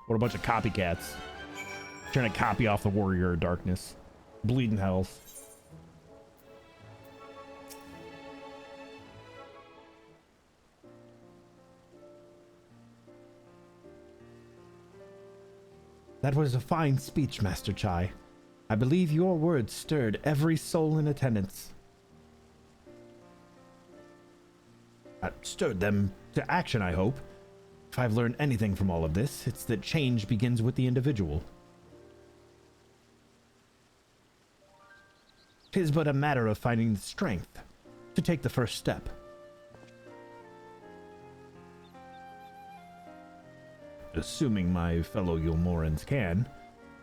What a bunch of copycats. Trying to copy off the Warrior of Darkness. Bleeding Hells. That was a fine speech, Master Chai. I believe your words stirred every soul in attendance. Stirred them to action, I hope. If I've learned anything from all of this, it's that change begins with the individual. 'Tis but a matter of finding the strength to take the first step. Assuming my fellow Yulmorans can,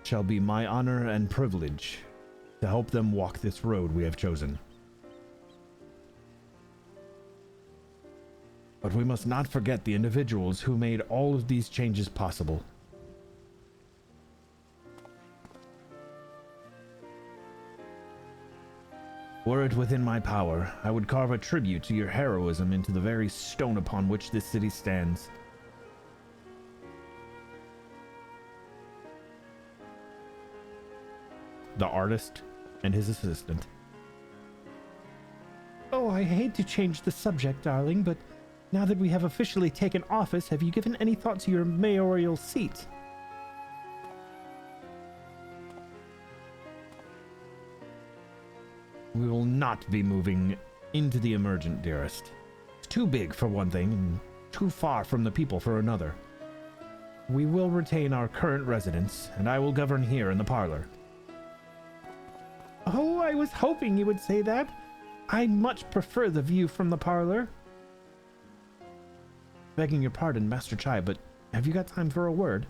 shall be my honor and privilege to help them walk this road we have chosen. But we must not forget the individuals who made all of these changes possible. Were it within my power, I would carve a tribute to your heroism into the very stone upon which this city stands. The artist and his assistant. Oh, I hate to change the subject, darling, but now that we have officially taken office, have you given any thought to your mayoral seat? We will not be moving into the emergent, dearest. It's too big for one thing, and too far from the people for another. We will retain our current residence, and I will govern here in the parlor. Oh, I was hoping you would say that. I much prefer the view from the parlor. Begging your pardon, Master Chai, but have you got time for a word?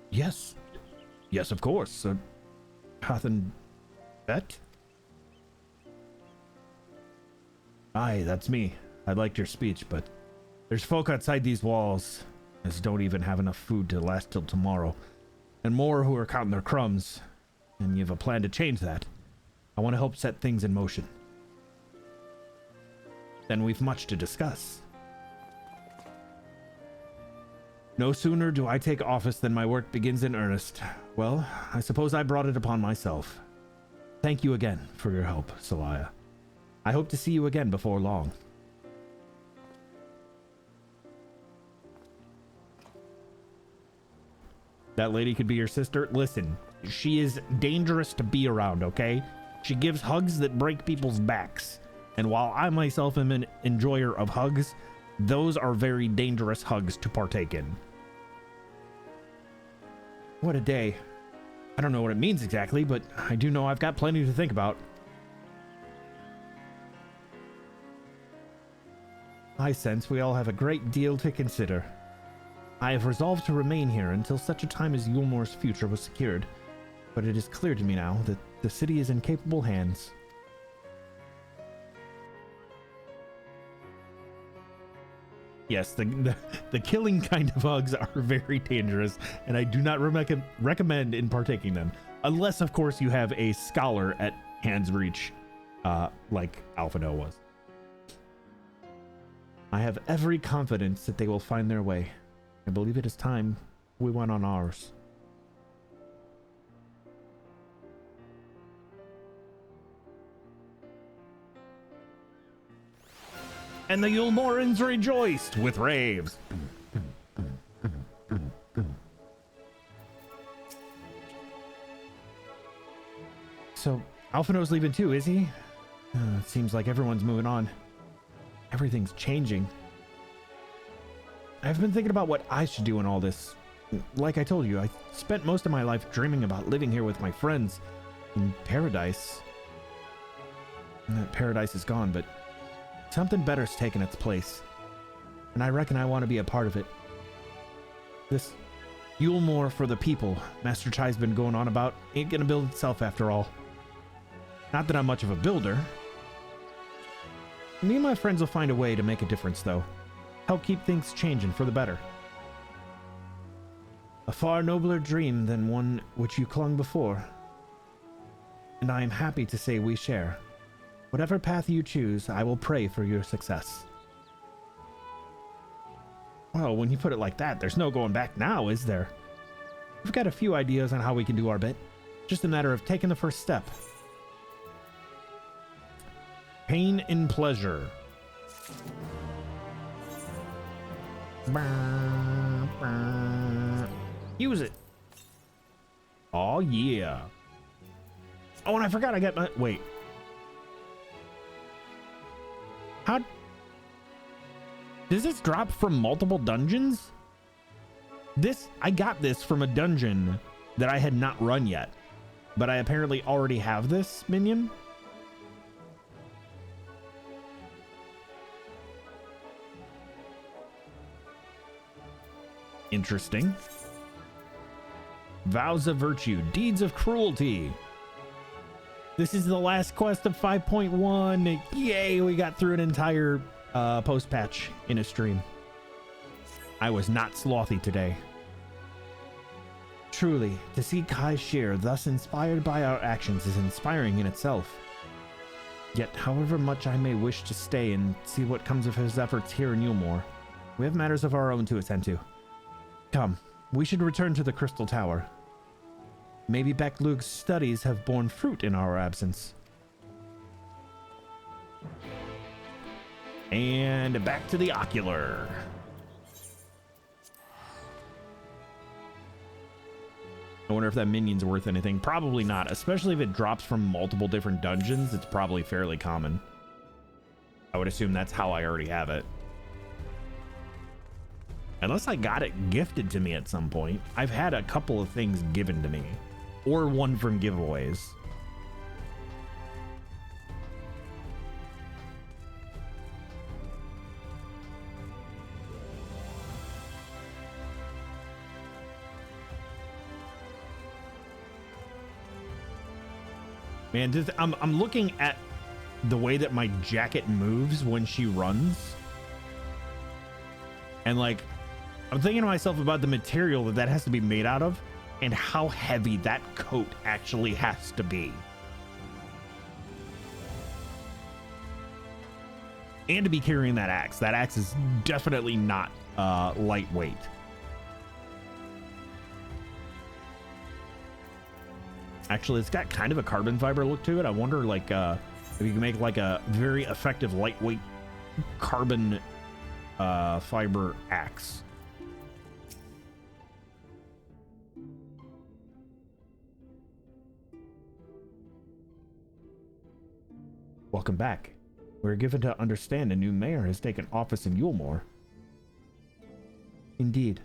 Yes. Yes, of course. Hath and Bet? Aye, that's me. I liked your speech, but there's folk outside these walls as don't even have enough food to last till tomorrow, and more who are counting their crumbs, and you have a plan to change that. I want to help set things in motion. Then we've much to discuss. No sooner do I take office than my work begins in earnest. Well, I suppose I brought it upon myself. Thank you again for your help, Celaya. I hope to see you again before long. That lady could be your sister. Listen, she is dangerous to be around, okay? She gives hugs that break people's backs. And while I myself am an enjoyer of hugs, those are very dangerous hugs to partake in. What a day. I don't know what it means exactly, but I do know I've got plenty to think about. I sense we all have a great deal to consider. I have resolved to remain here until such a time as Yulmore's future was secured, but it is clear to me now that the city is in capable hands. Yes, the killing kind of hugs are very dangerous, and I do not recommend in partaking them, unless, of course, you have a scholar at hand's reach, like Alphino was. I have every confidence that they will find their way. I believe it is time we went on ours. And the Yulmorans rejoiced with raves. So, Alphino's leaving too, is he? It seems like everyone's moving on. Everything's changing. I've been thinking about what I should do in all this. Like I told you, I spent most of my life dreaming about living here with my friends in paradise. And that paradise is gone, but something better's taken its place. And I reckon I want to be a part of it. This Yulmore for the people Master Chai's been going on about ain't gonna build itself after all. Not that I'm much of a builder. Me and my friends will find a way to make a difference, though. Help keep things changing for the better. A far nobler dream than one which you clung before. And I am happy to say we share. Whatever path you choose, I will pray for your success. Well, when you put it like that, there's no going back now, is there? We've got a few ideas on how we can do our bit. Just a matter of taking the first step. Pain and pleasure. Use it. Oh yeah. Oh, and I forgot I got my... Wait. How... Does this drop from multiple dungeons? I got this from a dungeon that I had not run yet. But I apparently already have this minion. Interesting. Vows of Virtue, Deeds of Cruelty. This is the last quest of 5.1. Yay, we got through an entire post-patch in a stream. I was not slothy today. Truly, to see Kai Shear thus inspired by our actions is inspiring in itself. Yet, however much I may wish to stay and see what comes of his efforts here in Yulmore, we have matters of our own to attend to. Come, we should return to the Crystal Tower. Maybe Beklug's studies have borne fruit in our absence. And back to the Ocular. I wonder if that minion's worth anything. Probably not, especially if it drops from multiple different dungeons. It's probably fairly common. I would assume that's how I already have it. Unless I got it gifted to me at some point. I've had a couple of things given to me. Or one from giveaways. Man, I'm looking at the way that my jacket moves when she runs. And like, I'm thinking to myself about the material that has to be made out of and how heavy that coat actually has to be. And to be carrying that axe. That axe is definitely not lightweight. Actually, it's got kind of a carbon fiber look to it. I wonder, like, if you can make like a very effective lightweight carbon fiber axe. Welcome back. We're given to understand a new mayor has taken office in Yulmore. Indeed.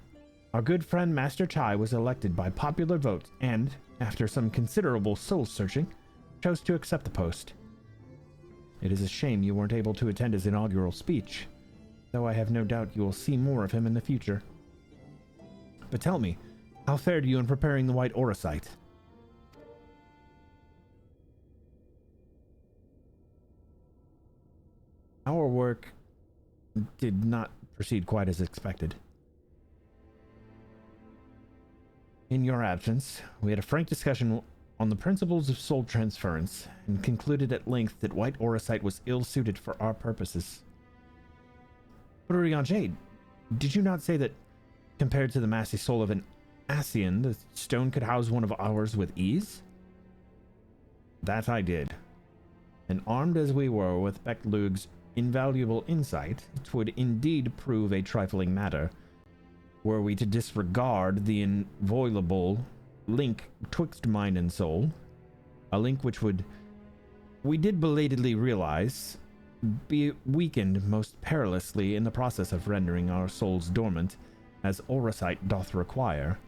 Our good friend Master Chai was elected by popular vote and, after some considerable soul-searching, chose to accept the post. It is a shame you weren't able to attend his inaugural speech, though I have no doubt you will see more of him in the future. But tell me, how fared you in preparing the White Orosite? Our work did not proceed quite as expected. In your absence, we had a frank discussion on the principles of soul transference and concluded at length that White Orosite was ill-suited for our purposes. But Urianger, did you not say that, compared to the massy soul of an Ascian, the stone could house one of ours with ease? That I did. And armed as we were with Beklug's invaluable insight, it would indeed prove a trifling matter, were we to disregard the inviolable link twixt mind and soul, a link which would, we did belatedly realize, be weakened most perilously in the process of rendering our souls dormant, as Orosite doth require.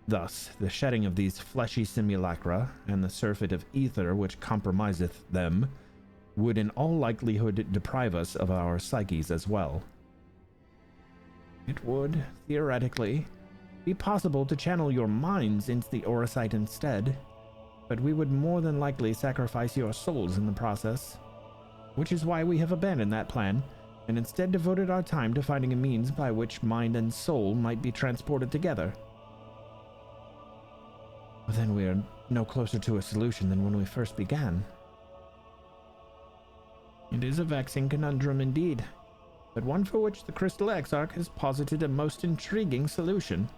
Thus, the shedding of these fleshy simulacra, and the surfeit of ether which compromiseth them, would in all likelihood deprive us of our psyches as well. It would, theoretically, be possible to channel your minds into the Orosite instead, but we would more than likely sacrifice your souls in the process, which is why we have abandoned that plan, and instead devoted our time to finding a means by which mind and soul might be transported together. Well, then we are no closer to a solution than when we first began. It is a vexing conundrum indeed, but one for which the Crystal Exarch has posited a most intriguing solution.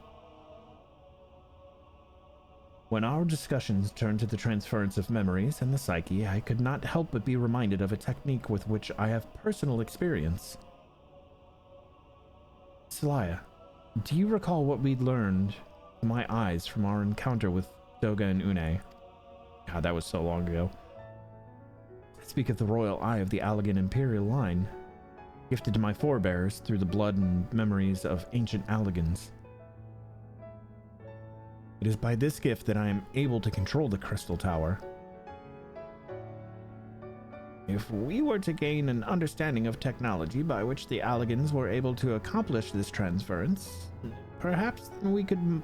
When our discussions turned to the transference of memories and the psyche, I could not help but be reminded of a technique with which I have personal experience. Celaya, do you recall what we learned to my eyes from our encounter with Doga and Une? God, that was so long ago. I speak of the royal eye of the Allegan Imperial line, gifted to my forebears through the blood and memories of ancient Allegans. It is by this gift that I am able to control the Crystal Tower. If we were to gain an understanding of technology by which the Allegans were able to accomplish this transference, perhaps then we could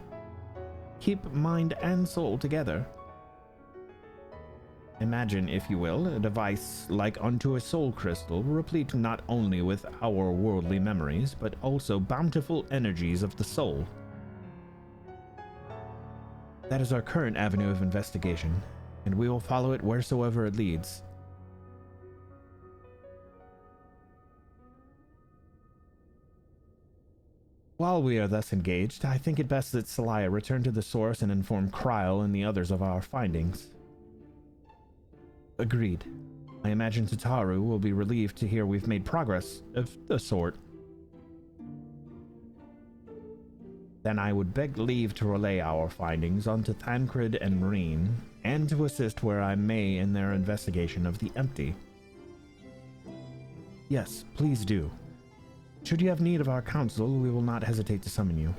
keep mind and soul together. Imagine, if you will, a device like unto a soul crystal, replete not only with our worldly memories, but also bountiful energies of the soul. That is our current avenue of investigation, and we will follow it wheresoever it leads. While we are thus engaged, I think it best that Celaya return to the source and inform Kryl and the others of our findings. Agreed. I imagine Tataru will be relieved to hear we've made progress of the sort. Then I would beg leave to relay our findings onto Thancred and Marine, and to assist where I may in their investigation of the empty. Yes, please do. Should you have need of our counsel, we will not hesitate to summon you.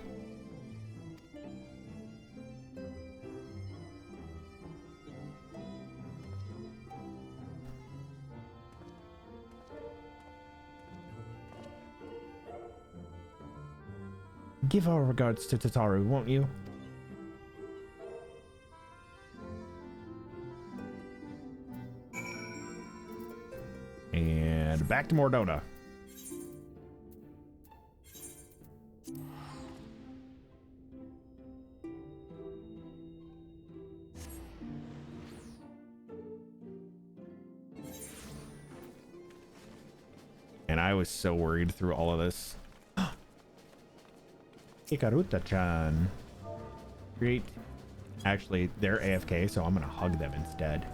Give our regards to Tataru, won't you? And back to Mordona. I was so worried through all of this. Ikaruta-chan. Great. Actually, they're AFK, so I'm gonna hug them instead.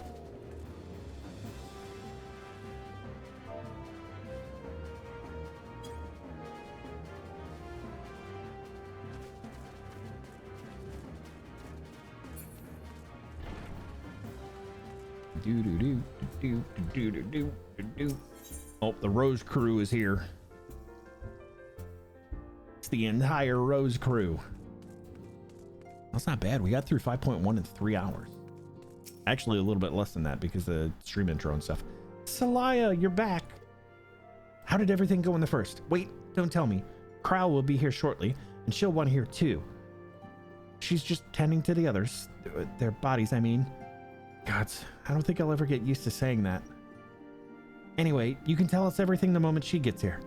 Oh, the Rose crew is here. It's the entire Rose crew. That's not bad. We got through 5.1 in 3 hours. Actually, a little bit less than that because of the stream intro and stuff. Salaya, you're back. How did everything go in the first? Wait, don't tell me. Crow will be here shortly, and she'll want to hear too. She's just tending to the others. Their bodies, I mean. Gods, I don't think I'll ever get used to saying that. Anyway, you can tell us everything the moment she gets here.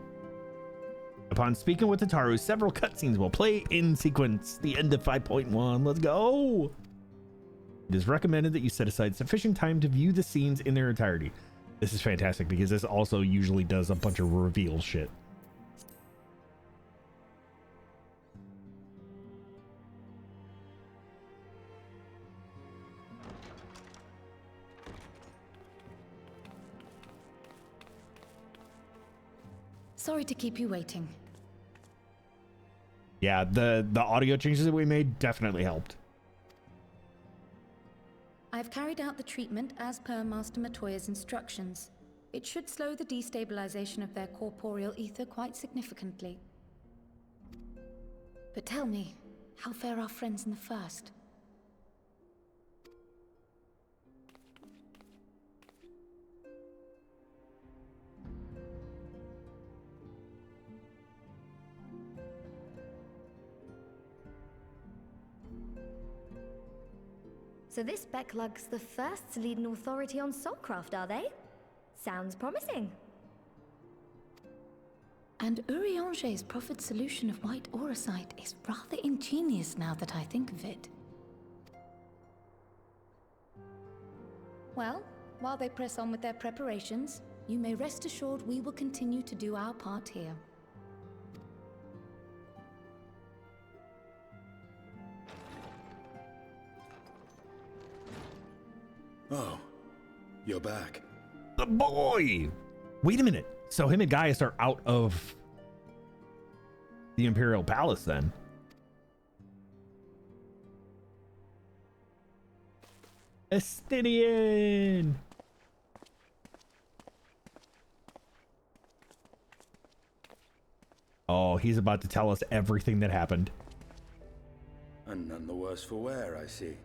Upon speaking with Tataru, several cutscenes will play in sequence. The end of 5.1. Let's go! It is recommended that you set aside sufficient time to view the scenes in their entirety. This is fantastic because this also usually does a bunch of reveal shit. Sorry to keep you waiting. Yeah, the audio changes that we made definitely helped. I've carried out the treatment as per Master Matoya's instructions. It should slow the destabilization of their corporeal ether quite significantly. But tell me, how fare our friends in the first? So this Becklug's the first to lead an authority on soulcraft, are they? Sounds promising. And Urianger's proffered solution of white auracite is rather ingenious now that I think of it. Well, while they press on with their preparations, you may rest assured we will continue to do our part here. Oh, you're back. The boy! Wait a minute. So him and Gaius are out of the Imperial Palace then. Estinian! Oh, he's about to tell us everything that happened. And none the worse for wear, I see.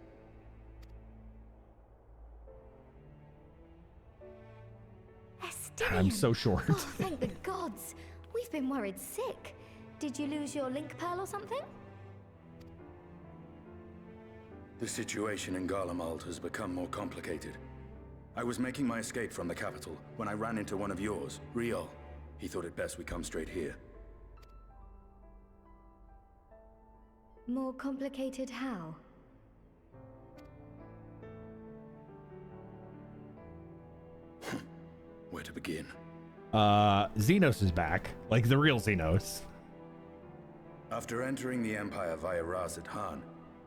I'm so short. Oh, thank the gods. We've been worried sick. Did you lose your link pearl or something? The situation in Garlemald has become more complicated. I was making my escape from the capital when I ran into one of yours, Riol. He thought it best we come straight here. More complicated how? Where to begin? Xenos is back. Like the real Xenos. After entering the Empire via Razat Han,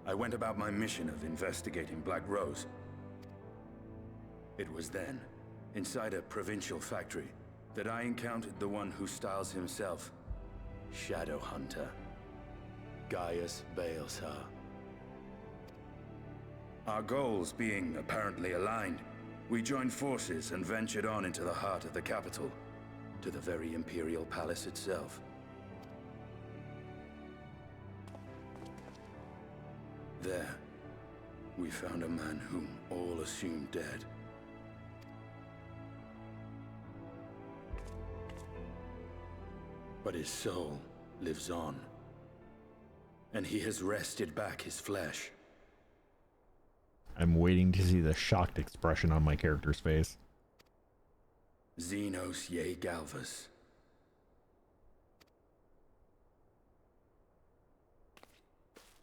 I went about my mission of investigating Black Rose. It was then, inside a provincial factory, that I encountered the one who styles himself Shadow Hunter, Gaius Baelsar. Our goals being apparently aligned, we joined forces and ventured on into the heart of the capital, to the very Imperial Palace itself. There, we found a man whom all assumed dead. But his soul lives on, and he has wrested back his flesh. I'm waiting to see the shocked expression on my character's face. Xenos Ye Galvus.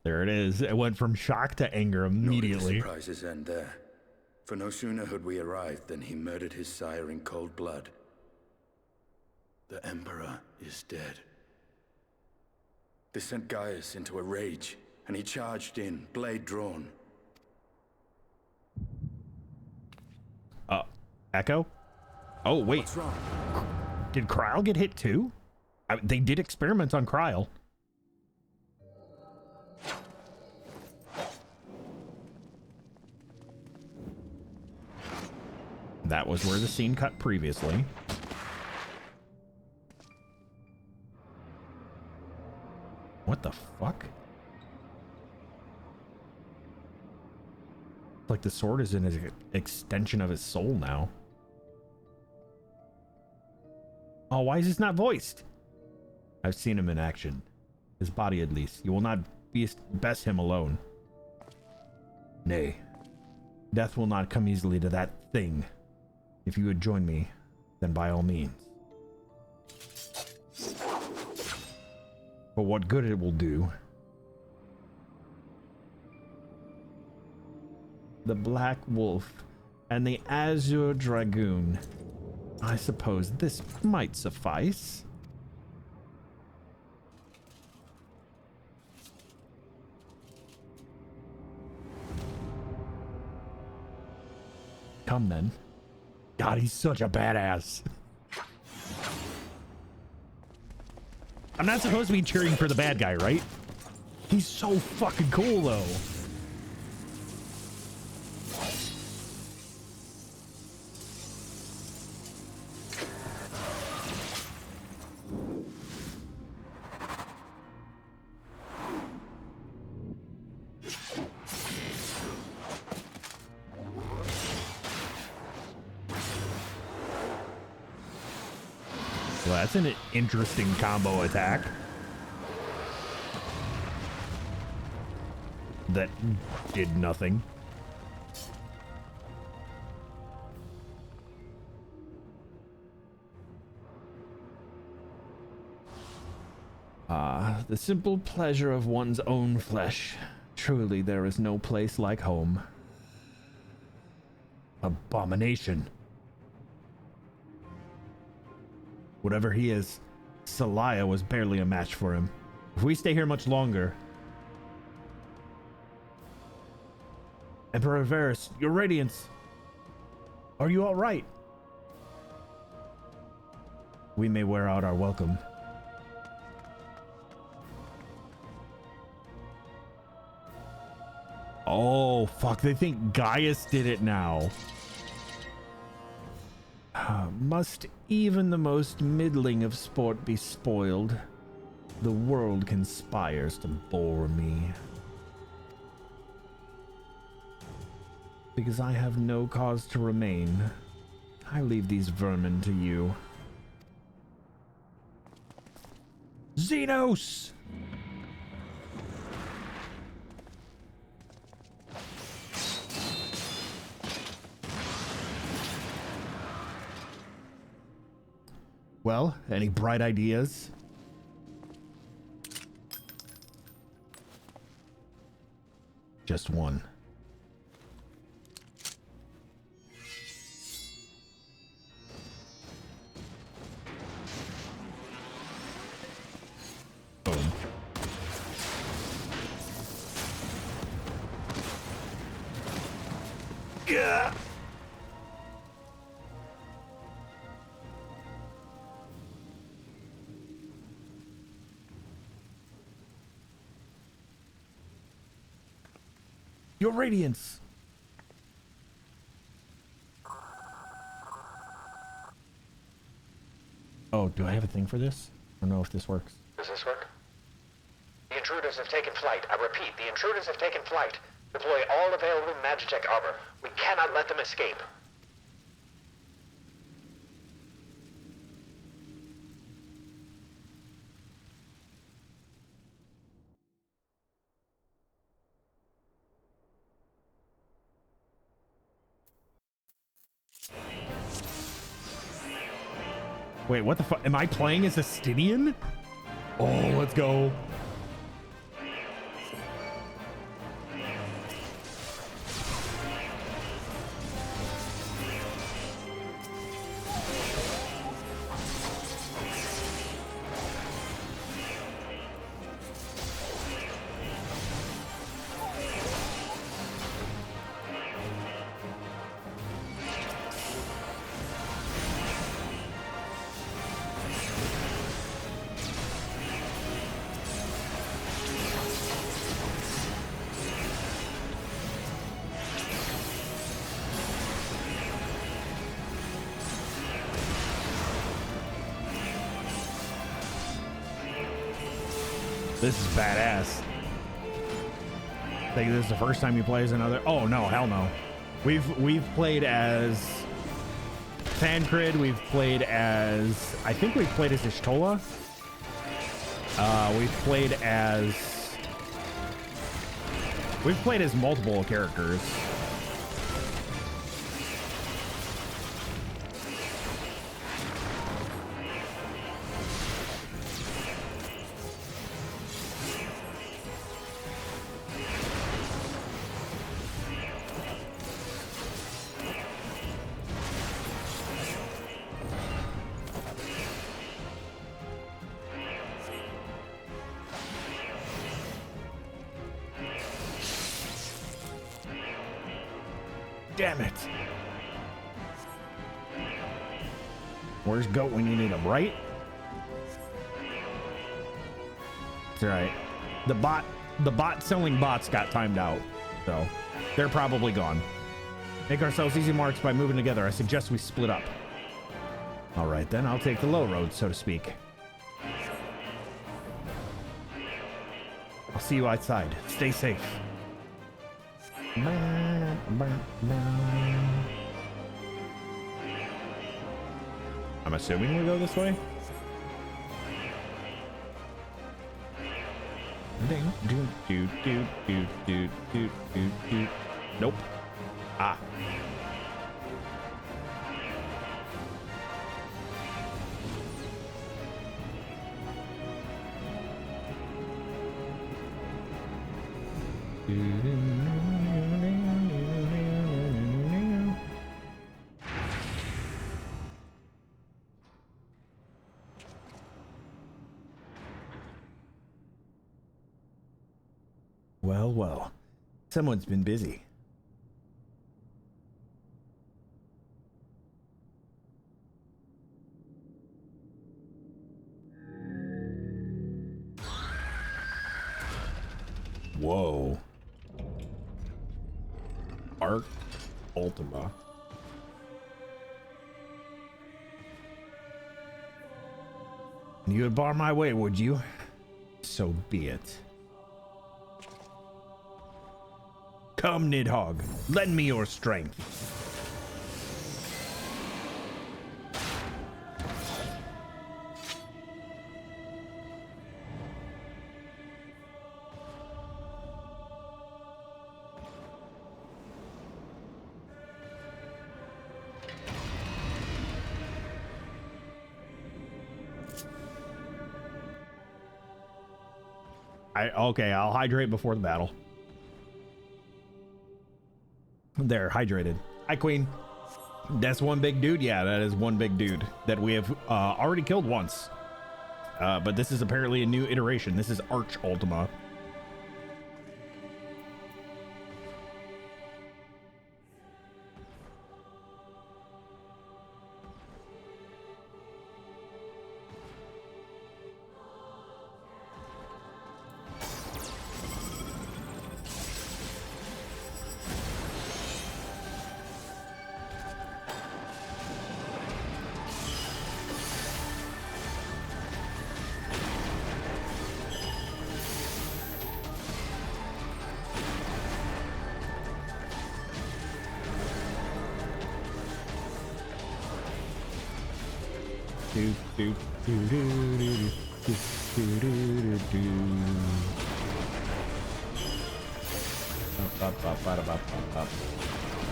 There it is. It went from shock to anger immediately. Nor did the surprises end there. For no sooner had we arrived than he murdered his sire in cold blood. The Emperor is dead. This sent Gaius into a rage, and he charged in, blade drawn. Echo? Oh, wait. What's wrong? Did Kryl get hit too? They did experiments on Kryl. That was where the scene cut previously. What the fuck? Like the sword is in an extension of his soul now. Oh, why is this not voiced? I've seen him in action. His body at least. You will not best him alone. Nay. Death will not come easily to that thing. If you would join me, then by all means. For what good it will do. The Black Wolf and the Azure Dragoon. I suppose this might suffice. Come then. God, he's such a badass. I'm not supposed to be cheering for the bad guy, right? He's so fucking cool, though. Well, that's an interesting combo attack. That did nothing. Ah, the simple pleasure of one's own flesh. Truly, there is no place like home. Abomination. Whatever he is, Celaya was barely a match for him. If we stay here much longer... Emperor Varus, your radiance! Are you all right? We may wear out our welcome. Oh, fuck. They think Gaius did it now. Must even the most middling of sport be spoiled? The world conspires to bore me. Because I have no cause to remain, I leave these vermin to you. Xenos! Well, any bright ideas? Just one. Boom. Yeah. Your radiance. Oh, do I have a thing for this? I don't know if this works. Does this work? The intruders have taken flight. I repeat, the intruders have taken flight. Deploy all available Magitech armor. We cannot let them escape. Wait, what the fuck? Am I playing as a Stydian? Oh, let's go. This is badass. I think this is the first time you play as another. Oh no, hell no. We've played as Thancred. We've played as, I think we've played as Ishtola. We've played as multiple characters. Damn it. Where's Goat when you need him, right? That's right. The bot selling bots got timed out, so they're probably gone. Make ourselves easy marks by moving together. I suggest we split up. All right, then I'll take the low road, so to speak. I'll see you outside. Stay safe. I'm assuming we go this way. Nope. Ah. Well, someone's been busy. Whoa. Arc Ultima. You would bar my way, would you? So be it. Come, Nidhogg, lend me your strength. Okay, I'll hydrate before the battle. There, hydrated. Hi, Queen. That's one big dude. Yeah, that is one big dude that we have already killed once. But this is apparently a new iteration. This is Arch Ultima.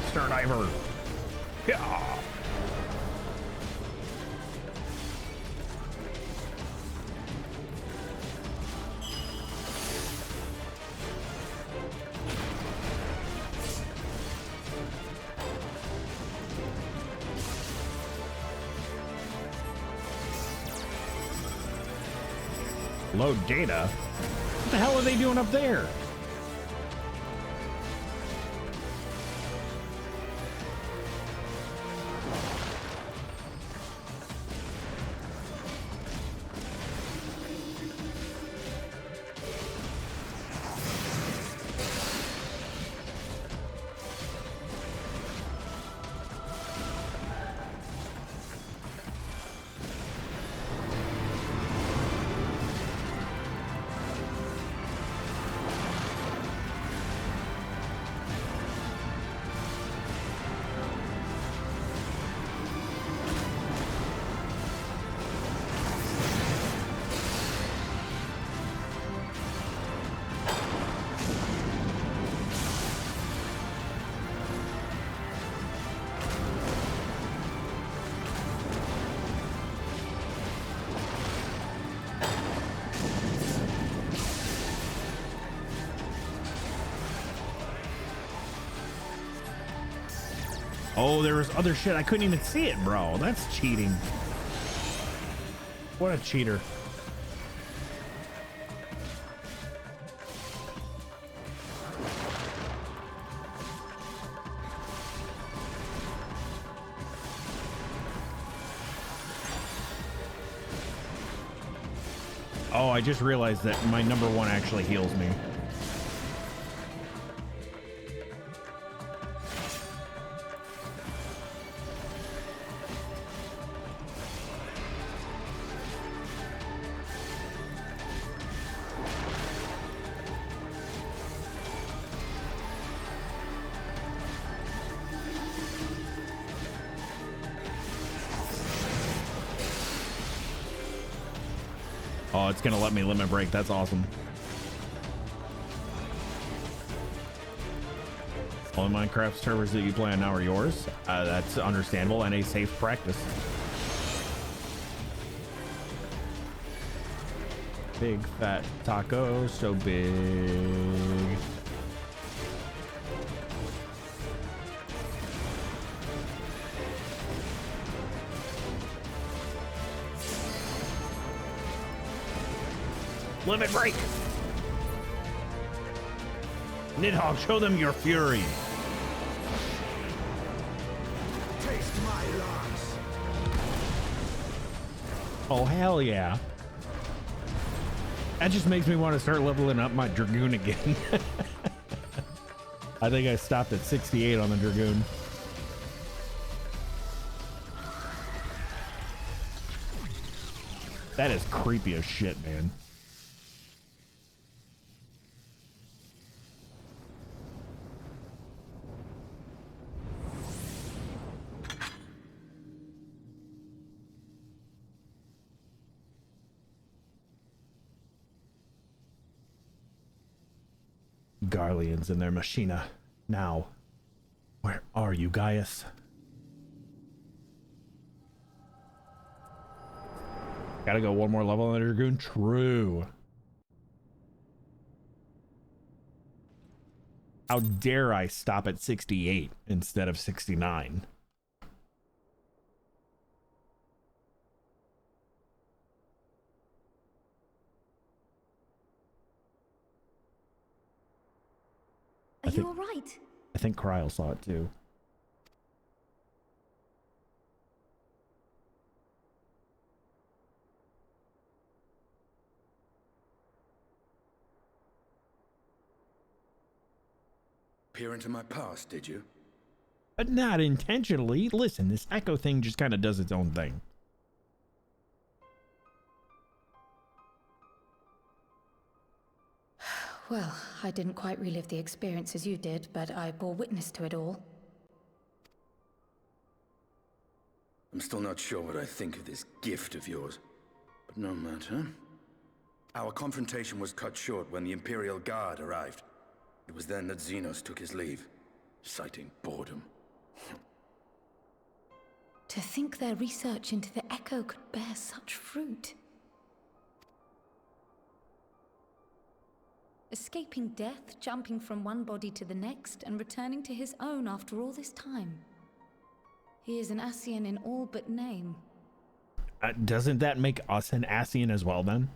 Star Diver. Yeah. Load data? What the hell are they doing up there? Oh, there was other shit. I couldn't even see it, bro. That's cheating. What a cheater. Oh, I just realized that my number one actually heals me. Oh, it's gonna let me limit break. That's awesome. All the Minecraft servers that you play on now are yours. That's understandable and a safe practice. Big fat taco, so big. Limit break. Nidhogg, show them your fury. Taste my loss. Oh, hell yeah. That just makes me want to start leveling up my Dragoon again. I think I stopped at 68 on the Dragoon. That is creepy as shit, man. Garleans and their machina. Now, where are you, Gaius? Gotta go one more level on the Dragoon? True. How dare I stop at 68 instead of 69? Are you all right? I think Kryl saw it too. Peer into my past, did you? But not intentionally. Listen, this echo thing just kind of does its own thing. Well, I didn't quite relive the experience as you did, but I bore witness to it all. I'm still not sure what I think of this gift of yours. But no matter. Our confrontation was cut short when the Imperial Guard arrived. It was then that Xenos took his leave, citing boredom. To think their research into the Echo could bear such fruit. Escaping death, jumping from one body to the next, and returning to his own after all this time. He is an Ascian in all but name. Doesn't that make us an Ascian as well, then?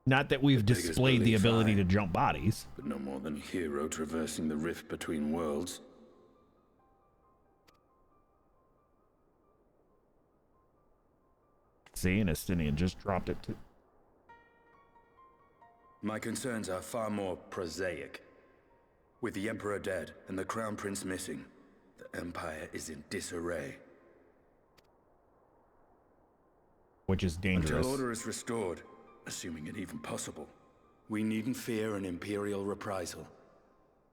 Not that we've displayed the ability to jump bodies. But no more than a hero traversing the rift between worlds. See, and Estinian just dropped it too. My concerns are far more prosaic. With the Emperor dead and the Crown Prince missing, the Empire is in disarray. Which is dangerous. Until order is restored, assuming it even possible, we needn't fear an Imperial reprisal.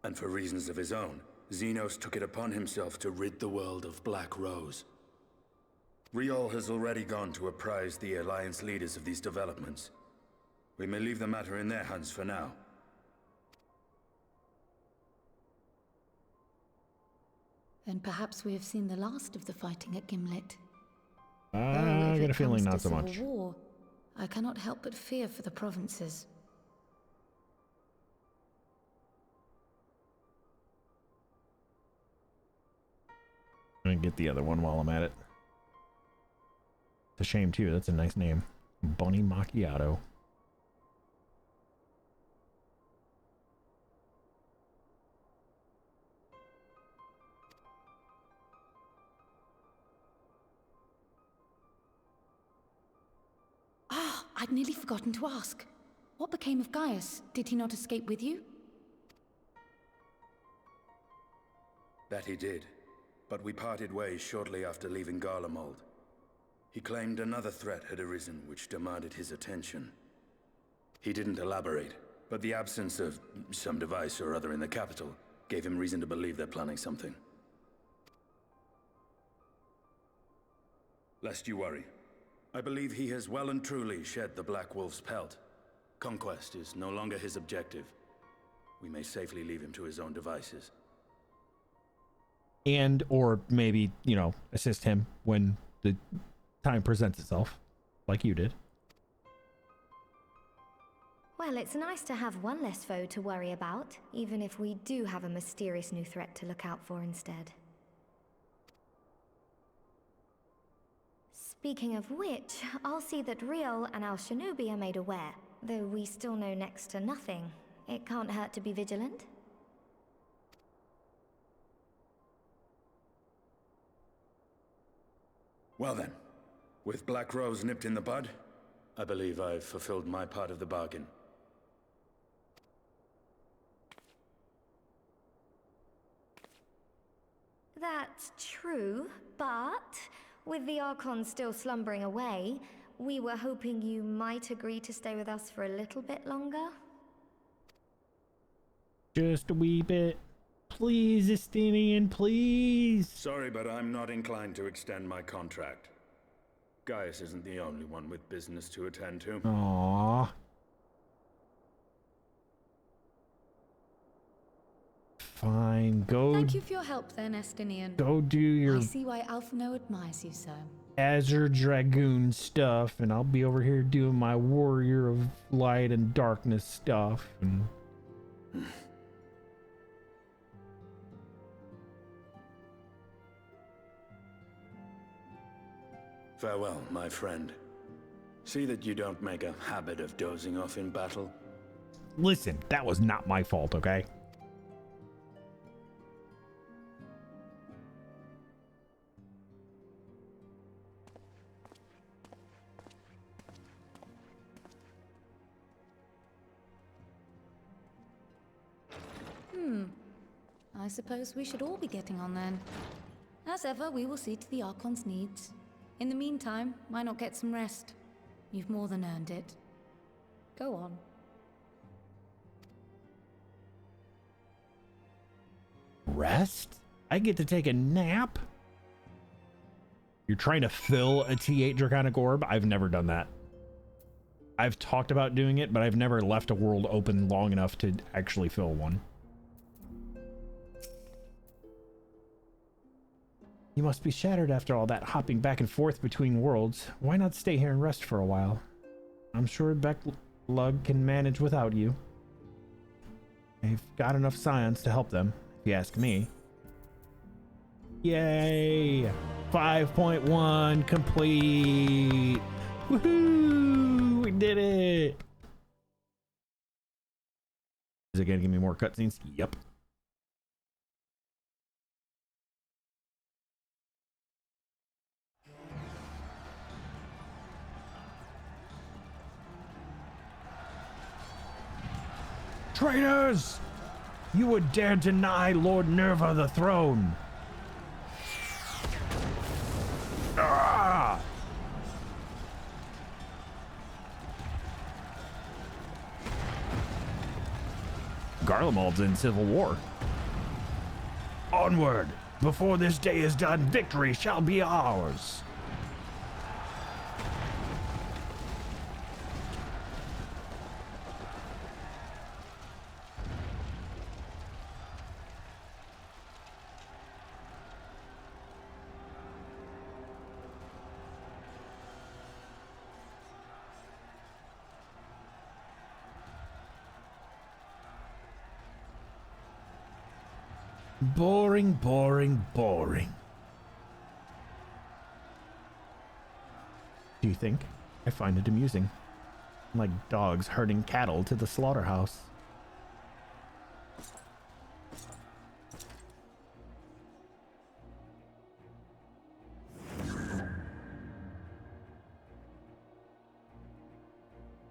And for reasons of his own, Xenos took it upon himself to rid the world of Black Rose. Riol has already gone to apprise the Alliance leaders of these developments. We may leave the matter in their hands for now. Then perhaps we have seen the last of the fighting at Gimlet. I got a feeling not so much. War, I cannot help but fear for the provinces. I'm gonna get the other one while I'm at it. It's a shame too. That's a nice name. Bunny Macchiato. Ah, I'd nearly forgotten to ask. What became of Gaius? Did he not escape with you? That he did, but we parted ways shortly after leaving Garlemald. He claimed another threat had arisen which demanded his attention. He didn't elaborate, but the absence of some device or other in the capital gave him reason to believe they're planning something. Lest you worry, I believe he has well and truly shed the Black Wolf's pelt. Conquest is no longer his objective. We may safely leave him to his own devices. And, or maybe, you know, assist him when the time presents itself, like you did. Well, it's nice to have one less foe to worry about, even if we do have a mysterious new threat to look out for instead. Speaking of which, I'll see that Riol and Al Shinobi are made aware. Though we still know next to nothing, it can't hurt to be vigilant. Well then, with Black Rose nipped in the bud, I believe I've fulfilled my part of the bargain. That's true, but with the Archon still slumbering away, we were hoping you might agree to stay with us for a little bit longer. Just a wee bit. Please, Estinian, please. Sorry, but I'm not inclined to extend my contract. Gaius isn't the only one with business to attend to. Aww. Fine, go. Thank you for your help then, Estinian. Go do your I see why Alphino admires you so. Azure Dragoon stuff, and I'll be over here doing my Warrior of Light and Darkness stuff. And farewell, my friend. See that you don't make a habit of dozing off in battle. listen, that was not my fault, okay? I suppose we should all be getting on then. As ever, we will see to the Archon's needs. In the meantime, why not get some rest? You've more than earned it. Go on. Rest? I get to take a nap? You're trying to fill a T8 Draconic Orb? I've never done that. I've talked about doing it, but I've never left a world open long enough to actually fill one. You must be shattered after all that hopping back and forth between worlds. Why not stay here and rest for a while? I'm sure Becklug can manage without you. They've got enough scions to help them, if you ask me. Yay! 5.1 complete! Woohoo! We did it! Is it gonna give me more cutscenes? Yep. Traitors! You would dare deny Lord Nerva the throne! Ah! Garlemald's in civil war. Onward! Before this day is done, victory shall be ours! Boring, boring, boring. do you think? I find it amusing. Like dogs herding cattle to the slaughterhouse.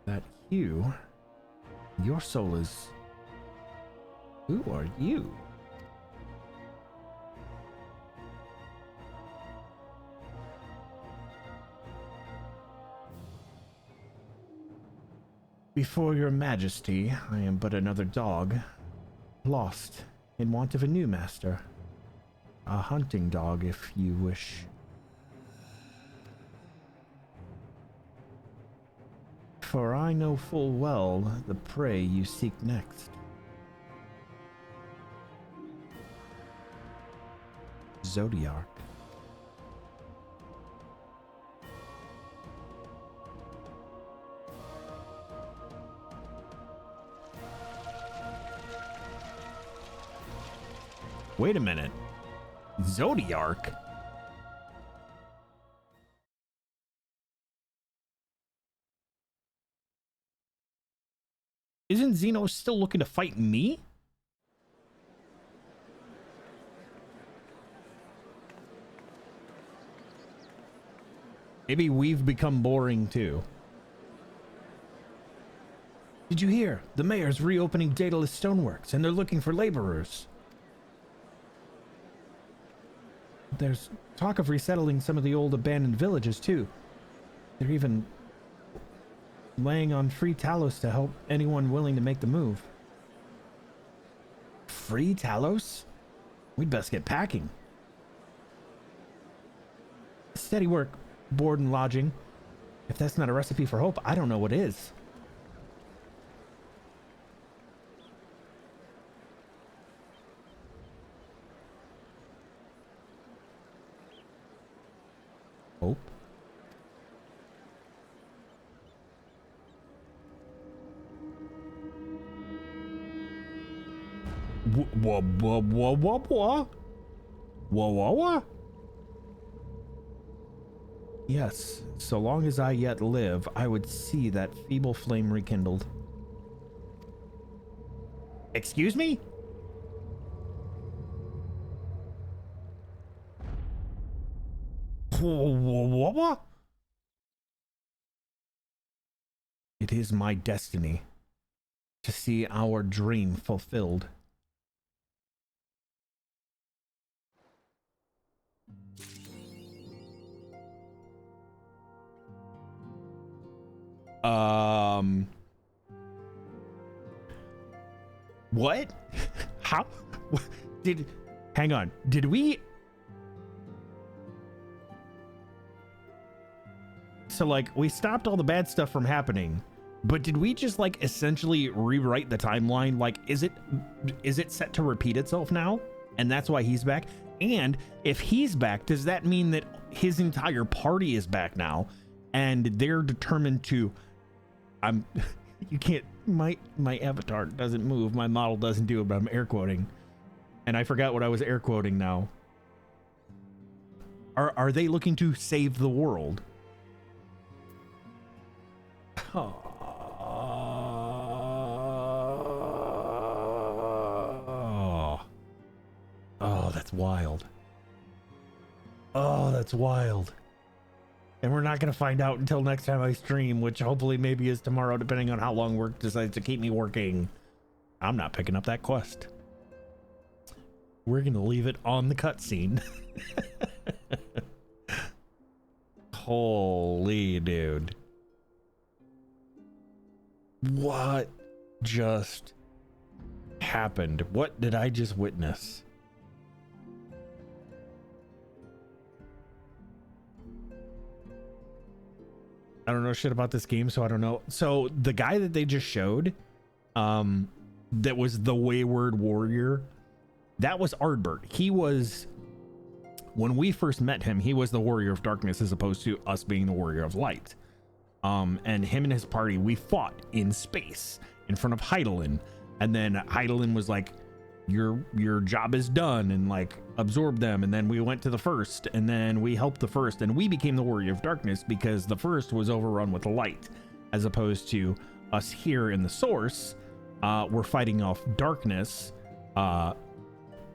That you? Your soul is... Who are you? Before your majesty, I am but another dog, lost, in want of a new master. A hunting dog, if you wish. For I know full well the prey you seek next. Zodiac. Wait a minute. Zodiac? Isn't Xeno still looking to fight me? Maybe we've become boring too. Did you hear? The mayor's reopening Daedalus Stoneworks and they're looking for laborers. There's talk of resettling some of the old abandoned villages too. They're even laying on free Talos to help anyone willing to make the move. Free Talos? We'd best get packing. Steady work, board and lodging. If that's not a recipe for hope, I don't know what is. Hope? Whoa. Yes, so long as I yet live, I would see that feeble flame rekindled. Excuse me? It is my destiny to see our dream fulfilled. What? How? Hang on. Did we? So like, we stopped all the bad stuff from happening, but did we just like essentially rewrite the timeline? Like, is it set to repeat itself now? And that's why he's back? And if he's back, does that mean that his entire party is back now and they're determined to, you can't, my avatar doesn't move, my model doesn't do it, but I'm air quoting. And I forgot what I was air quoting now. Are they looking to save the world? Oh, that's wild. Oh, that's wild. And we're not going to find out until next time I stream, which hopefully maybe is tomorrow, depending on how long work decides to keep me working. I'm not picking up that quest. We're going to leave it on the cutscene. Holy dude. What just happened? What did I just witness? I don't know shit about this game, so I don't know. So the guy that they just showed, that was the Wayward Warrior, that was Ardbert. He was, when we first met him, he was the Warrior of Darkness as opposed to us being the Warrior of Light. And him and his party, we fought in space in front of Heidelin. And then Heidelin was like, your job is done, and like absorb them. And then we went to the first, and then we helped the first, and we became the warrior of darkness because the first was overrun with light, as opposed to us here in the source. We're fighting off darkness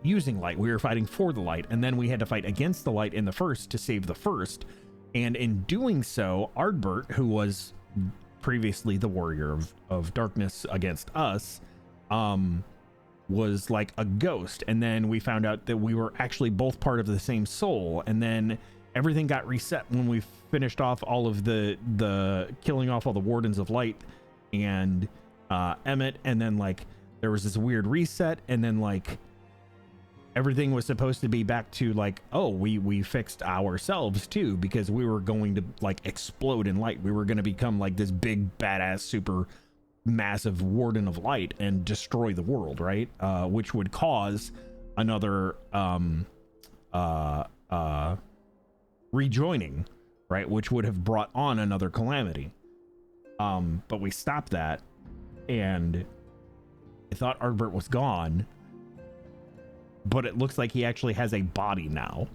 using light. We were fighting for the light, and then we had to fight against the light in the first to save the first. And in doing so, Ardbert, who was previously the warrior of darkness against us, was like a ghost. And then we found out that we were actually both part of the same soul, and then everything got reset when we finished off all of the killing off all the wardens of light and Emmett. And then like there was this weird reset, and then like everything was supposed to be back to like, oh, we fixed ourselves too, because we were going to like explode in light. We were going to become like this big badass super massive warden of light and destroy the world, right? Which would cause another rejoining, right? Which would have brought on another calamity. But we stopped that, and I thought Ardbert was gone, but it looks like he actually has a body now.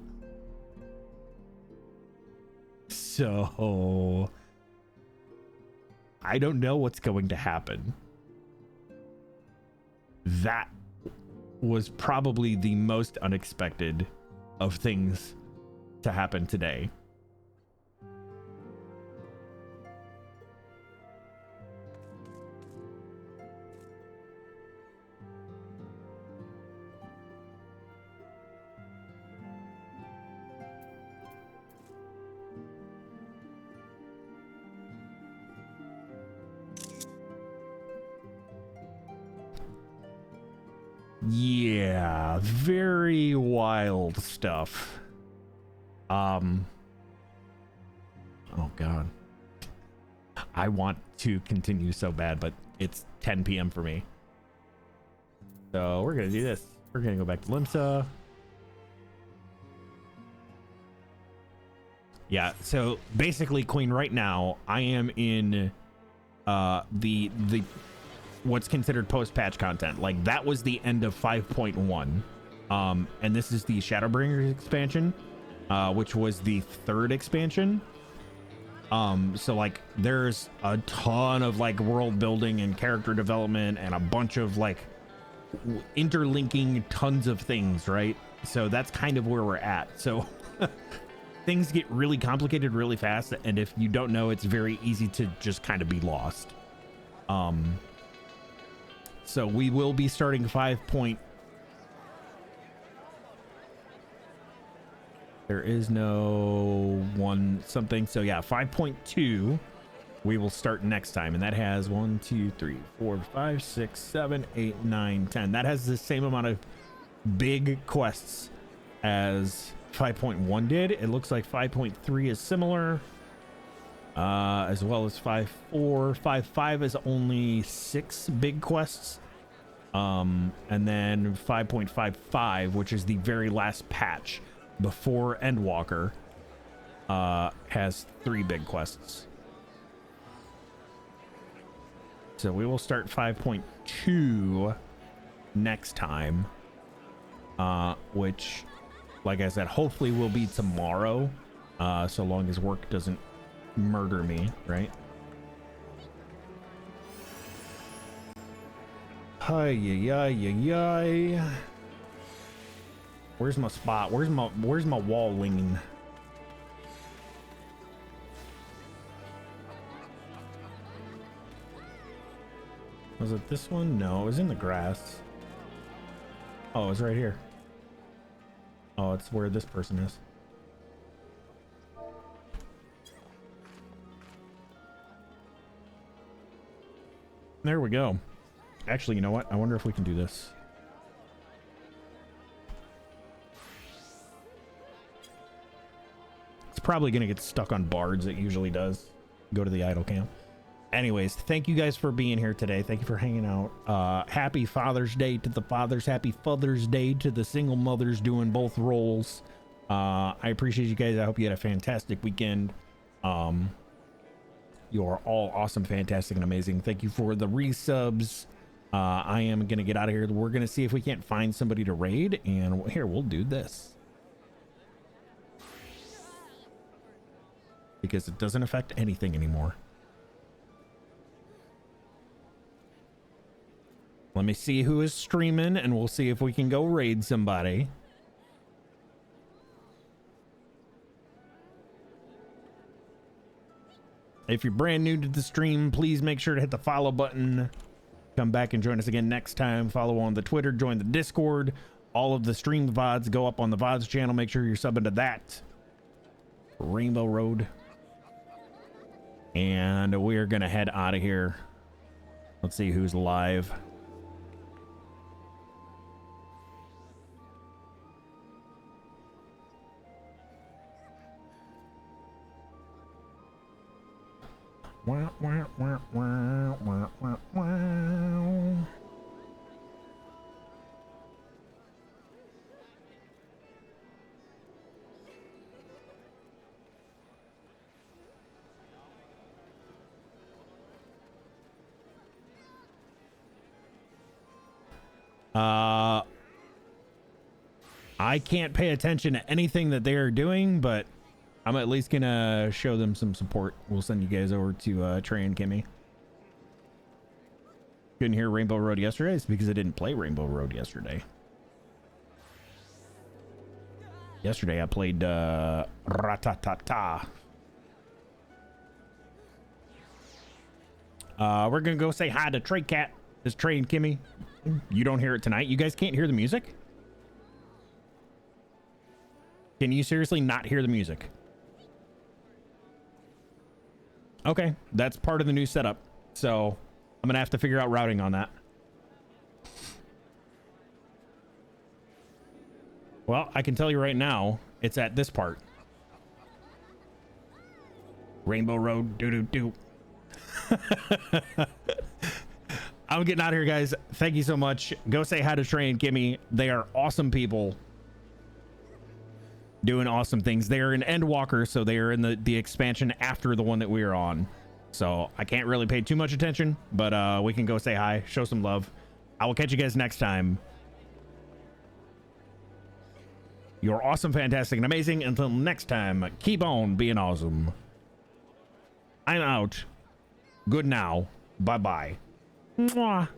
So I don't know what's going to happen. That was probably the most unexpected of things to happen today. Yeah, very wild stuff. Oh god, I want to continue so bad, but it's 10 p.m. for me, so we're gonna do this. We're gonna go back to Limsa. Yeah, so basically, Queen, right now I am in the what's considered post-patch content. Like, that was the end of 5.1, and this is the Shadowbringers expansion, which was the third expansion. So like there's a ton of like world building and character development and a bunch of like interlinking tons of things, right? So that's kind of where we're at. So things get really complicated really fast, and if you don't know, it's very easy to just kind of be lost. So we will be starting 5. There is no one something. So yeah, 5.2 we will start next time, and that has 1, 2, 3, 4, 5, 6, 7, 8, 9, 10. That has the same amount of big quests as 5.1 did. It looks like 5.3 is similar, as well as 5.4. 5.5 is only 6 big quests, and then 5.55, which is the very last patch before Endwalker, has 3 big quests. So we will start 5.2 next time, which, like I said, hopefully will be tomorrow, so long as work doesn't murder me, right? Hi, yay. Where's my spot? Where's my wall lean? Was it this one? No, it was in the grass. Oh, it's right here. Oh, it's where this person is. There we go. Actually, you know what? I wonder if we can do this. It's probably going to get stuck on bards. It usually does. Go to the idle camp. Anyways, thank you guys for being here today. Thank you for hanging out. Happy Father's Day to the fathers. Happy Father's Day to the single mothers doing both roles. I appreciate you guys. I hope you had a fantastic weekend. You are all awesome, fantastic, and amazing. Thank you for the resubs. I am gonna get out of here. We're gonna see if we can't find somebody to raid, and here, we'll do this because it doesn't affect anything anymore. Let me see who is streaming, and we'll see if we can go raid somebody. If you're brand new to the stream, please make sure to hit the follow button. Come back and join us again next time. Follow on the Twitter, join the Discord. All of the stream VODs go up on the VODs channel. Make sure you're subbing to that. Rainbow Road. And we're going to head out of here. Let's see who's live. Wow, wow, wow, wow, wow, wow, wow. I can't pay attention to anything that they are doing, but I'm at least gonna show them some support. We'll send you guys over to Trey and Kimmy. Couldn't hear Rainbow Road yesterday. It's because I didn't play Rainbow Road yesterday. Yesterday I played Ratatata. We're gonna go say hi to Trey Cat. It's Trey and Kimmy. You don't hear it tonight. You guys can't hear the music? Can you seriously not hear the music? Okay, that's part of the new setup. So I'm gonna have to figure out routing on that. Well, I can tell you right now, it's at this part. Rainbow Road, doo-doo-doo. I'm getting out of here, guys. Thank you so much. Go say hi to Trey and Kimmy. They are awesome people. Doing awesome things. They are in Endwalker, so they are in the expansion after the one that we are on. So I can't really pay too much attention, but we can go say hi, show some love. I will catch you guys next time. You're awesome, fantastic, and amazing. Until next time, keep on being awesome. I'm out. Good now. Bye-bye. Mwah.